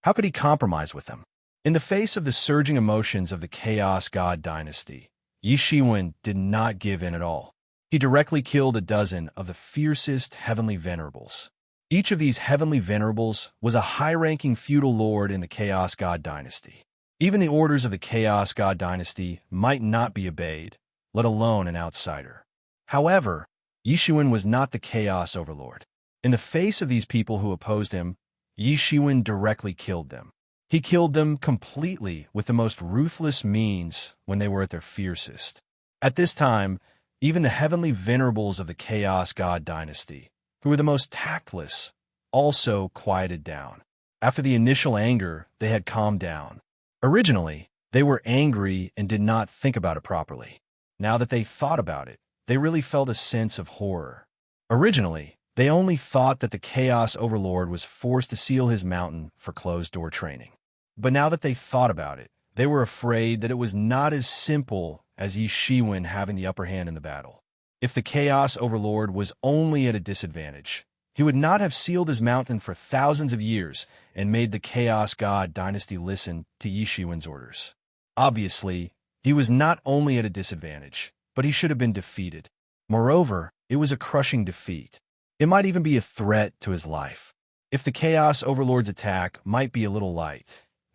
How could he compromise with them? In the face of the surging emotions of the chaos god dynasty, Yi Shiwen did not give in at all. He directly killed a dozen of the fiercest heavenly venerables. Each of these heavenly venerables was a high-ranking feudal lord in the chaos god dynasty. Even the orders of the chaos god dynasty might not be obeyed, let alone an outsider. However, Yi Shiwen was not the chaos overlord. In the face of these people who opposed him, Yi Shiwen directly killed them. He killed them completely with the most ruthless means when they were at their fiercest. At this time, even the heavenly venerables of the chaos god dynasty, who were the most tactless, also quieted down. After the initial anger, they had calmed down. Originally, they were angry and did not think about it properly. Now that they thought about it, they really felt a sense of horror. Originally, they only thought that the Chaos Overlord was forced to seal his mountain for closed-door training. But now that they thought about it, they were afraid that it was not as simple as Yi Shiwen having the upper hand in the battle. If the Chaos Overlord was only at a disadvantage, he would not have sealed his mountain for thousands of years and made the Chaos God dynasty listen to Yi Shiwen's orders. Obviously, he was not only at a disadvantage, but he should have been defeated. Moreover, it was a crushing defeat. It might even be a threat to his life. If the Chaos Overlord's attack might be a little light,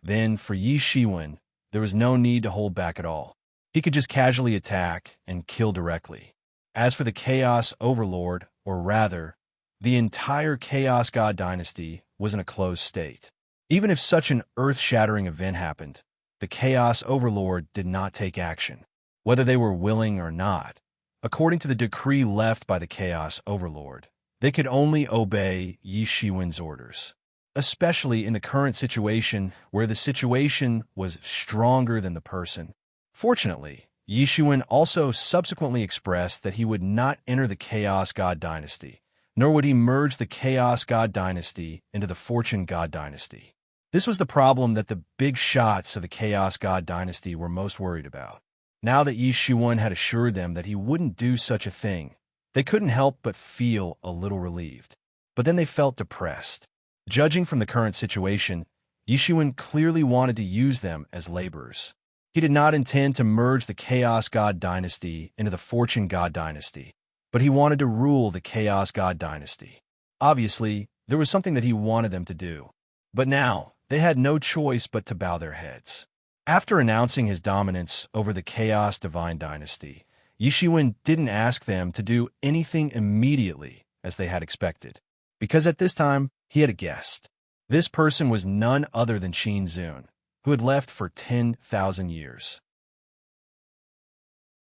then for Yi Shiwen, there was no need to hold back at all. He could just casually attack and kill directly. As for the Chaos Overlord, or rather, the entire Chaos God dynasty was in a closed state. Even if such an earth-shattering event happened, the Chaos Overlord did not take action, whether they were willing or not. According to the decree left by the Chaos Overlord, they could only obey Yi Shiwen's orders, especially in the current situation where the situation was stronger than the person. Fortunately, Yi Shiwen also subsequently expressed that he would not enter the Chaos God dynasty, nor would he merge the Chaos God dynasty into the Fortune God dynasty. This was the problem that the big shots of the Chaos God dynasty were most worried about. Now that Yi Shiwen had assured them that he wouldn't do such a thing, they couldn't help but feel a little relieved. But then they felt depressed. Judging from the current situation, Yishuan clearly wanted to use them as laborers. He did not intend to merge the Chaos God dynasty into the Fortune God dynasty, but he wanted to rule the Chaos God dynasty. Obviously, there was something that he wanted them to do. But now, they had no choice but to bow their heads. After announcing his dominance over the Chaos Divine dynasty, Yishuan didn't ask them to do anything immediately as they had expected, because at this time, he had a guest. This person was none other than Qin Zun, who had left for 10,000 years.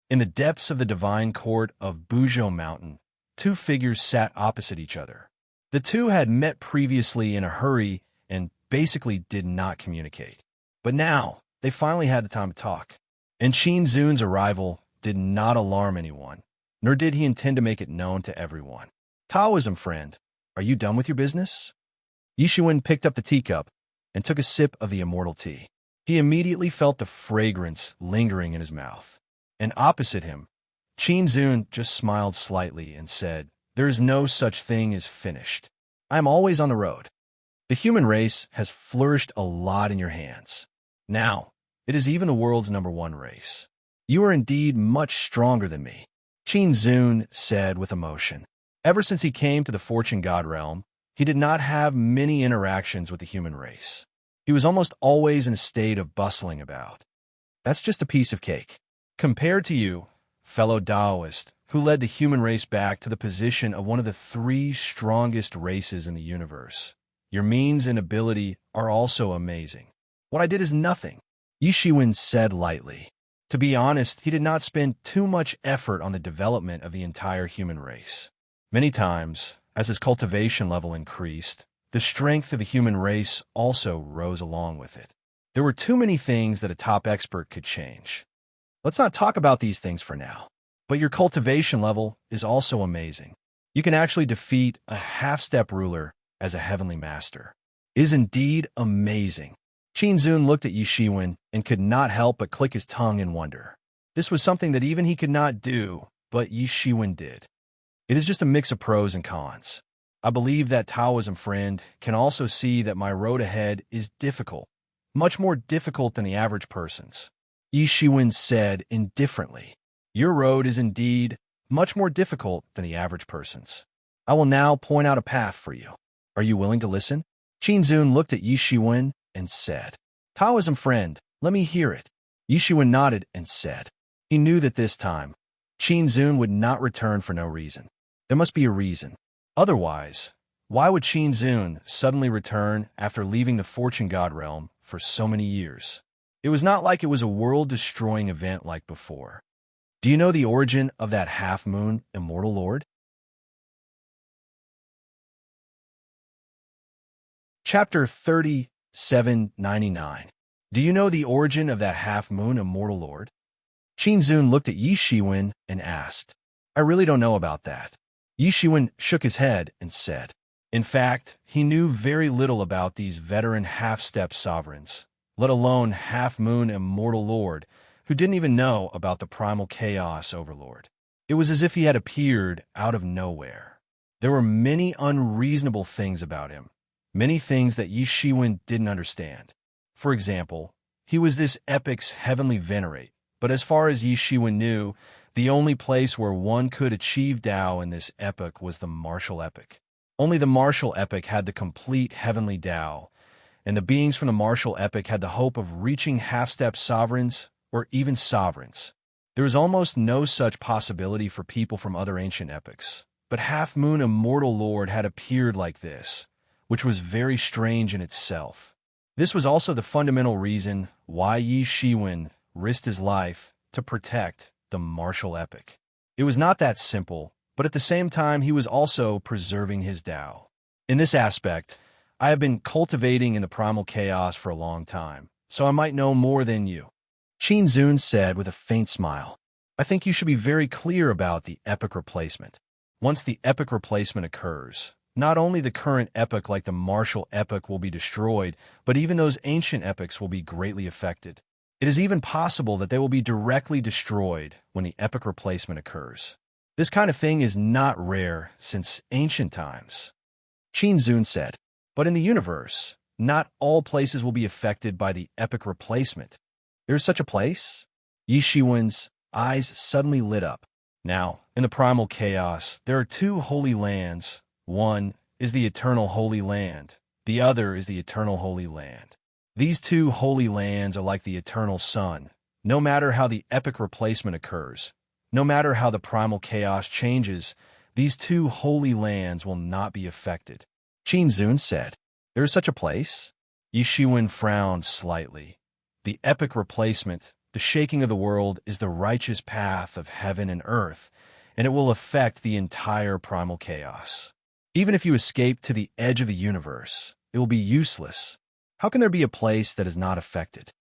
In the depths of the divine court of Buzhou Mountain, two figures sat opposite each other. The two had met previously in a hurry and basically did not communicate. But now, they finally had the time to talk. And Qin Zun's arrival did not alarm anyone, nor did he intend to make it known to everyone. Taoism friend, are you done with your business? Yishuan picked up the teacup and took a sip of the immortal tea. He immediately felt the fragrance lingering in his mouth. And opposite him, Qin Zun just smiled slightly and said, "There is no such thing as finished. I am always on the road. The human race has flourished a lot in your hands. Now, it is even the world's #1 race. You are indeed much stronger than me," Qin Zun said with emotion. Ever since he came to the Fortune God realm, he did not have many interactions with the human race. He was almost always in a state of bustling about. That's just a piece of cake. Compared to you, fellow Taoist, who led the human race back to the position of one of the 3 strongest races in the universe, your means and ability are also amazing. What I did is nothing, Yishuan said lightly. To be honest, he did not spend too much effort on the development of the entire human race. Many times, as his cultivation level increased, the strength of the human race also rose along with it. There were too many things that a top expert could change. Let's not talk about these things for now. But your cultivation level is also amazing. You can actually defeat a half-step ruler as a heavenly master. It is indeed amazing. Qin Zun looked at Yishuan and could not help but click his tongue in wonder. This was something that even he could not do, but Yishuan did. It is just a mix of pros and cons. I believe that Taoism friend can also see that my road ahead is difficult, much more difficult than the average person's. Yishuan said indifferently, "Your road is indeed much more difficult than the average person's. I will now point out a path for you. Are you willing to listen?" Qin Zun looked at Yishuan and said, "Taoism friend, let me hear it." Yishuan nodded and said. He knew that this time, Qin Zun would not return for no reason. There must be a reason. Otherwise, why would Qin Zun suddenly return after leaving the Fortune God realm for so many years? It was not like it was a world-destroying event like before. Do you know the origin of that half-moon immortal lord? Chapter 3799. Do you know the origin of that half-moon immortal lord? Qin Zun looked at Yishuan and asked, "I really don't know about that." Yishuan shook his head and said, in fact, he knew very little about these veteran half-step sovereigns, let alone half-moon immortal lord, who didn't even know about the primal chaos overlord. It was as if he had appeared out of nowhere. There were many unreasonable things about him, many things that Yishuan didn't understand. For example, he was this epic's heavenly venerate, but as far as Yishuan knew, the only place where one could achieve Tao in this epoch was the martial epoch. Only the martial epoch had the complete heavenly Tao, and the beings from the martial epoch had the hope of reaching half-step sovereigns or even sovereigns. There was almost no such possibility for people from other ancient epochs, but half-moon immortal lord had appeared like this, which was very strange in itself. This was also the fundamental reason why Yishuan risked his life to protect the martial epoch. It was not that simple, but at the same time he was also preserving his Tao. In this aspect, I have been cultivating in the primal chaos for a long time, so I might know more than you. Qin Zun said with a faint smile, "I think you should be very clear about the epoch replacement. Once the epoch replacement occurs, not only the current epoch like the martial epoch will be destroyed, but even those ancient epochs will be greatly affected. It is even possible that they will be directly destroyed when the epoch replacement occurs. This kind of thing is not rare since ancient times." Qin Zun said, But in the universe, not all places will be affected by the epic replacement. There is such a place? Yi Shiwen's eyes suddenly lit up. Now, in the primal chaos, there are two holy lands. One is the eternal holy land. The other is the eternal holy land. These two holy lands are like the eternal sun. No matter how the epic replacement occurs, no matter how the primal chaos changes, these two holy lands will not be affected. Qin Zun said, "There is such a place?" Yi Shiwen frowned slightly. The epic replacement, the shaking of the world, is the righteous path of heaven and earth, and it will affect the entire primal chaos. Even if you escape to the edge of the universe, it will be useless. How can there be a place that is not affected?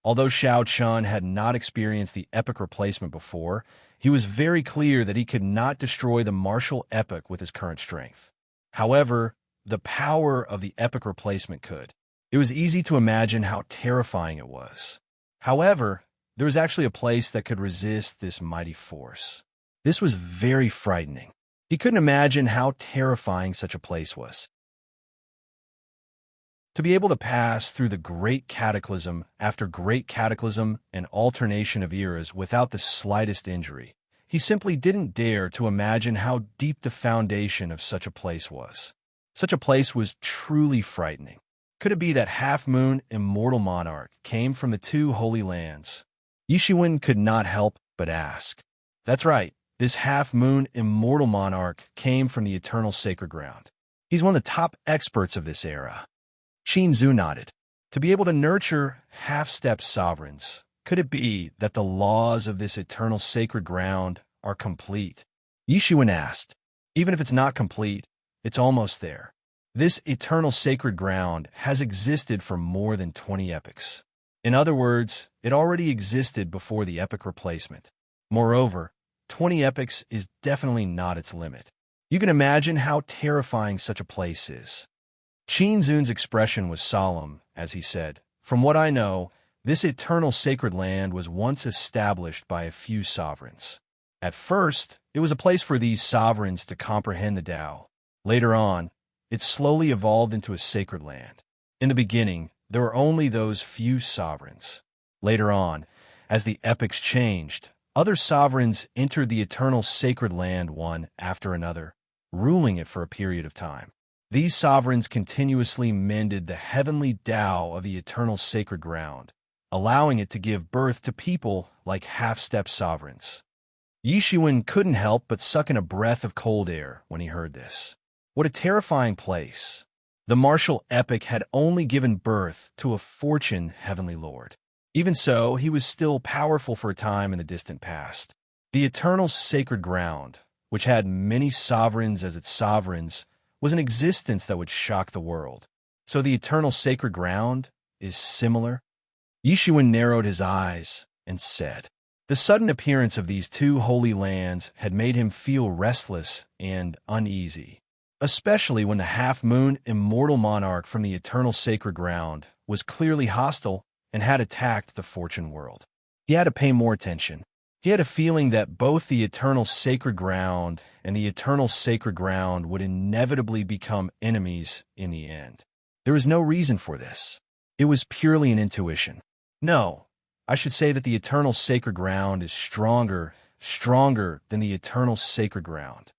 Although Shao Chun had not experienced the epic replacement before, he was very clear that he could not destroy the martial epic with his current strength. However, the power of the epic replacement could. It was easy to imagine how terrifying it was. However, there was actually a place that could resist this mighty force. This was very frightening. He couldn't imagine how terrifying such a place was. To be able to pass through the great cataclysm after great cataclysm and alternation of eras without the slightest injury, he simply didn't dare to imagine how deep the foundation of such a place was. Such a place was truly frightening. Could it be that half-moon immortal monarch came from the two holy lands? Yi Shiwen could not help but ask. That's right, this half-moon immortal monarch came from the eternal sacred ground. He's one of the top experts of this era. Qin Zhu nodded. To be able to nurture half-step sovereigns, could it be that the laws of this eternal sacred ground are complete? Yi Shiwen asked. Even if it's not complete, it's almost there. This eternal sacred ground has existed for more than 20 epochs. In other words, it already existed before the epic replacement. Moreover, 20 epochs is definitely not its limit. You can imagine how terrifying such a place is. Qin Zun's expression was solemn as he said, "From what I know, this eternal sacred land was once established by a few sovereigns. At first, it was a place for these sovereigns to comprehend the Tao. Later on, it slowly evolved into a sacred land. In the beginning, there were only those few sovereigns. Later on, as the epochs changed, other sovereigns entered the eternal sacred land one after another, ruling it for a period of time. These sovereigns continuously mended the heavenly Tao of the eternal sacred ground, allowing it to give birth to people like half-step sovereigns." Yi Shiwen couldn't help but suck in a breath of cold air when he heard this. What a terrifying place. The martial epic had only given birth to a fortune heavenly lord. Even so, he was still powerful for a time in the distant past. The eternal sacred ground, which had many sovereigns as its sovereigns, was an existence that would shock the world. So the eternal sacred ground is similar? Yi Shiwen narrowed his eyes and said. The sudden appearance of these two holy lands had made him feel restless and uneasy, especially when the half-moon immortal monarch from the eternal sacred ground was clearly hostile and had attacked the fortune world. He had to pay more attention. He had a feeling that both the eternal sacred ground and the eternal sacred ground would inevitably become enemies in the end. There was no reason for this. It was purely an intuition. No, I should say that the eternal sacred ground is stronger than the eternal sacred ground.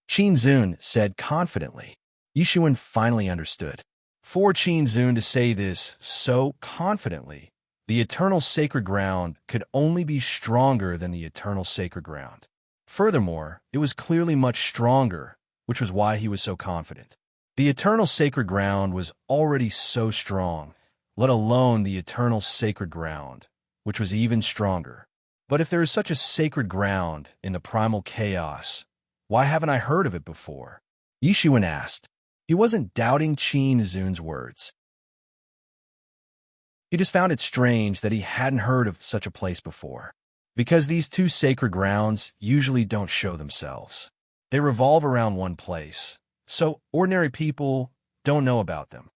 Qin Zun said confidently. Yi Shiwen finally understood. For Qin Zun to say this so confidently, the eternal sacred ground could only be stronger than the eternal sacred ground. Furthermore, it was clearly much stronger, which was why he was so confident. The eternal sacred ground was already so strong, let alone the eternal sacred ground, which was even stronger. But if there is such a sacred ground in the primal chaos, why haven't I heard of it before? Yi Shiwen asked. He wasn't doubting Qin Zun's words. He just found it strange that he hadn't heard of such a place before, because these two sacred grounds usually don't show themselves. They revolve around one place, so ordinary people don't know about them.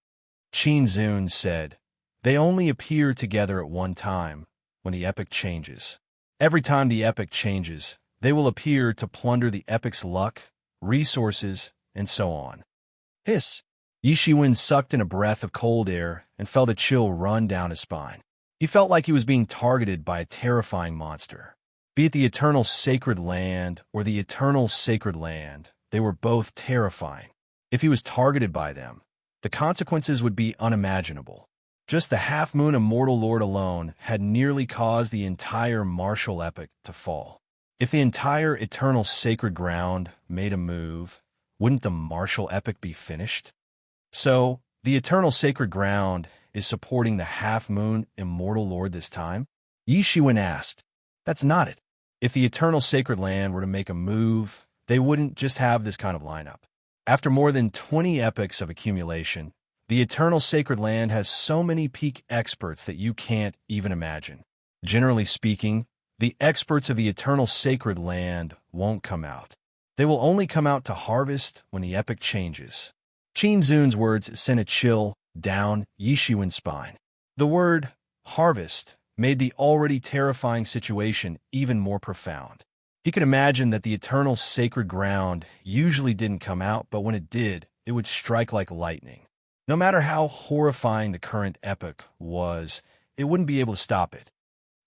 Qin Zun said, "They only appear together at one time, when the epic changes. Every time the epic changes, they will appear to plunder the epic's luck, resources, and so on." Hiss. Yishiwen sucked in a breath of cold air and felt a chill run down his spine. He felt like he was being targeted by a terrifying monster. Be it the eternal sacred land or the eternal sacred land, they were both terrifying. If he was targeted by them, the consequences would be unimaginable. Just the half-moon immortal lord alone had nearly caused the entire martial epic to fall. If the entire eternal sacred ground made a move, wouldn't the martial epic be finished? So, the eternal sacred ground is supporting the half-moon immortal lord this time? Yi Shiwen asked. That's not it. If the eternal sacred land were to make a move, they wouldn't just have this kind of lineup. After more than 20 epochs of accumulation, the eternal sacred land has so many peak experts that you can't even imagine. Generally speaking, the experts of the eternal sacred land won't come out. They will only come out to harvest when the epic changes. Qin Zun's words sent a chill down Yishiwen's spine. The word harvest made the already terrifying situation even more profound. He could imagine that the eternal sacred ground usually didn't come out, but when it did, it would strike like lightning. No matter how horrifying the current epic was, it wouldn't be able to stop it.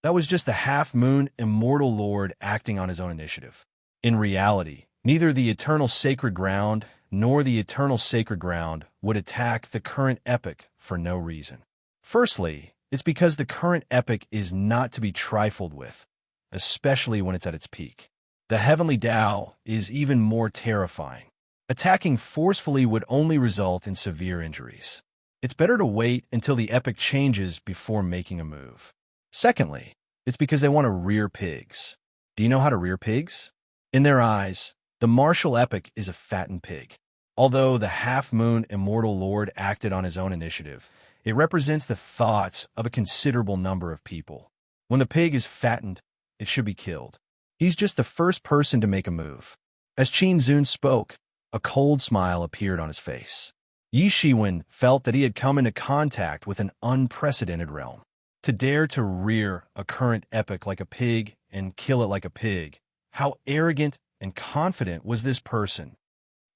That was just the half-moon immortal lord acting on his own initiative. In reality, neither the eternal sacred ground nor the eternal sacred ground would attack the current epic for no reason. Firstly, it's because the current epic is not to be trifled with, especially when it's at its peak. The heavenly Tao is even more terrifying. Attacking forcefully would only result in severe injuries. It's better to wait until the epic changes before making a move. Secondly, it's because they want to rear pigs. Do you know how to rear pigs? In their eyes, the martial epic is a fattened pig. Although the half-moon immortal lord acted on his own initiative, it represents the thoughts of a considerable number of people. When the pig is fattened, it should be killed. He's just the first person to make a move. As Qin Zun spoke, a cold smile appeared on his face. Yi Shiwen felt that he had come into contact with an unprecedented realm. To dare to rear a current epic like a pig and kill it like a pig, how arrogant and confident was this person?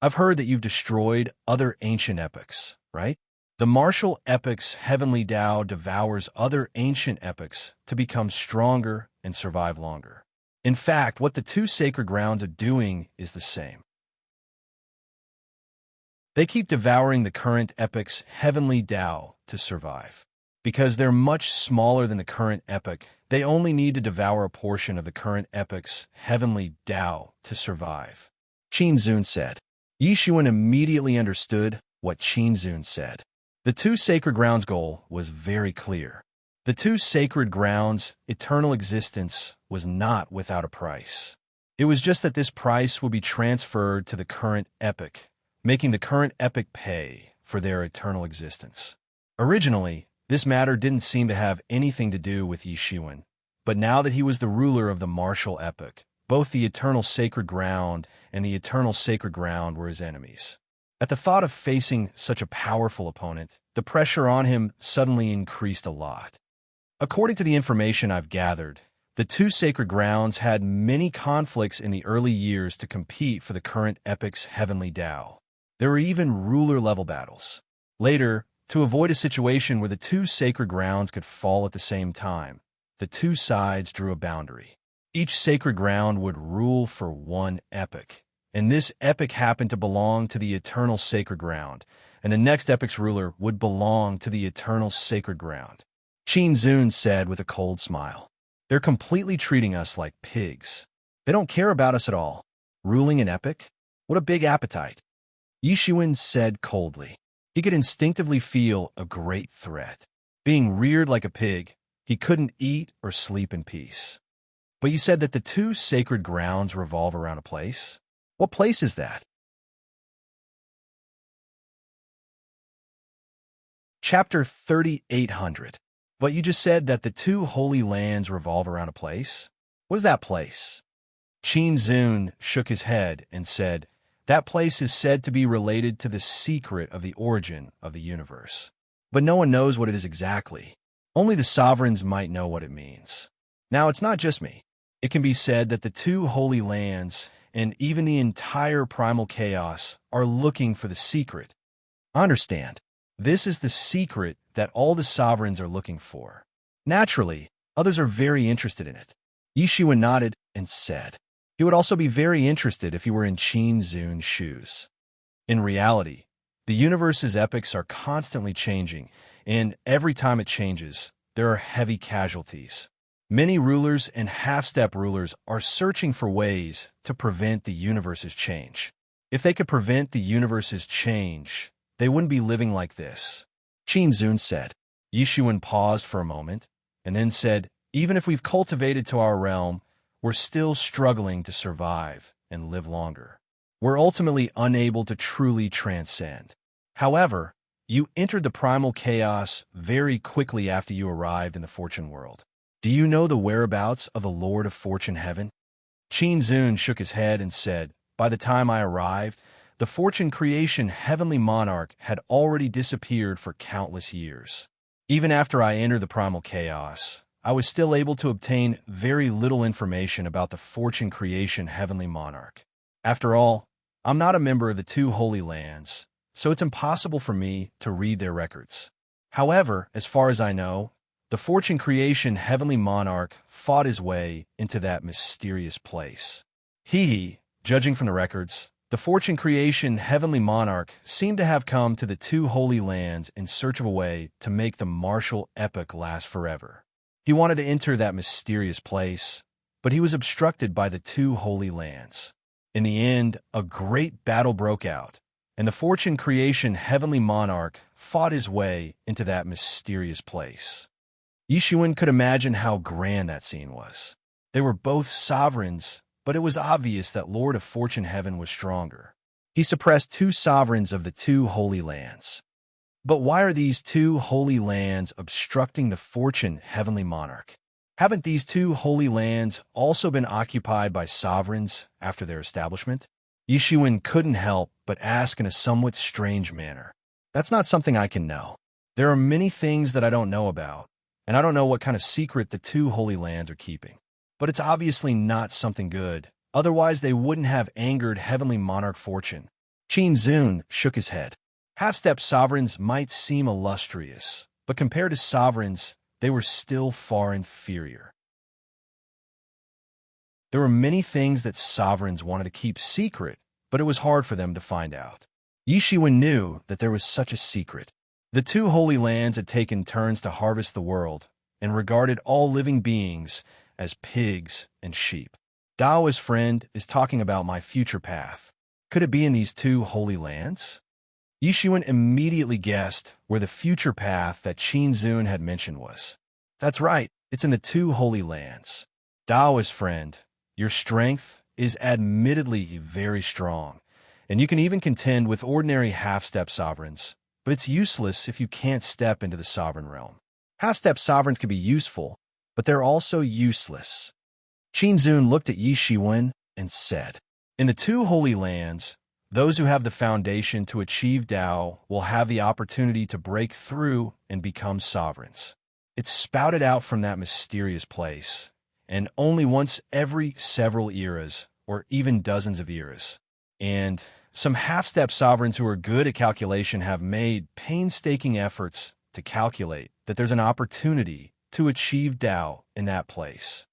I've heard that you've destroyed other ancient epics, right? The martial epic's heavenly Tao devours other ancient epics to become stronger and survive longer. In fact, what the two sacred grounds are doing is the same. They keep devouring the current epic's heavenly Tao to survive. Because they're much smaller than the current epic, they only need to devour a portion of the current epic's heavenly Tao to survive. Qin Zun said. Yishiwen immediately understood what Qin Zun said. The two sacred grounds' goal was very clear. The two sacred grounds' eternal existence was not without a price. It was just that this price would be transferred to the current epic, making the current epic pay for their eternal existence. Originally, this matter didn't seem to have anything to do with Yishiwen, but now that he was the ruler of the martial epic, both the eternal sacred ground and the eternal sacred ground were his enemies. At the thought of facing such a powerful opponent, the pressure on him suddenly increased a lot. According to the information I've gathered, the two sacred grounds had many conflicts in the early years to compete for the current epic's heavenly Tao. There were even ruler-level battles. Later, to avoid a situation where the two sacred grounds could fall at the same time, the two sides drew a boundary. Each sacred ground would rule for one epic, and this epic happened to belong to the eternal sacred ground, and the next epic's ruler would belong to the eternal sacred ground. Qin Zun said with a cold smile. They're completely treating us like pigs. They don't care about us at all. Ruling an epic? What a big appetite. Yishiwen said coldly. He could instinctively feel a great threat. Being reared like a pig, he couldn't eat or sleep in peace. But you said that the two sacred grounds revolve around a place? What place is that? Chapter 3800. But you just said that the two holy lands revolve around a place? What is that place? Qin Zun shook his head and said, that place is said to be related to the secret of the origin of the universe. But no one knows what it is exactly. Only the sovereigns might know what it means. Now, it's not just me. It can be said that the two holy lands and even the entire primal chaos are looking for the secret. I understand. This is the secret that all the sovereigns are looking for. Naturally, others are very interested in it. Yishuan nodded and said, he would also be very interested if he were in Qin Zun's shoes. In reality, the universe's epochs are constantly changing, and every time it changes, there are heavy casualties. Many rulers and half-step rulers are searching for ways to prevent the universe's change. If they could prevent the universe's change, they wouldn't be living like this. Qin Zun said. Yishuan paused for a moment, and then said, even if we've cultivated to our realm, we're still struggling to survive and live longer. We're ultimately unable to truly transcend. However, you entered the primal chaos very quickly after you arrived in the fortune world. Do you know the whereabouts of the Lord of Fortune Heaven? Qin Zun shook his head and said, by the time I arrived, the fortune creation heavenly monarch had already disappeared for countless years. Even after I entered the primal chaos, I was still able to obtain very little information about the fortune creation heavenly monarch. After all, I'm not a member of the two holy lands, so it's impossible for me to read their records. However, as far as I know, the fortune creation heavenly monarch fought his way into that mysterious place. Judging from the records, the fortune creation heavenly monarch seemed to have come to the two holy lands in search of a way to make the martial epoch last forever. He wanted to enter that mysterious place, but he was obstructed by the two holy lands. In the end, a great battle broke out, and the fortune creation heavenly monarch fought his way into that mysterious place. Yishuan could imagine how grand that scene was. They were both sovereigns, but it was obvious that Lord of Fortune Heaven was stronger. He suppressed two sovereigns of the two holy lands. But why are these two holy lands obstructing the fortune heavenly monarch? Haven't these two holy lands also been occupied by sovereigns after their establishment? Yishuan couldn't help but ask in a somewhat strange manner. That's not something I can know. There are many things that I don't know about, and I don't know what kind of secret the two holy lands are keeping. But it's obviously not something good, otherwise they wouldn't have angered heavenly monarch fortune. Qin Zun shook his head. Half-step sovereigns might seem illustrious, but compared to sovereigns, they were still far inferior. There were many things that sovereigns wanted to keep secret, but it was hard for them to find out. Yishuan knew that there was such a secret. The two holy lands had taken turns to harvest the world and regarded all living beings as pigs and sheep. Dao's friend is talking about my future path. Could it be in these two holy lands? Yishuan immediately guessed where the future path that Qin Zun had mentioned was. That's right, it's in the two holy lands. Dao's friend, your strength is admittedly very strong, and you can even contend with ordinary half-step sovereigns, but it's useless if you can't step into the sovereign realm. Half-step sovereigns can be useful, but they're also useless. Qin Zun looked at Yishuan and said, in the two holy lands, those who have the foundation to achieve Tao will have the opportunity to break through and become sovereigns. It's spouted out from that mysterious place, and only once every several eras, or even dozens of eras. And some half-step sovereigns who are good at calculation have made painstaking efforts to calculate that there's an opportunity to achieve Tao in that place.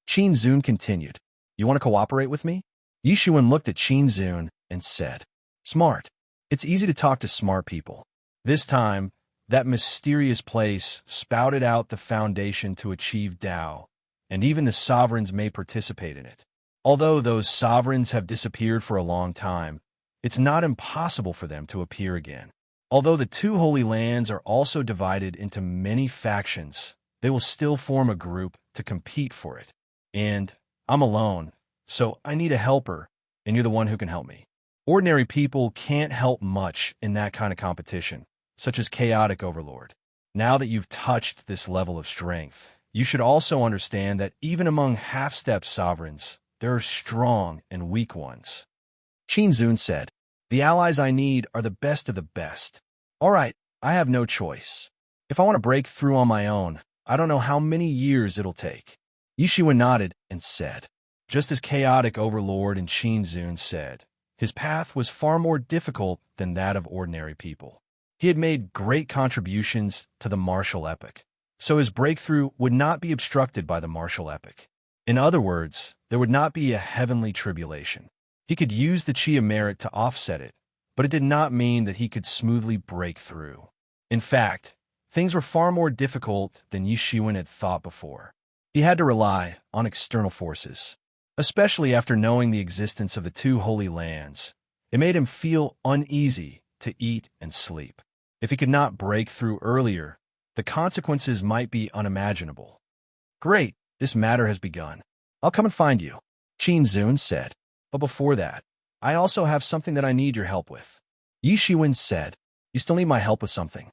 Qin Zun continued, you want to cooperate with me? Yishuan looked at Qin Zun and said, smart. It's easy to talk to smart people. This time, that mysterious place spouted out the foundation to achieve Tao, and even the sovereigns may participate in it. Although those sovereigns have disappeared for a long time, it's not impossible for them to appear again. Although the two holy lands are also divided into many factions, they will still form a group to compete for it. And I'm alone, so I need a helper, and you're the one who can help me. Ordinary people can't help much in that kind of competition, such as chaotic overlord. Now that you've touched this level of strength, you should also understand that even among half-step sovereigns, there are strong and weak ones. Qin Zun said, the allies I need are the best of the best. All right, I have no choice. If I want to break through on my own, I don't know how many years it'll take. Yishuan nodded and said, just as chaotic overlord and Qin Zun said, his path was far more difficult than that of ordinary people. He had made great contributions to the martial epic, so his breakthrough would not be obstructed by the martial epic. In other words, there would not be a heavenly tribulation. He could use the chi of merit to offset it, but it did not mean that he could smoothly break through. In fact, things were far more difficult than Yi Shiwen had thought before. He had to rely on external forces, especially after knowing the existence of the two holy lands. It made him feel uneasy to eat and sleep. If he could not break through earlier, the consequences might be unimaginable. Great, this matter has begun. I'll come and find you, Qin Zun said. But before that, I also have something that I need your help with. Yi Shiwen said, you still need my help with something.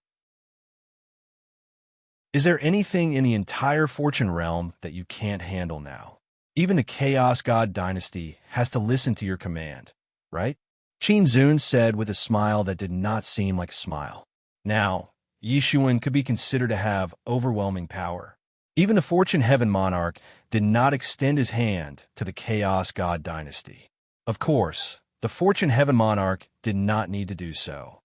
Is there anything in the entire fortune realm that you can't handle now? Even the Chaos God dynasty has to listen to your command, right? Qin Zun said with a smile that did not seem like a smile. Now, Yi Shiwen could be considered to have overwhelming power. Even the Fortune Heaven Monarch did not extend his hand to the Chaos God dynasty. Of course, the Fortune Heaven Monarch did not need to do so.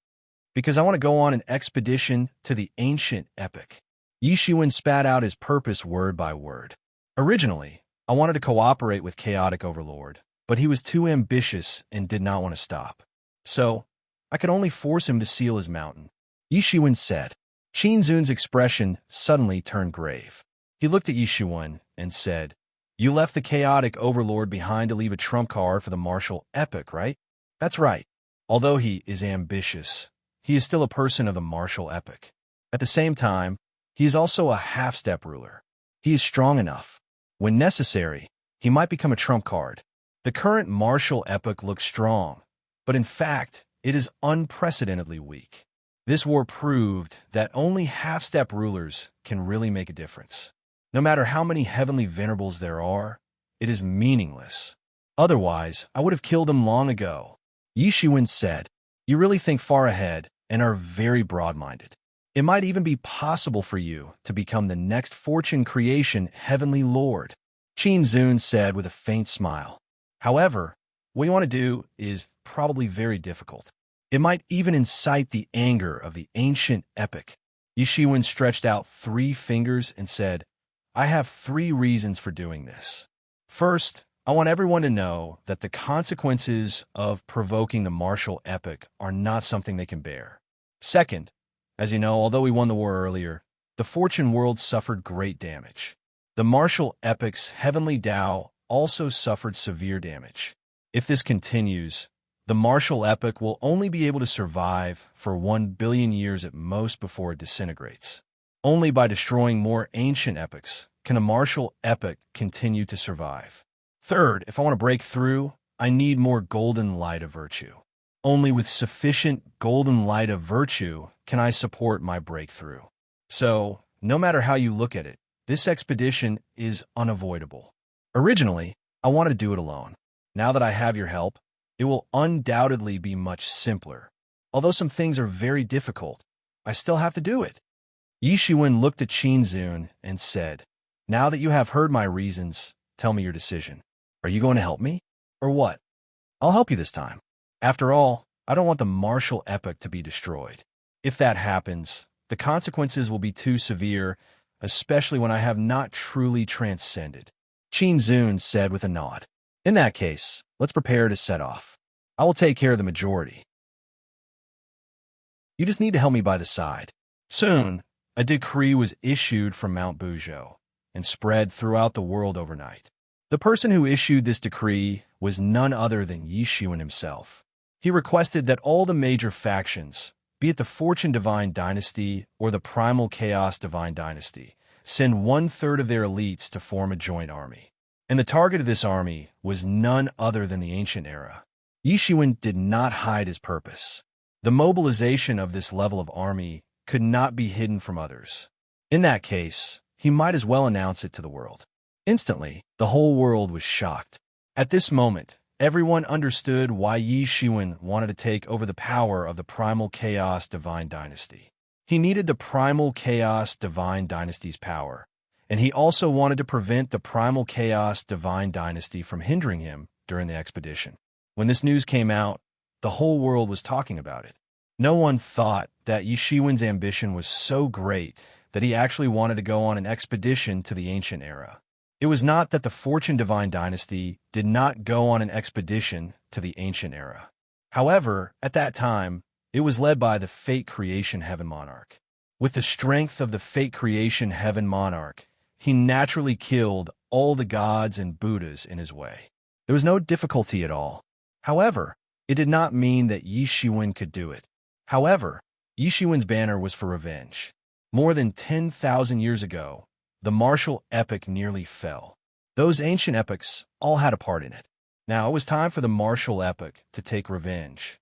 Because I want to go on an expedition to the ancient epic. Yi Shiwen spat out his purpose word by word. Originally, I wanted to cooperate with Chaotic Overlord, but he was too ambitious and did not want to stop. So, I could only force him to seal his mountain. Yi Shiwen said. Qin Zun's expression suddenly turned grave. He looked at Yi Shiwen and said, you left the Chaotic Overlord behind to leave a trump card for the martial epic, right? That's right. Although he is ambitious, he is still a person of the martial epic. At the same time, he is also a half-step ruler. He is strong enough. When necessary, he might become a trump card. The current martial epic looks strong, but in fact, it is unprecedentedly weak. This war proved that only half-step rulers can really make a difference. No matter how many heavenly venerables there are, it is meaningless. Otherwise, I would have killed him long ago. Yi Shiwen said, you really think far ahead and are very broad-minded. It might even be possible for you to become the next fortune creation heavenly lord, Qin Zun said with a faint smile. However, what you want to do is probably very difficult. It might even incite the anger of the ancient epic. Yi Shiwen stretched out 3 fingers and said, I have 3 reasons for doing this. First, I want everyone to know that the consequences of provoking the martial epic are not something they can bear. Second, as you know, although we won the war earlier, the fortune world suffered great damage. The martial epic's heavenly Tao also suffered severe damage. If this continues, the martial epic will only be able to survive for 1 billion years at most before it disintegrates. Only by destroying more ancient epics can a martial epic continue to survive. Third, if I want to break through, I need more golden light of virtue. Only with sufficient golden light of virtue can I support my breakthrough. So, no matter how you look at it, this expedition is unavoidable. Originally, I wanted to do it alone. Now that I have your help, it will undoubtedly be much simpler. Although some things are very difficult, I still have to do it. Yi Shiwen looked at Qin Zun and said, now that you have heard my reasons, tell me your decision. Are you going to help me? Or what? I'll help you this time. After all, I don't want the martial epic to be destroyed. If that happens, the consequences will be too severe, especially when I have not truly transcended. Qin Zun said with a nod. In that case, let's prepare to set off. I will take care of the majority. You just need to help me by the side. Soon, a decree was issued from Mount Buzhou and spread throughout the world overnight. The person who issued this decree was none other than Yi Shiwen himself. He requested that all the major factions, be it the Fortune Divine Dynasty or the Primal Chaos Divine Dynasty, send 1/3 of their elites to form a joint army. And the target of this army was none other than the ancient era. Yi Shiwen did not hide his purpose. The mobilization of this level of army could not be hidden from others. In that case, he might as well announce it to the world. Instantly, the whole world was shocked. At this moment, everyone understood why Yi Shiwen wanted to take over the power of the Primal Chaos Divine Dynasty. He needed the Primal Chaos Divine Dynasty's power, and he also wanted to prevent the Primal Chaos Divine Dynasty from hindering him during the expedition. When this news came out, the whole world was talking about it. No one thought that Yi Shiwen's ambition was so great that he actually wanted to go on an expedition to the ancient era. It was not that the Fortune Divine Dynasty did not go on an expedition to the ancient era. However, at that time, it was led by the Fate Creation Heaven Monarch. With the strength of the Fate Creation Heaven Monarch, he naturally killed all the gods and Buddhas in his way. There was no difficulty at all. However, it did not mean that Yi Shiwen could do it. However, Yi Shiwen's banner was for revenge. More than 10,000 years ago, the martial epic nearly fell. Those ancient epics all had a part in it. Now it was time for the martial epic to take revenge.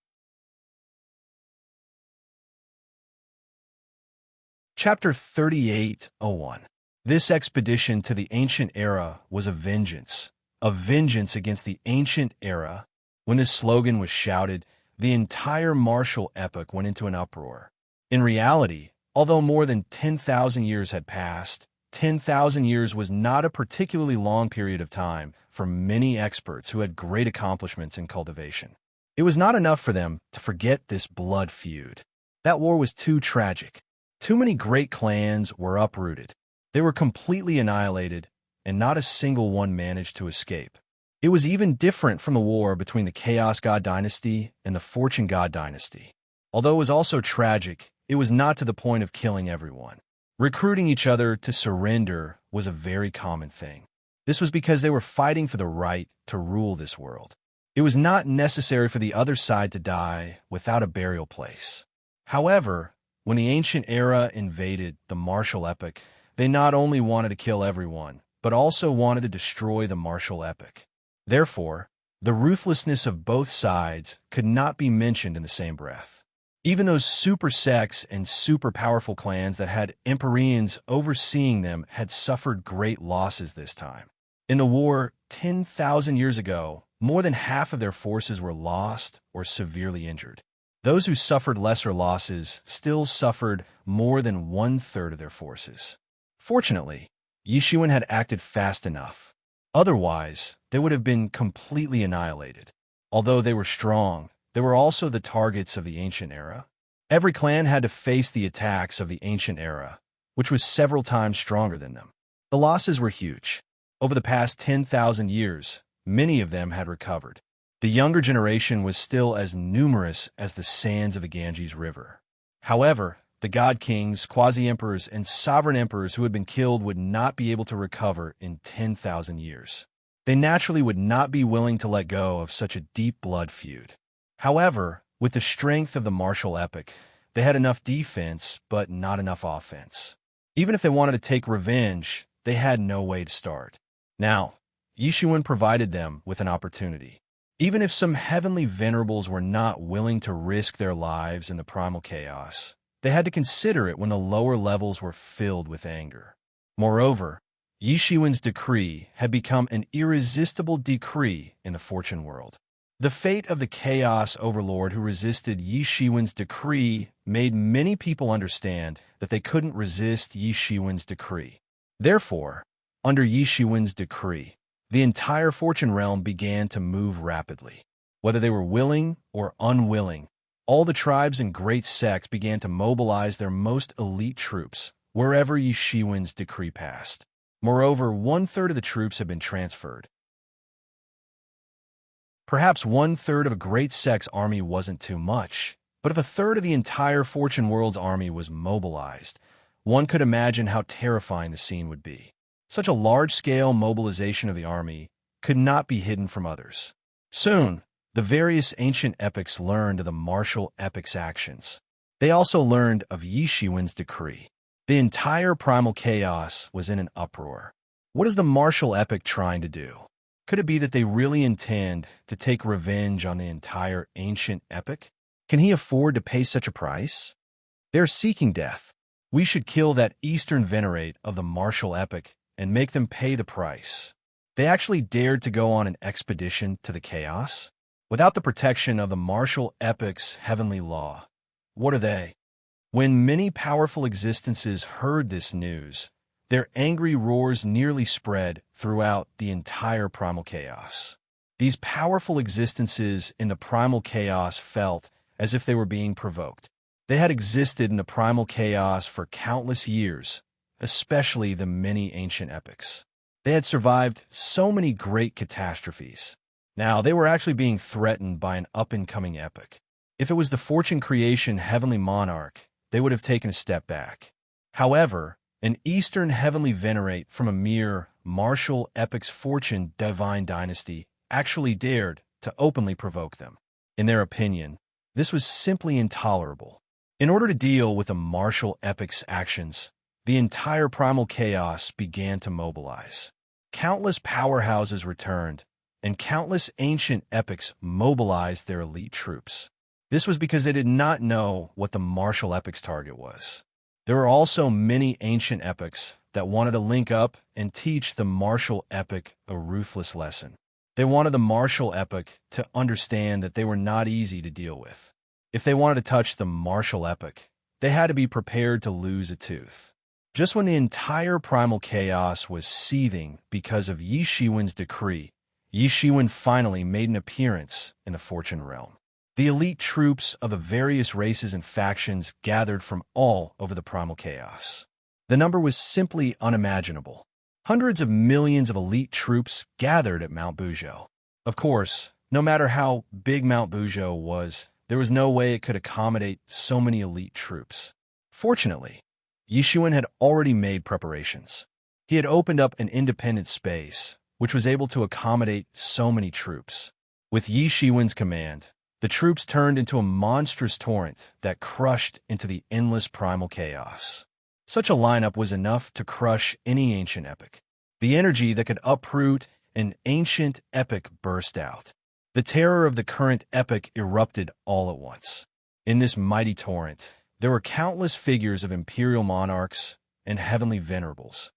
Chapter 38:01. This expedition to the ancient era was a vengeance against the ancient era. When this slogan was shouted, the entire martial epic went into an uproar. In reality, although more than 10,000 years had passed, 10,000 years was not a particularly long period of time for many experts who had great accomplishments in cultivation. It was not enough for them to forget this blood feud. That war was too tragic. Too many great clans were uprooted. They were completely annihilated, and not a single one managed to escape. It was even different from the war between the Chaos God Dynasty and the Fortune God Dynasty. Although it was also tragic, it was not to the point of killing everyone. Recruiting each other to surrender was a very common thing. This was because they were fighting for the right to rule this world. It was not necessary for the other side to die without a burial place. However, when the ancient era invaded the martial epic, they not only wanted to kill everyone, but also wanted to destroy the martial epic. Therefore, the ruthlessness of both sides could not be mentioned in the same breath. Even those super sects and super powerful clans that had Empyreans overseeing them had suffered great losses this time. In the war 10,000 years ago, more than half of their forces were lost or severely injured. Those who suffered lesser losses still suffered more than 1/3 of their forces. Fortunately, Yi Shiwen had acted fast enough. Otherwise, they would have been completely annihilated. Although they were strong, they were also the targets of the ancient era. Every clan had to face the attacks of the ancient era, which was several times stronger than them. The losses were huge. Over the past 10,000 years, many of them had recovered. The younger generation was still as numerous as the sands of the Ganges River. However, the god kings, quasi-emperors, and sovereign emperors who had been killed would not be able to recover in 10,000 years. They naturally would not be willing to let go of such a deep blood feud. However, with the strength of the martial epic, they had enough defense, but not enough offense. Even if they wanted to take revenge, they had no way to start. Now, Yi Shiwen provided them with an opportunity. Even if some heavenly venerables were not willing to risk their lives in the primal chaos, they had to consider it when the lower levels were filled with anger. Moreover, Yi Shiwen's decree had become an irresistible decree in the fortune world. The fate of the Chaos Overlord who resisted Yi Shiwen's decree made many people understand that they couldn't resist Yi Shiwen's decree. Therefore, under Yi Shiwen's decree, the entire fortune realm began to move rapidly. Whether they were willing or unwilling, all the tribes and great sects began to mobilize their most elite troops wherever Yi Shiwen's decree passed. Moreover, 1/3 of the troops had been transferred. Perhaps 1/3 of a great sect's army wasn't too much, but if 1/3 of the entire fortune world's army was mobilized, one could imagine how terrifying the scene would be. Such a large-scale mobilization of the army could not be hidden from others. Soon, the various ancient epics learned of the martial epic's actions. They also learned of Yi Shiwen's decree. The entire primal chaos was in an uproar. What is the martial epic trying to do? Could it be that they really intend to take revenge on the entire ancient epic? Can he afford to pay such a price? They're seeking death. We should kill that Eastern venerate of the martial epic and make them pay the price. They actually dared to go on an expedition to the chaos? Without the protection of the martial epic's heavenly law, what are they? When many powerful existences heard this news, their angry roars nearly spread throughout the entire primal chaos. These powerful existences in the primal chaos felt as if they were being provoked. They had existed in the primal chaos for countless years, especially the many ancient epics. They had survived so many great catastrophes. Now, they were actually being threatened by an up-and-coming epic. If it was the fortune creation heavenly monarch, they would have taken a step back. However, an Eastern heavenly venerate from a mere martial epic's fortune divine dynasty actually dared to openly provoke them. In their opinion, this was simply intolerable. In order to deal with a martial epic's actions, the entire primal chaos began to mobilize. Countless powerhouses returned, and countless ancient epics mobilized their elite troops. This was because they did not know what the martial epic's target was. There were also many ancient epics that wanted to link up and teach the martial epic a ruthless lesson. They wanted the martial epic to understand that they were not easy to deal with. If they wanted to touch the martial epic, they had to be prepared to lose a tooth. Just when the entire primal chaos was seething because of Yi Shiwen's decree, Yi Shiwen finally made an appearance in the Fortune Realm. The elite troops of the various races and factions gathered from all over the primal chaos. The number was simply unimaginable. Hundreds of millions of elite troops gathered at Mount Buzhou. Of course, no matter how big Mount Buzhou was, there was no way it could accommodate so many elite troops. Fortunately, Yi Shiwen had already made preparations. He had opened up an independent space, which was able to accommodate so many troops. With Yi Shiwen's command, the troops turned into a monstrous torrent that crushed into the endless primal chaos. Such a lineup was enough to crush any ancient epic. The energy that could uproot an ancient epic burst out. The terror of the current epic erupted all at once. In this mighty torrent, there were countless figures of imperial monarchs and heavenly venerables.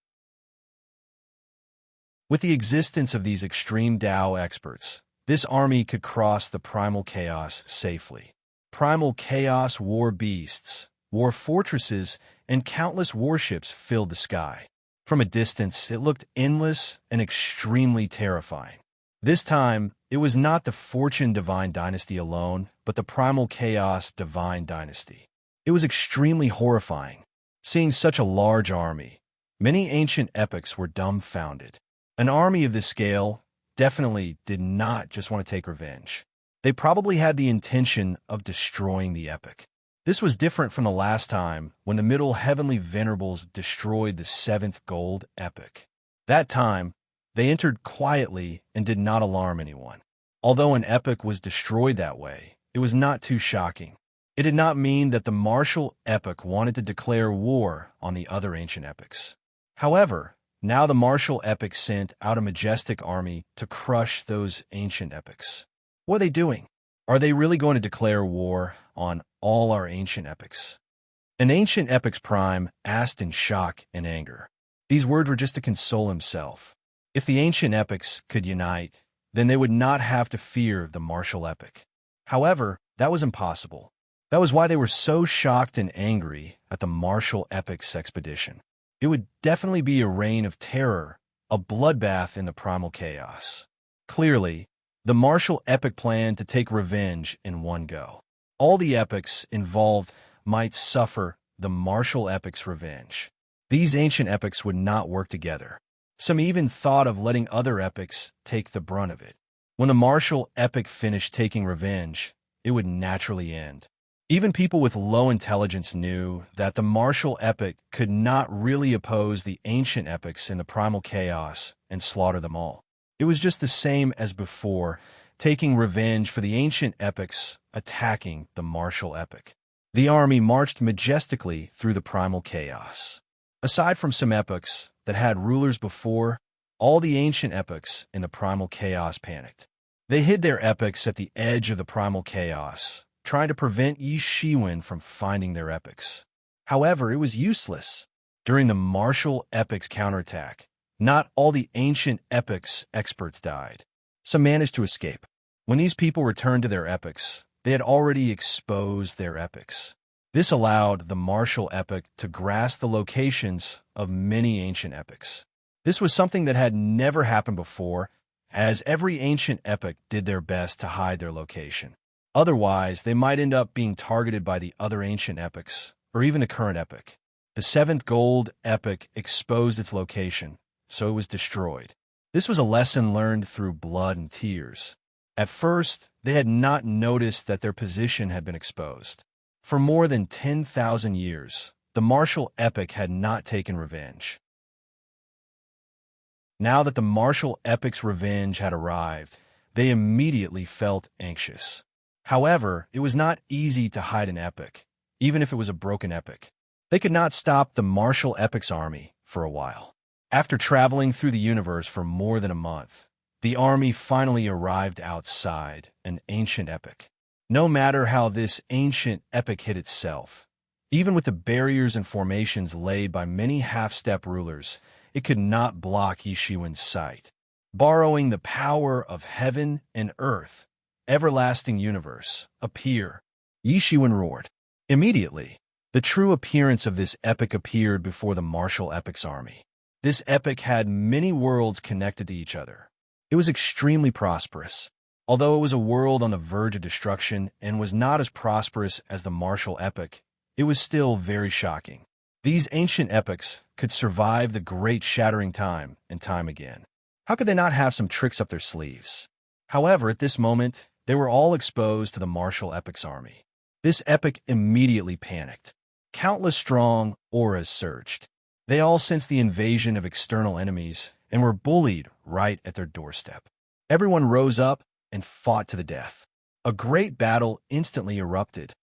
With the existence of these extreme Tao experts, this army could cross the primal chaos safely. Primal chaos war beasts, war fortresses, and countless warships filled the sky. From a distance, it looked endless and extremely terrifying. This time, it was not the Fortune Divine Dynasty alone, but the Primal Chaos Divine Dynasty. It was extremely horrifying. Seeing such a large army, many ancient epics were dumbfounded. An army of this scale definitely did not just want to take revenge. They probably had the intention of destroying the epic. This was different from the last time when the Middle Heavenly Venerables destroyed the 7th Gold Epic. That time, they entered quietly and did not alarm anyone. Although an epic was destroyed that way, it was not too shocking. It did not mean that the martial epic wanted to declare war on the other ancient epics. However, now the martial epic sent out a majestic army to crush those ancient epics. What are they doing? Are they really going to declare war on all our ancient epics? An ancient epic's prime asked in shock and anger. These words were just to console himself. If the ancient epics could unite, then they would not have to fear the martial epic. However, that was impossible. That was why they were so shocked and angry at the martial epic's expedition. It would definitely be a reign of terror, a bloodbath in the primal chaos. Clearly, the martial epic planned to take revenge in one go. All the epics involved might suffer the martial epic's revenge. These ancient epics would not work together. Some even thought of letting other epics take the brunt of it. When the martial epic finished taking revenge, it would naturally end. Even people with low intelligence knew that the martial epic could not really oppose the ancient epics in the primal chaos and slaughter them all. It was just the same as before, taking revenge for the ancient epics attacking the martial epic. The army marched majestically through the primal chaos. Aside from some epics that had rulers before, all the ancient epics in the primal chaos panicked. They hid their epics at the edge of the primal chaos, trying to prevent Yi Shiwen from finding their epics. However, it was useless. During the martial epic's counterattack, not all the ancient epics experts died. Some managed to escape. When these people returned to their epics, they had already exposed their epics. This allowed the martial epic to grasp the locations of many ancient epics. This was something that had never happened before, as every ancient epic did their best to hide their location. Otherwise, they might end up being targeted by the other ancient epics, or even the current epic. The seventh gold epic exposed its location, so it was destroyed. This was a lesson learned through blood and tears. At first, they had not noticed that their position had been exposed. For more than 10,000 years, the martial epic had not taken revenge. Now that the martial epic's revenge had arrived, they immediately felt anxious. However, it was not easy to hide an epic, even if it was a broken epic. They could not stop the martial epic's army for a while. After traveling through the universe for more than a month, the army finally arrived outside an ancient epic. No matter how this ancient epic hid itself, even with the barriers and formations laid by many half-step rulers, it could not block Yishuan's sight. Borrowing the power of heaven and earth, everlasting universe, appear. Yishuan roared. Immediately, the true appearance of this epic appeared before the martial epic's army. This epic had many worlds connected to each other. It was extremely prosperous. Although it was a world on the verge of destruction and was not as prosperous as the martial epic, it was still very shocking. These ancient epics could survive the great shattering time and time again. How could they not have some tricks up their sleeves? However, at this moment, they were all exposed to the martial epic's army. This epic immediately panicked. Countless strong auras surged. They all sensed the invasion of external enemies and were bullied right at their doorstep. Everyone rose up and fought to the death. A great battle instantly erupted.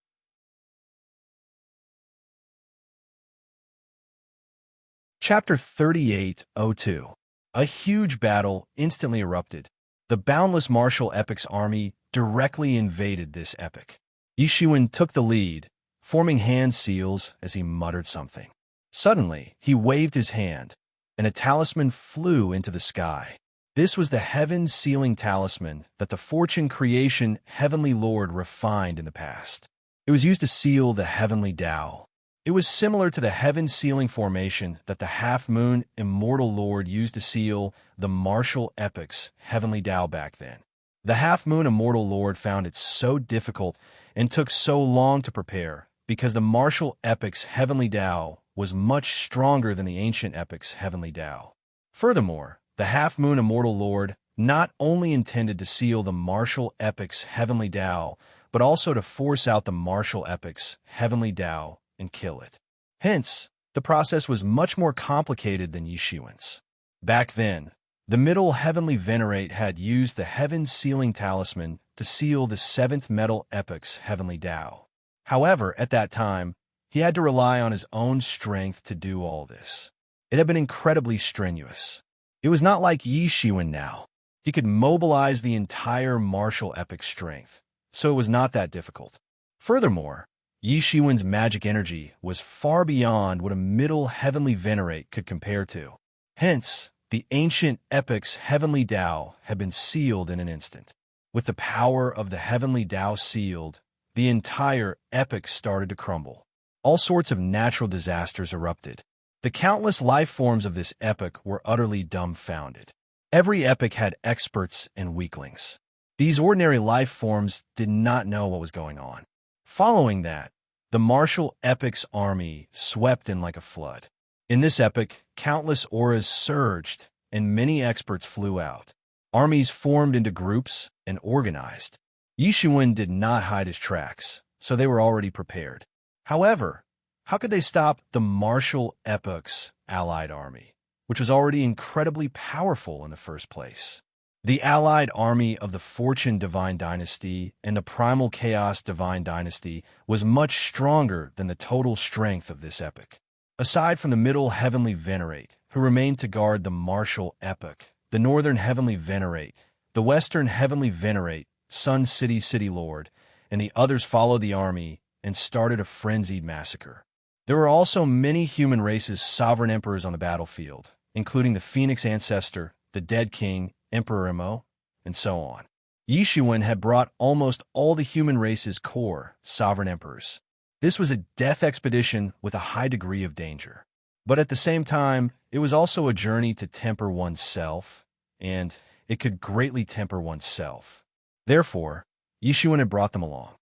Chapter 38:02. A huge battle instantly erupted. The boundless martial epic's army directly invaded this epic. Yishuan took the lead, forming hand seals as he muttered something. Suddenly, he waved his hand, and a talisman flew into the sky. This was the heaven-sealing talisman that the fortune creation Heavenly Lord refined in the past. It was used to seal the heavenly Tao. It was similar to the heaven-sealing formation that the half-moon immortal Lord used to seal the martial epic's heavenly Tao back then. The half-moon immortal Lord found it so difficult and took so long to prepare because the martial epic's heavenly Tao was much stronger than the ancient epic's heavenly Tao. Furthermore, the half-moon immortal Lord not only intended to seal the martial epic's heavenly Tao, but also to force out the martial epic's heavenly Tao and kill it. Hence, the process was much more complicated than Yishuan's. Back then, the middle heavenly venerate had used the heaven-sealing talisman to seal the seventh metal epic's heavenly Tao. However, at that time, he had to rely on his own strength to do all this. It had been incredibly strenuous. It was not like Yishuan now. He could mobilize the entire martial epic strength, so it was not that difficult. Furthermore, Yishuan's magic energy was far beyond what a middle heavenly venerate could compare to. Hence, the ancient epic's heavenly Tao had been sealed in an instant. With the power of the heavenly Tao sealed, the entire epic started to crumble. All sorts of natural disasters erupted. The countless life forms of this epic were utterly dumbfounded. Every epic had experts and weaklings. These ordinary life forms did not know what was going on. Following that, the martial epic's army swept in like a flood. In this epic, countless auras surged, and many experts flew out. Armies formed into groups and organized. Yishuan did not hide his tracks, so they were already prepared. However, how could they stop the martial epic's allied army, which was already incredibly powerful in the first place? The allied army of the Fortune Divine Dynasty and the Primal Chaos Divine Dynasty was much stronger than the total strength of this epic. Aside from the Middle Heavenly Venerate, who remained to guard the martial epic, the Northern Heavenly Venerate, the Western Heavenly Venerate, Sun City City Lord, and the others followed the army and started a frenzied massacre. There were also many human races' sovereign emperors on the battlefield, including the Phoenix Ancestor, the Dead King, Emperor Emo, and so on. Yishuan had brought almost all the human race's core sovereign emperors. This was a death expedition with a high degree of danger. But at the same time, it was also a journey to temper oneself, and it could greatly temper oneself. Therefore, Yishuan had brought them along.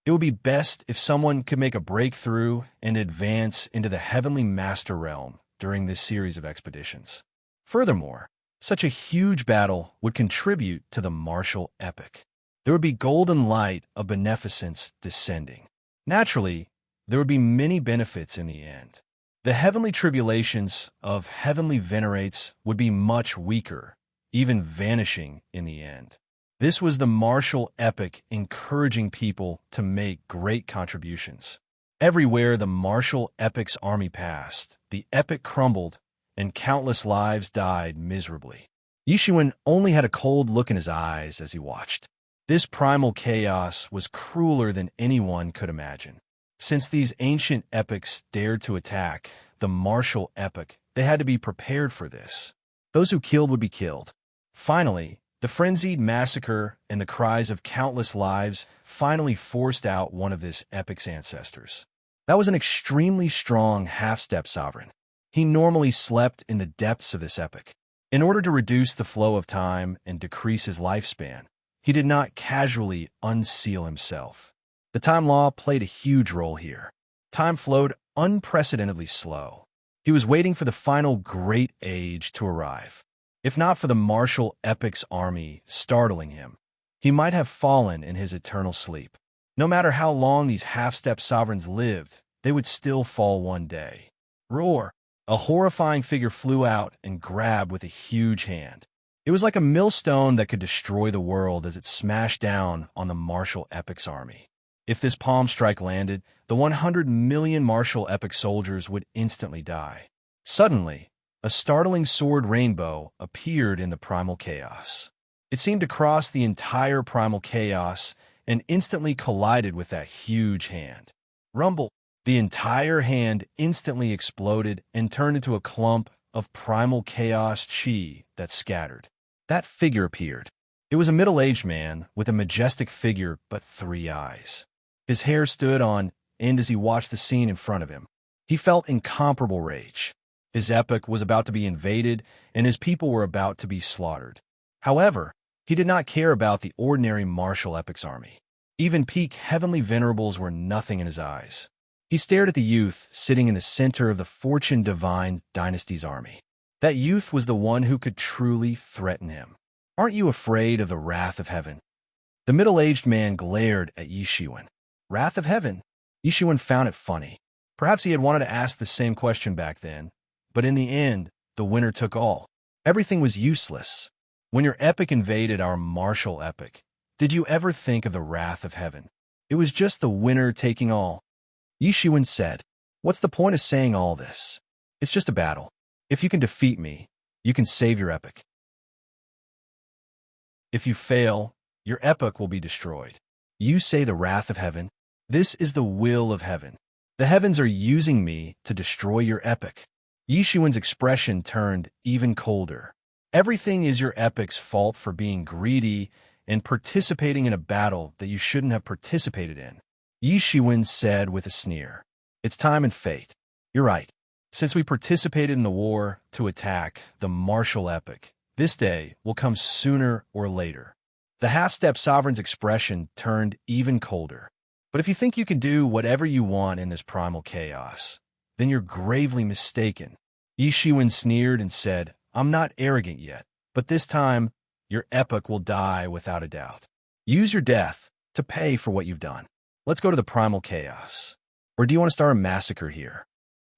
It would be best if someone could make a breakthrough and advance into the heavenly master realm during this series of expeditions. Furthermore, such a huge battle would contribute to the martial epic. There would be golden light of beneficence descending. Naturally, there would be many benefits in the end. The heavenly tribulations of heavenly venerates would be much weaker, even vanishing in the end. This was the martial epic encouraging people to make great contributions. Everywhere the martial epic's army passed, the epic crumbled, and countless lives died miserably. Yishuan only had a cold look in his eyes as he watched. This primal chaos was crueler than anyone could imagine. Since these ancient epics dared to attack the martial epic, they had to be prepared for this. Those who killed would be killed. Finally, the frenzied massacre and the cries of countless lives finally forced out one of this epic's ancestors. That was an extremely strong half-step sovereign. He normally slept in the depths of this epic. In order to reduce the flow of time and decrease his lifespan, he did not casually unseal himself. The time law played a huge role here. Time flowed unprecedentedly slow. He was waiting for the final great age to arrive. If not for the martial epic's army startling him, he might have fallen in his eternal sleep. No matter how long these half-step sovereigns lived, they would still fall one day. Roar! A horrifying figure flew out and grabbed with a huge hand. It was like a millstone that could destroy the world as it smashed down on the martial epic's army. If this palm strike landed, the 100 million martial epic soldiers would instantly die. Suddenly, a startling sword rainbow appeared in the primal chaos. It seemed to cross the entire primal chaos and instantly collided with that huge hand. Rumble! The entire hand instantly exploded and turned into a clump of primal chaos chi that scattered. That figure appeared. It was a middle-aged man with a majestic figure but 3 eyes. His hair stood on end as he watched the scene in front of him. He felt incomparable rage. His epic was about to be invaded, and his people were about to be slaughtered. However, he did not care about the ordinary martial epic's army. Even peak heavenly venerables were nothing in his eyes. He stared at the youth sitting in the center of the Fortune Divine Dynasty's army. That youth was the one who could truly threaten him. Aren't you afraid of the wrath of heaven? The middle-aged man glared at Yishuan. Wrath of heaven? Yishuan found it funny. Perhaps he had wanted to ask the same question back then, but in the end, the winner took all. Everything was useless. When your epic invaded our martial epic, did you ever think of the wrath of heaven? It was just the winner taking all. Yishuan said, "What's the point of saying all this? It's just a battle. If you can defeat me, you can save your epic. If you fail, your epic will be destroyed. You say the wrath of heaven? This is the will of heaven. The heavens are using me to destroy your epic." Yishuan's expression turned even colder. Everything is your epic's fault for being greedy and participating in a battle that you shouldn't have participated in. Yishuan said with a sneer, "It's time and fate. You're right. Since we participated in the war to attack the martial epic, this day will come sooner or later." The half-step sovereign's expression turned even colder. "But if you think you can do whatever you want in this primal chaos, then you're gravely mistaken." Yishuan sneered and said, "I'm not arrogant yet, but this time your epic will die without a doubt. Use your death to pay for what you've done. Let's go to the primal chaos. Or do you want to start a massacre here?"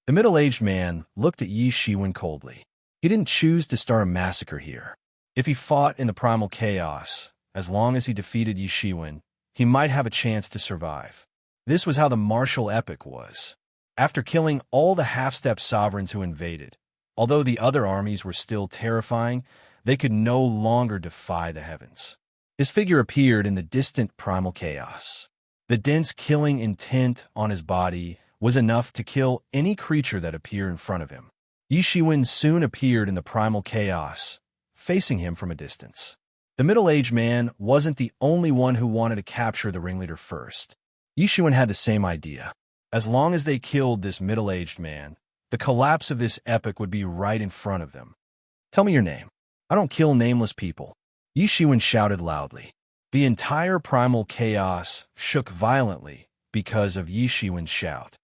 The middle-aged man looked at Yishuan coldly. He didn't choose to start a massacre here. If he fought in the primal chaos, as long as he defeated Yishuan, he might have a chance to survive. This was how the martial epic was. After killing all the half-step sovereigns who invaded, although the other armies were still terrifying, they could no longer defy the heavens. His figure appeared in the distant primal chaos. The dense killing intent on his body was enough to kill any creature that appeared in front of him. Yishuan soon appeared in the primal chaos, facing him from a distance. The middle-aged man wasn't the only one who wanted to capture the ringleader first. Yishuan had the same idea. As long as they killed this middle-aged man, the collapse of this epic would be right in front of them. "Tell me your name." "I don't kill nameless people." Yi Shiwen shouted loudly. The entire primal chaos shook violently because of Yi Shiwen's shout.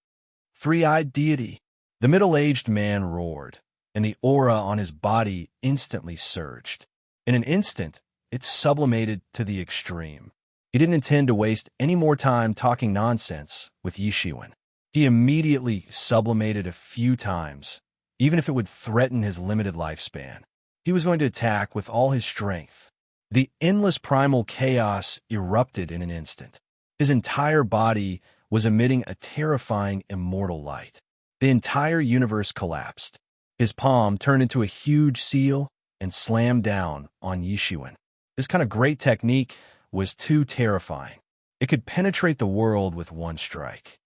Three-eyed deity! The middle-aged man roared, and the aura on his body instantly surged. In an instant, it sublimated to the extreme. He didn't intend to waste any more time talking nonsense with Yi Shiwen. He immediately sublimated a few times, even if it would threaten his limited lifespan. He was going to attack with all his strength. The endless primal chaos erupted in an instant. His entire body was emitting a terrifying immortal light. The entire universe collapsed. His palm turned into a huge seal and slammed down on Yi Shiwen. This kind of great technique was too terrifying. It could penetrate the world with one strike.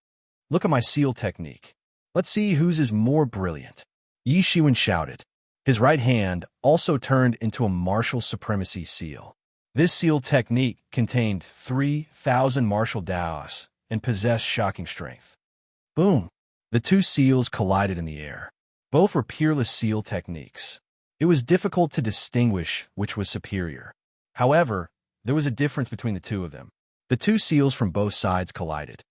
Look at my seal technique. Let's see whose is more brilliant. Yi Shiwen shouted. His right hand also turned into a martial supremacy seal. This seal technique contained 3,000 martial Daos and possessed shocking strength. Boom! The two seals collided in the air. Both were peerless seal techniques. It was difficult to distinguish which was superior. However, there was a difference between the two of them. The two seals from both sides collided.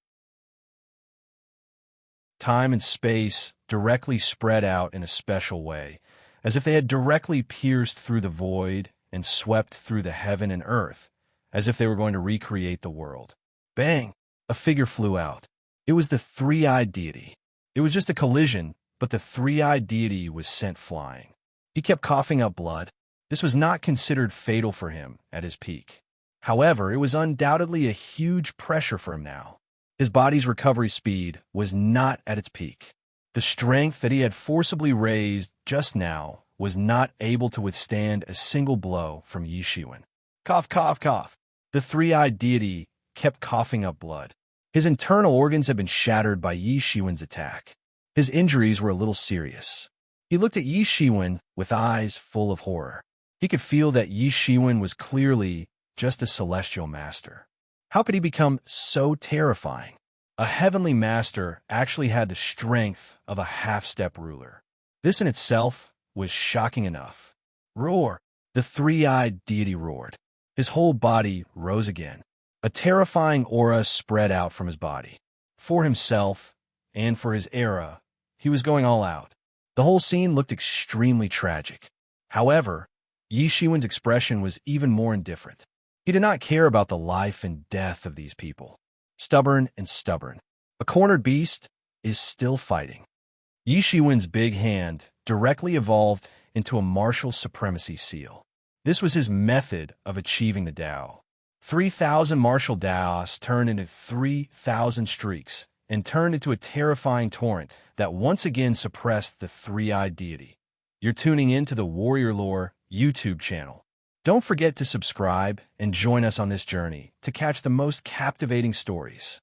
Time and space directly spread out in a special way, as if they had directly pierced through the void and swept through the heaven and earth, as if they were going to recreate the world. Bang! A figure flew out. It was the three-eyed deity. It was just a collision, but the three-eyed deity was sent flying. He kept coughing up blood. This was not considered fatal for him at his peak. However, it was undoubtedly a huge pressure for him now. His body's recovery speed was not at its peak. The strength that he had forcibly raised just now was not able to withstand a single blow from Yi Shiwen. Cough, cough, cough. The three-eyed deity kept coughing up blood. His internal organs had been shattered by Yi Shiwen's attack. His injuries were a little serious. He looked at Yi Shiwen with eyes full of horror. He could feel that Yi Shiwen was clearly just a celestial master. How could he become so terrifying? A heavenly master actually had the strength of a half-step ruler. This in itself was shocking enough. Roar! The three-eyed deity roared. His whole body rose again. A terrifying aura spread out from his body. For himself, and for his era, he was going all out. The whole scene looked extremely tragic. However, Yi Shiwen's expression was even more indifferent. He did not care about the life and death of these people. Stubborn and stubborn. A cornered beast is still fighting. Yi Shiwen's big hand directly evolved into a martial supremacy seal. This was his method of achieving the Tao. 3,000 martial Daos turned into 3,000 streaks and turned into a terrifying torrent that once again suppressed the three-eyed deity. You're tuning in to the Warrior Lore YouTube channel. Don't forget to subscribe and join us on this journey to catch the most captivating stories.